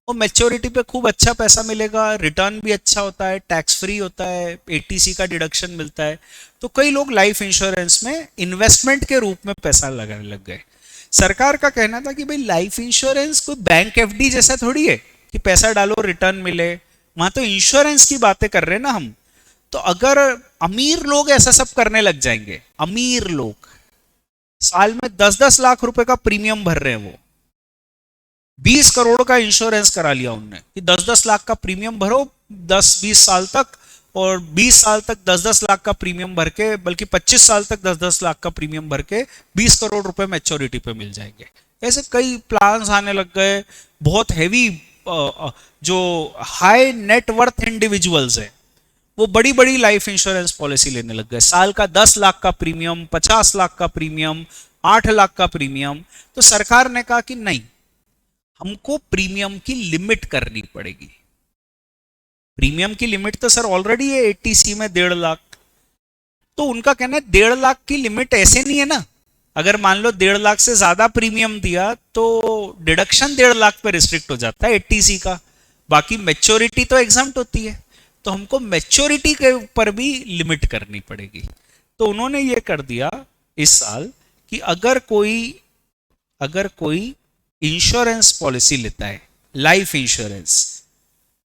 [SPEAKER 1] और मैच्योरिटी पे खूब अच्छा पैसा मिलेगा, रिटर्न भी अच्छा होता है, टैक्स फ्री होता है, एटीसी का डिडक्शन मिलता है। तो कई लोग लाइफ इंश्योरेंस में इन्वेस्टमेंट के रूप में पैसा लगाने लग गए। सरकार का कहना था कि भाई लाइफ इंश्योरेंस कोई बैंक एफडी जैसा थोड़ी है कि पैसा डालो रिटर्न मिले, वहां तो इंश्योरेंस की बातें कर रहे हैं ना हम। तो अगर अमीर लोग ऐसा सब करने लग जाएंगे, अमीर लोग साल में 10-10 लाख रुपए का प्रीमियम भर रहे हैं, वो 20 करोड़ का इंश्योरेंस करा लिया उनने कि 10-10 लाख का प्रीमियम भरो 10-20 साल तक, और 20 साल तक 10-10 लाख का प्रीमियम भर के, बल्कि 25 साल तक 10-10 लाख का प्रीमियम भर के 20 करोड़ रुपए मैच्योरिटी पे मिल जाएंगे। ऐसे कई प्लान्स आने लग गए। बहुत हैवी जो हाई नेटवर्थ इंडिविजुअल्स है वो बड़ी बड़ी लाइफ इंश्योरेंस पॉलिसी लेने लग गए। साल का 10 लाख का प्रीमियम, 50 लाख का प्रीमियम, 8 लाख का प्रीमियम। तो सरकार ने कहा कि नहीं, हमको प्रीमियम की लिमिट करनी पड़ेगी। प्रीमियम की लिमिट तो सर ऑलरेडी है एटीसी में 1.5 लाख। तो उनका कहना है 1.5 लाख की लिमिट ऐसे नहीं है ना, अगर मान लो 1.5 लाख से ज्यादा प्रीमियम दिया तो डिडक्शन 1.5 लाख पे रिस्ट्रिक्ट हो जाता है एटीसी का, बाकी मैच्योरिटी तो एग्जम्प्ट होती है। तो हमको मैच्योरिटी के ऊपर भी लिमिट करनी पड़ेगी। तो उन्होंने ये कर दिया इस साल कि अगर कोई इंश्योरेंस पॉलिसी लेता है, लाइफ इंश्योरेंस,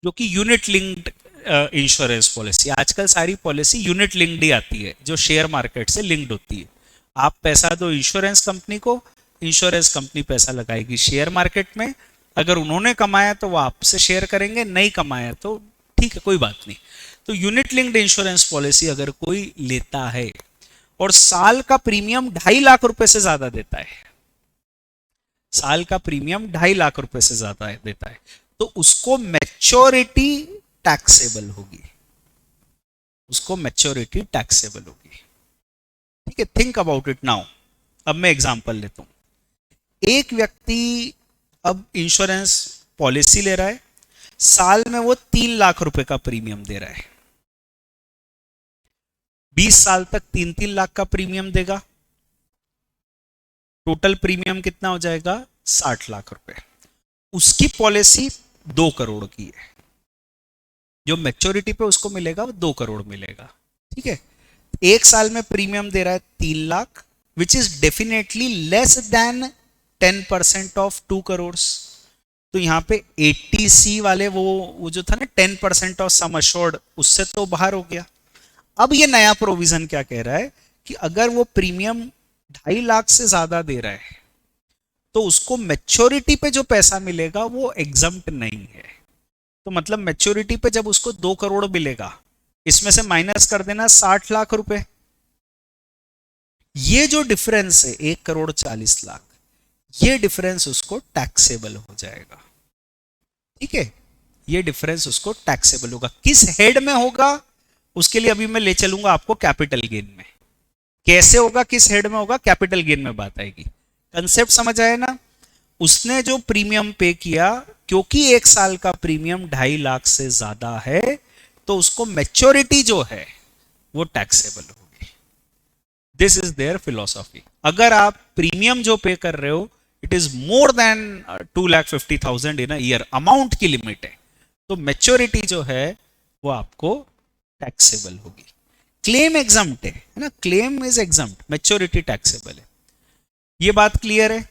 [SPEAKER 1] जो कि यूनिट लिंक्ड इंश्योरेंस पॉलिसी, आजकल सारी पॉलिसी यूनिट लिंक्ड ही आती है जो शेयर मार्केट से लिंक्ड होती है। आप पैसा दो इंश्योरेंस कंपनी को, इंश्योरेंस कंपनी पैसा लगाएगी शेयर मार्केट में, अगर उन्होंने कमाया तो वो आपसे शेयर करेंगे, नहीं कमाया तो ठीक है कोई बात नहीं। तो यूनिट लिंक्ड इंश्योरेंस पॉलिसी अगर कोई लेता है और साल का प्रीमियम 2.5 लाख रुपए से ज्यादा देता है, साल का प्रीमियम 2.5 लाख रुपए से ज्यादा देता है, तो उसको मैच्योरिटी टैक्सेबल होगी, उसको मैच्योरिटी टैक्सेबल होगी। ठीक है, थिंक अबाउट इट नाउ। अब मैं एग्जांपल लेता हूं। एक व्यक्ति अब इंश्योरेंस पॉलिसी ले रहा है, साल में वो 3 लाख रुपए का प्रीमियम दे रहा है, 20 साल तक 3-3 लाख का प्रीमियम देगा। टोटल प्रीमियम कितना हो जाएगा? 60 लाख रुपए। उसकी पॉलिसी 2 करोड़ की है, जो मैच्योरिटी पे उसको मिलेगा वो 2 करोड़ मिलेगा। ठीक है, एक साल में प्रीमियम दे रहा है 3 lakh, which is definitely less than 10% of 2 crore. तो यहाँ पे 80C वाले वो जो था ना 10% ऑफ सम अश्योर्ड, उससे तो बाहर हो गया। अब ये नया प्रोविजन क्या कह रहा है कि अगर वो प्रीमियम 2.5 लाख से ज्यादा दे रहा है तो उसको मैच्योरिटी पे जो पैसा मिलेगा वो एग्जम्प्ट नहीं है। तो मतलब मैच्योरिटी पे जब उसको 2 करोड़ मिलेगा, इसमें से माइनस कर देना 60 लाख रुपए, ये जो डिफरेंस है 1 करोड़ 40 लाख, ये डिफरेंस उसको टैक्सेबल हो जाएगा। ठीक है, ये डिफरेंस उसको टैक्सेबल होगा। किस हेड में होगा उसके लिए अभी मैं ले चलूंगा आपको कैपिटल गेन में। कैसे होगा, किस हेड में होगा, कैपिटल गेन में बात आएगी। कंसेप्ट समझ आया ना? उसने जो प्रीमियम पे किया, क्योंकि एक साल का प्रीमियम 2.5 लाख से ज्यादा है, तो उसको मैच्योरिटी जो है वो टैक्सेबल होगी। This is their philosophy. अगर आप प्रीमियम जो पे कर रहे हो it is more than 2,50,000 in a year, amount की लिमिट है, तो मैच्योरिटी जो है वो आपको टैक्सेबल होगी। क्लेम एग्जम्प्ट है ना, claim is exempt, maturity taxable है। ये बात क्लियर है?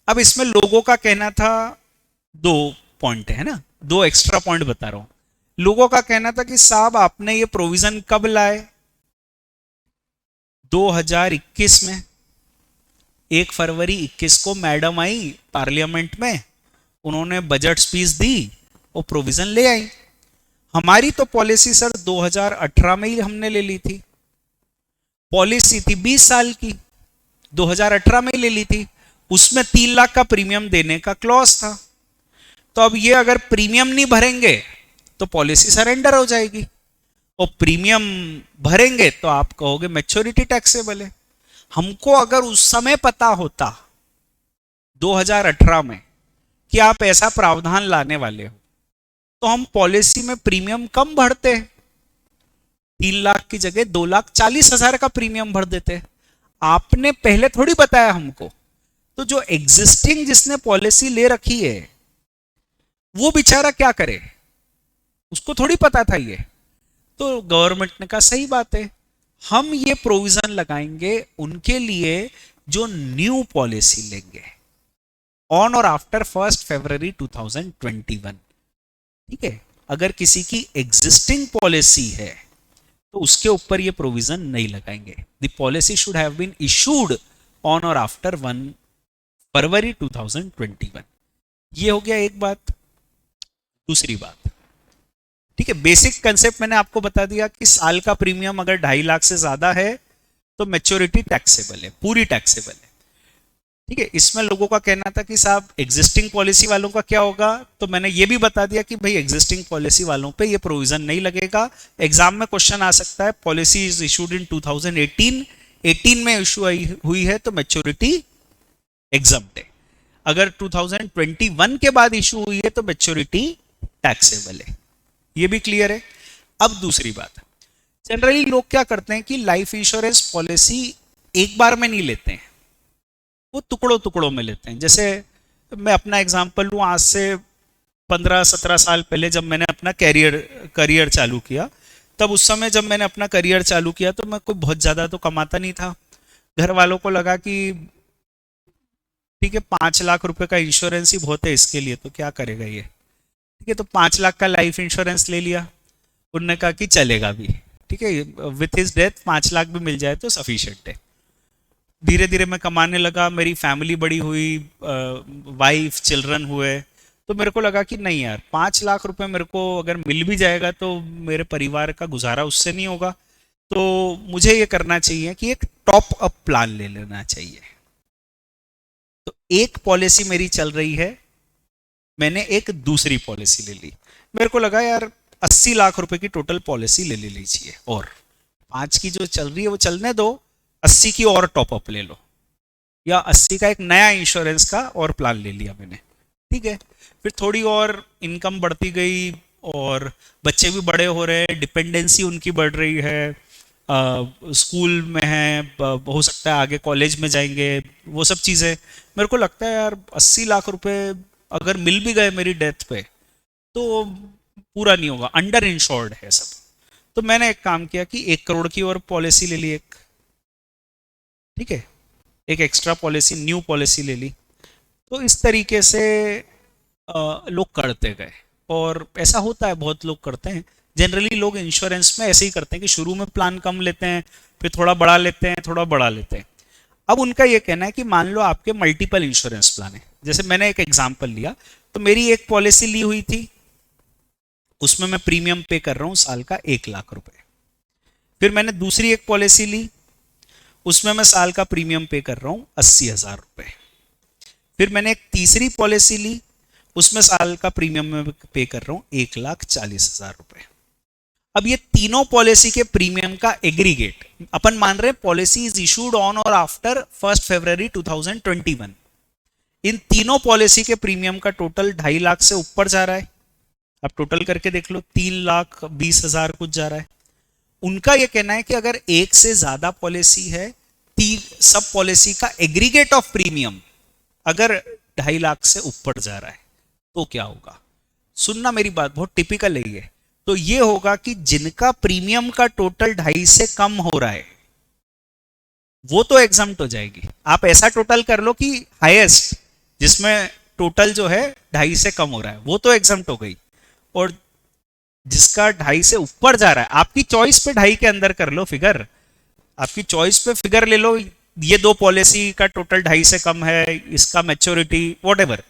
[SPEAKER 1] अब इसमें लोगों का कहना था, 2 पॉइंट है ना, 2 एक्स्ट्रा पॉइंट बता रहा हूं। लोगों का कहना था कि साहब आपने ये प्रोविजन कब लाए? 2021 में। 1 फरवरी 21 को मैडम आई पार्लियामेंट में, उन्होंने बजट स्पीच दी और प्रोविजन ले आई। हमारी तो पॉलिसी सर 2018 में ही हमने ले ली थी, पॉलिसी थी 20 साल की, 2018 में ही ले ली थी, उसमें 3 लाख का प्रीमियम देने का क्लॉज था। तो अब ये अगर प्रीमियम नहीं भरेंगे तो पॉलिसी सरेंडर हो जाएगी, और प्रीमियम भरेंगे तो आप कहोगे मैच्योरिटी टैक्सेबल है। हमको अगर उस समय पता होता 2018 में कि आप ऐसा प्रावधान लाने वाले हो, तो हम पॉलिसी में प्रीमियम कम भरते हैं, 3 लाख की जगह 2,40,000 का प्रीमियम भर देते। आपने पहले थोड़ी बताया हमको, तो जो एग्जिस्टिंग जिसने पॉलिसी ले रखी है वो बेचारा क्या करे, उसको थोड़ी पता था ये। तो गवर्नमेंट ने कहा सही बात है, हम ये प्रोविजन लगाएंगे उनके लिए जो न्यू पॉलिसी लेंगे ऑन और आफ्टर 1 फरवरी 2021। ठीक है, अगर किसी की एग्जिस्टिंग पॉलिसी है तो उसके ऊपर ये प्रोविजन नहीं लगाएंगे। The policy should have been issued on or after 1 February 2021। ये हो गया एक बात। दूसरी बात, ठीक है, बेसिक कंसेप्ट मैंने आपको बता दिया कि साल का प्रीमियम अगर 2.5 लाख से ज्यादा है तो मैच्योरिटी टैक्सेबल है, पूरी टैक्सेबल है। ठीक है, इसमें लोगों का कहना था कि साहब एग्जिस्टिंग पॉलिसी वालों का क्या होगा, तो मैंने ये भी बता दिया कि भाई एग्जिस्टिंग पॉलिसी वालों पे ये प्रोविजन नहीं लगेगा। एग्जाम में क्वेश्चन आ सकता है, पॉलिसी इज इशूड इन 2018 में इशू हुई है तो मैच्योरिटी एग्जम्प्ट है, अगर 2021 के बाद इशू हुई है तो मैच्योरिटी टैक्सेबल है। ये भी क्लियर है। अब दूसरी बात, जनरली लोग क्या करते हैं कि लाइफ इंश्योरेंस पॉलिसी एक बार में नहीं लेते हैं, वो टुकड़ों टुकड़ों में लेते हैं। जैसे मैं अपना एग्जांपल लूँ, आज से 15-17 साल पहले जब मैंने अपना करियर चालू किया, तब उस समय जब मैंने अपना करियर चालू किया तो मैं कोई बहुत ज़्यादा तो कमाता नहीं था। घर वालों को लगा कि ठीक है 5 लाख रुपए का इंश्योरेंस ही बहुत है इसके लिए, तो क्या करेगा ये। ठीक है, तो 5 लाख का लाइफ इंश्योरेंस ले लिया। उन्होंने कहा कि चलेगा भी, ठीक है, विथ हिज डेथ 5 लाख भी मिल जाए तो सफिशिएंट है। धीरे धीरे मैं कमाने लगा, मेरी फैमिली बड़ी हुई, वाइफ चिल्ड्रन हुए, तो मेरे को लगा कि नहीं यार 5 लाख रुपए मेरे को अगर मिल भी जाएगा तो मेरे परिवार का गुजारा उससे नहीं होगा, तो मुझे ये करना चाहिए कि एक टॉप अप प्लान ले लेना चाहिए। तो एक पॉलिसी मेरी चल रही है, मैंने एक दूसरी पॉलिसी ले ली। मेरे को लगा यार 80 लाख रुपए की टोटल पॉलिसी ले लीजिए, और 5 की जो चल रही है वो चलने दो, 80 की और टॉप अप ले लो, या 80 का एक नया इंश्योरेंस का और प्लान ले लिया मैंने। ठीक है, फिर थोड़ी और इनकम बढ़ती गई और बच्चे भी बड़े हो रहे हैं, डिपेंडेंसी उनकी बढ़ रही है, स्कूल में है, हो सकता है आगे कॉलेज में जाएंगे, वो सब चीज़ें। मेरे को लगता है यार 80 लाख रुपए अगर मिल भी गए मेरी डेथ पे तो पूरा नहीं होगा, अंडर इंश्योर्ड है सब। तो मैंने एक काम किया कि 1 करोड़ की और पॉलिसी ले ली एक। ठीक है, एक एक्स्ट्रा पॉलिसी, न्यू पॉलिसी ले ली। तो इस तरीके से लोग करते गए, और ऐसा होता है, बहुत लोग करते हैं। जनरली लोग इंश्योरेंस में ऐसे ही करते हैं कि शुरू में प्लान कम लेते हैं, फिर थोड़ा बड़ा लेते हैं, थोड़ा बड़ा लेते हैं। अब उनका ये कहना है कि मान लो आपके मल्टीपल इंश्योरेंस प्लान है, जैसे मैंने एक एग्जांपल लिया, तो मेरी एक पॉलिसी ली हुई थी, उसमें मैं प्रीमियम पे कर रहा हूं साल का 1 लाख रुपए। फिर मैंने दूसरी एक पॉलिसी ली, उसमें मैं साल का प्रीमियम पे कर रहा हूं 80,000 रुपए। फिर मैंने एक तीसरी पॉलिसी ली, उसमें साल का प्रीमियम में पे कर रहा हूं 1,40,000 रुपए। अब ये तीनों पॉलिसी के प्रीमियम का एग्रीगेट अपन मान रहे हैं, policy is issued on or after 1 February 2021। इन तीनों पॉलिसी के प्रीमियम का टोटल 2.5 लाख से ऊपर जा रहा है। अब टोटल करके देख लो, 3,20,000 कुछ जा रहा है। उनका यह कहना है कि अगर एक से ज्यादा पॉलिसी है, सब पॉलिसी का एग्रीगेट ऑफ प्रीमियम अगर 2.5 लाख से ऊपर जा रहा है तो क्या होगा। सुनना मेरी बात, बहुत टिपिकल है ये। तो ये होगा कि जिनका प्रीमियम का टोटल 2.5 से कम हो रहा है वो तो एग्जम्प्ट हो जाएगी। आप ऐसा टोटल कर लो कि हाईएस्ट जिसमें टोटल जो है 2.5 से कम हो रहा है वो तो एग्जम्प्ट हो गई, और जिसका 2.5 से ऊपर जा रहा है, आपकी चॉइस पे 2.5 के अंदर कर लो फिगर, आपकी चॉइस पे फिगर ले लो, ये दो पॉलिसी का टोटल 2.5 से कम है, इसका मैच्योरिटी वॉटेवर,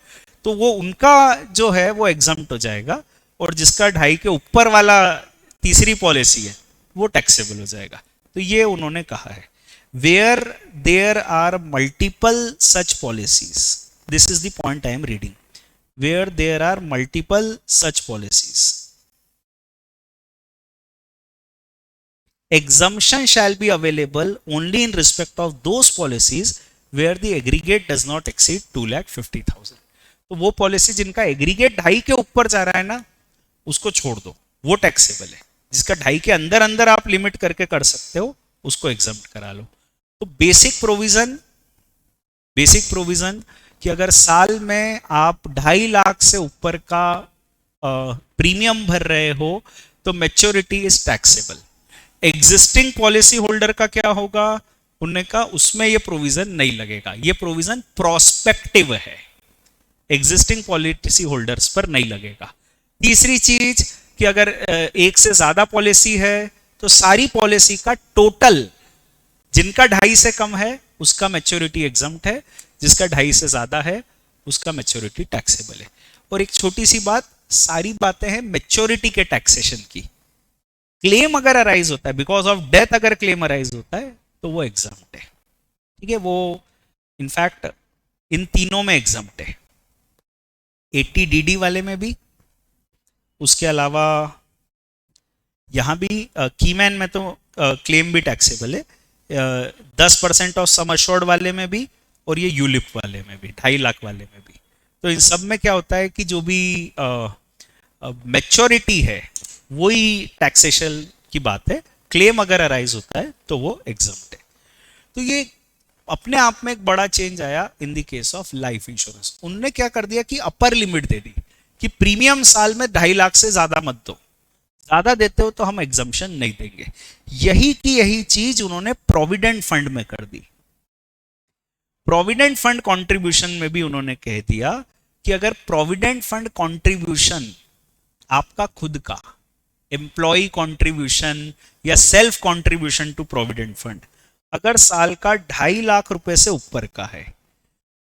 [SPEAKER 1] तो वो उनका जो है वो एग्जम्प्ट हो जाएगा, और जिसका 2.5 के ऊपर वाला तीसरी पॉलिसी है वो टैक्सेबल हो जाएगा। तो ये उन्होंने कहा है, where there are multiple such policies, this is the point I am reading, where there are multiple such policies. Exemption shall be available only in respect of those policies where the aggregate does not exceed 2,50,000. तो वो policy जिनका aggregate 2.5 के ऊपर जा रहा है ना, उसको छोड़ दो, वो टैक्सेबल है. जिसका 2.5 के अंदर अंदर आप लिमिट करके कर सकते हो, उसको एग्जम्प्ट करा लो. तो बेसिक प्रोविजन कि अगर साल में आप 2.5 लाख से ऊपर का प्रीमियम भर रहे हो तो maturity is taxable. Existing policy holder का क्या होगा, उन्होंने कहा उसमें ये प्रोविजन नहीं लगेगा. ये प्रोविजन प्रोस्पेक्टिव है, एग्जिस्टिंग पॉलिसी होल्डर्स पर नहीं लगेगा. तीसरी चीज कि अगर एक से ज्यादा पॉलिसी है तो सारी पॉलिसी का टोटल जिनका 2.5 से कम है उसका मैच्योरिटी एग्जम्प्ट है, जिसका 2.5 से ज्यादा है उसका मैच्योरिटी टैक्सेबल है. और एक छोटी सी बात, सारी बातें हैं मैच्योरिटी के टैक्सेशन की. क्लेम अगर अराइज होता है, बिकॉज ऑफ डेथ अगर क्लेम अराइज होता है तो वो एग्जम्प्ट है. ठीक है, वो इनफैक्ट इन तीनों में एग्जम्प्ट है, 80 DD वाले में भी, उसके अलावा यहां भी कीमैन में तो क्लेम भी टैक्सेबल है, 10% ऑफ सम अश्योर्ड वाले में भी, और ये यूलिप वाले में भी, 2.5 लाख वाले में भी. तो इन सब में क्या होता है कि जो भी मैच्योरिटी है वही टैक्सेशन की बात है. क्लेम अगर अराइज होता है तो वो एग्जम्प्ट है. तो ये अपने आप में एक बड़ा चेंज आया इन the case of life insurance. उन्होंने क्या कर दिया कि अपर लिमिट दे दी कि प्रीमियम साल में 2.5 लाख से ज्यादा मत दो, ज्यादा देते हो तो हम एग्जम्पशन नहीं देंगे. यही की यही चीज उन्होंने प्रोविडेंट फंड में कर दी. प्रोविडेंट फंड कंट्रीब्यूशन में भी उन्होंने कह दिया कि अगर प्रोविडेंट फंड कंट्रीब्यूशन आपका खुद का एम्प्लॉय कंट्रीब्यूशन या self contribution to provident fund अगर साल का 2.5 लाख रुपए से ऊपर का है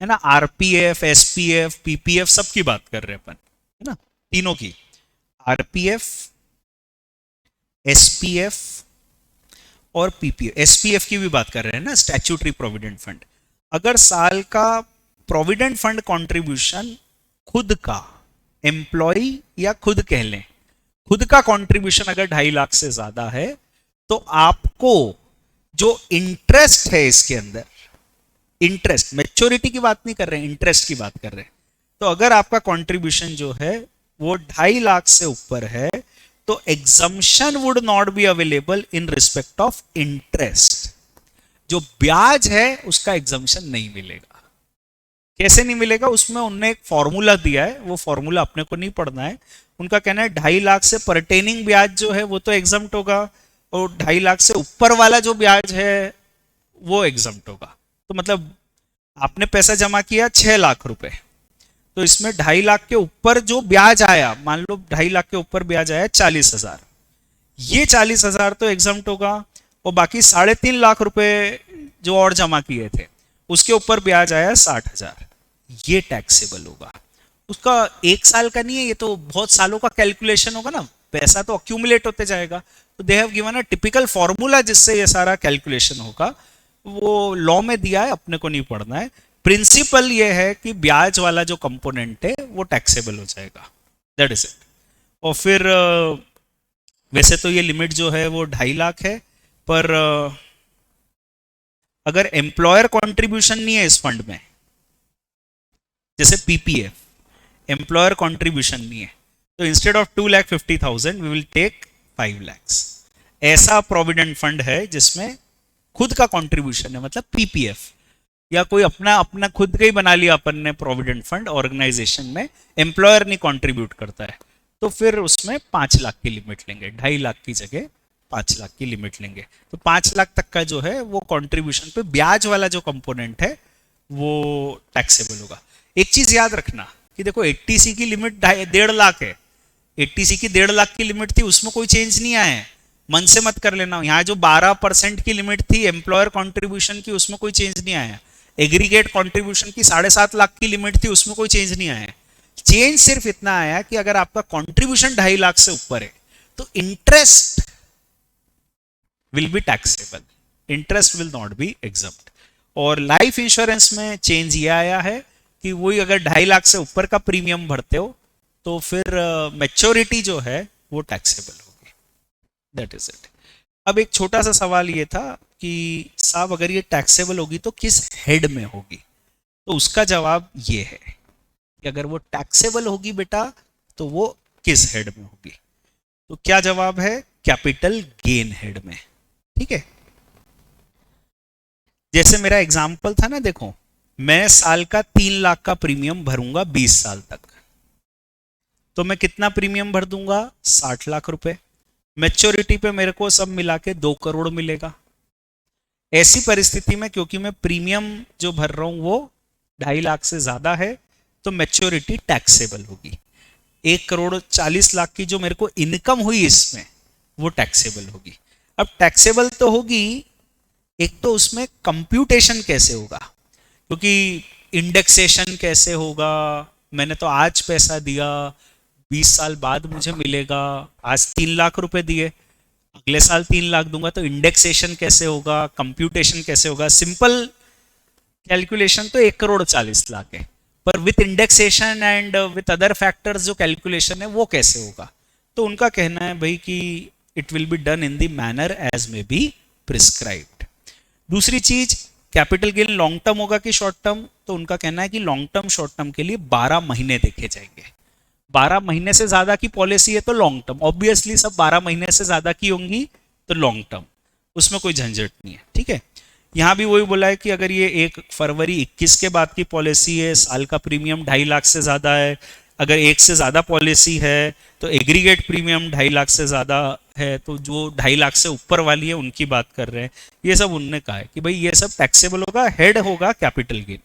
[SPEAKER 1] ना, आरपीएफ, एसपीएफ, पीपीएफ सबकी बात कर रहे हैं अपन, है ना, तीनों की, आरपीएफ, एसपीएफ और पीपीएफ. एसपीएफ की भी बात कर रहे हैं ना, स्टैट्यूटरी प्रोविडेंट फंड. अगर साल का प्रोविडेंट फंड कंट्रीब्यूशन खुद का एम्प्लॉय या खुद कह लें खुद का कंट्रीब्यूशन अगर 2.5 लाख से ज्यादा है तो आपको जो इंटरेस्ट है इसके अंदर, इंटरेस्ट, मैच्योरिटी की बात नहीं कर रहे हैं, इंटरेस्ट की बात कर रहे हैं. तो अगर आपका कंट्रीब्यूशन जो है वो 2.5 लाख से ऊपर है तो exemption would not be available in respect of interest. जो ब्याज है उसका एग्जम्पशन नहीं मिलेगा. कैसे नहीं मिलेगा, उसमें उन्होंने एक फॉर्मूला दिया है, वो फॉर्मूला अपने को नहीं पढ़ना है. उनका कहना है 2.5 लाख से परटेनिंग ब्याज जो है वो तो एग्जम्प्ट होगा, और 2.5 लाख से ऊपर वाला जो ब्याज है वो एग्जम्प्ट होगा. तो मतलब आपने पैसा जमा किया 6 लाख रुपए, तो इसमें 2.5 लाख के ऊपर जो ब्याज आया, मान लो 2.5 लाख के ऊपर ब्याज आया 40,000, ये 40,000 तो एग्जम्प्ट होगा, और बाकी 3.5 लाख रुपए जो और जमा किए थे उसके ऊपर ब्याज आया 60,000, ये टैक्सेबल होगा. उसका 1 साल का नहीं है, ये तो बहुत सालों का कैलकुलेशन होगा ना, पैसा तो अक्यूमुलेट होते जाएगा. तो they have given a typical formula जिससे ये सारा कैलकुलेशन होगा, वो लॉ में दिया है, अपने को नहीं पढ़ना है. प्रिंसिपल ये है कि ब्याज वाला जो कंपोनेंट है वो टैक्सेबल हो जाएगा, दैट इज इट. और फिर वैसे तो ये लिमिट जो है वो 2.5 लाख है, पर अगर एम्प्लॉयर कंट्रीब्यूशन नहीं है इस फंड में, जैसे पीपीएफ, एम्प्लॉयर कंट्रीब्यूशन नहीं है, तो instead of 2,50,000 we will take 5 lakhs. ऐसा प्रोविडेंट फंड है जिसमें खुद का कंट्रीब्यूशन है, मतलब पीपीएफ, या कोई अपना अपना खुद का ही बना लिया अपन ने प्रोविडेंट फंड ऑर्गेनाइजेशन में, एम्प्लॉयर नहीं कंट्रीब्यूट करता है, तो फिर उसमें 5 लाख की लिमिट लेंगे, 2.5 लाख की जगह 5 लाख की लिमिट लेंगे. तो 5 लाख तक का जो है वो कंट्रीब्यूशन पे ब्याज वाला जो कंपोनेंट है वो टैक्सेबल होगा. एक चीज याद रखना कि देखो 80C की लिमिट 1.5 लाख है, 80C की 1.5 लाख की लिमिट थी, उसमें कोई चेंज नहीं आया है, मन से मत कर लेना. यहाँ जो 12% की लिमिट थी एम्प्लॉयर कंट्रीब्यूशन की, उसमें कोई चेंज नहीं आया. एग्रीगेट कंट्रीब्यूशन की 7.5 लाख की लिमिट थी, उसमें कोई चेंज नहीं आया. चेंज सिर्फ इतना आया कि अगर आपका कंट्रीब्यूशन 2.5 लाख से ऊपर है तो interest will be taxable, interest will not be exempt. और लाइफ इंश्योरेंस में चेंज ये आया है कि वही अगर 2.5 लाख से ऊपर का प्रीमियम भरते हो तो फिर मैच्योरिटी जो है वो टैक्सेबल होगी। That is it. अब एक छोटा सा सवाल ये था कि साहब अगर ये टैक्सेबल होगी तो किस हेड में होगी, तो उसका जवाब ये है कि अगर वो टैक्सेबल होगी बेटा तो वो किस हेड में होगी। तो क्या जवाब है? कैपिटल गेन हेड में। ठीक है, जैसे मेरा एग्जाम्पल था ना, देखो मैं साल का 3 लाख का प्रीमियम भरूंगा 20 साल तक, तो मैं कितना प्रीमियम भर दूंगा? 60 लाख रुपए। मैच्योरिटी पे मेरे को सब मिला के 2 करोड़ मिलेगा। ऐसी परिस्थिति में क्योंकि मैं प्रीमियम जो भर रहा हूं वो 2.5 लाख से ज्यादा है तो मैच्योरिटी टैक्सेबल होगी। 1 करोड़ 40 लाख की जो मेरे को इनकम हुई इसमें वो टैक्सेबल होगी। अब टैक्सेबल तो होगी, एक तो उसमें कंप्यूटेशन कैसे होगा, क्योंकि इंडेक्सेशन कैसे होगा, मैंने तो आज पैसा दिया 20 साल बाद मुझे मिलेगा, आज 3 लाख रुपए दिए अगले साल 3 लाख दूंगा, तो इंडेक्सेशन कैसे होगा, कंप्यूटेशन कैसे होगा। सिंपल कैलकुलेशन तो 1 करोड़ 40 लाख है, पर with indexation and with other factors जो कैलकुलेशन है वो कैसे होगा। तो उनका कहना है भाई कि it will be done in the manner as may be prescribed. दूसरी चीज, कैपिटल गेन लॉन्ग टर्म होगा कि शॉर्ट टर्म, तो उनका कहना है कि लॉन्ग टर्म शॉर्ट टर्म के लिए 12 महीने देखे जाएंगे। 12 महीने से ज्यादा की पॉलिसी है तो लॉन्ग टर्म, ऑब्वियसली सब 12 महीने से ज्यादा की होंगी तो लॉन्ग टर्म, उसमें कोई झंझट नहीं है। ठीक है, यहां भी वही बोला है कि अगर ये 1 फरवरी 21 के बाद की पॉलिसी है, साल का प्रीमियम 2.5 लाख से ज्यादा है, अगर एक से ज्यादा पॉलिसी है तो एग्रीगेट प्रीमियम 2.5 लाख से ज्यादा है, तो जो 2.5 लाख से ऊपर वाली है उनकी बात कर रहे हैं। ये सब उनने कहा है कि भाई ये सब टैक्सेबल होगा, हेड होगा कैपिटल गेन।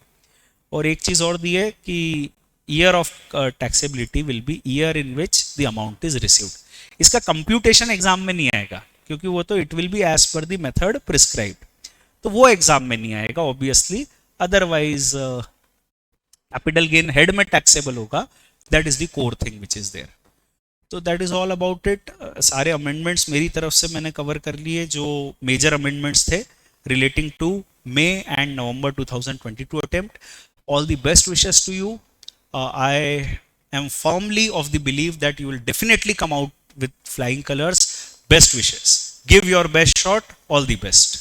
[SPEAKER 1] और एक चीज और दी है कि year of taxability will be year in which the amount is received. इसका कंप्यूटेशन एग्जाम में नहीं आएगा क्योंकि वो तो it will be as per the method prescribed, तो वो एग्जाम में नहीं आएगा obviously. Otherwise capital gain head में टैक्सेबल होगा, that is the core thing which is there. तो that is all about it. सारे अमेंडमेंट्स मेरी तरफ से मैंने कवर कर लिए जो मेजर अमेंडमेंट्स थे relating to May and November 2022 attempt. All the best wishes to you. I am firmly of the belief that you will definitely come out with flying colors. Best wishes. Give your best shot. All the best.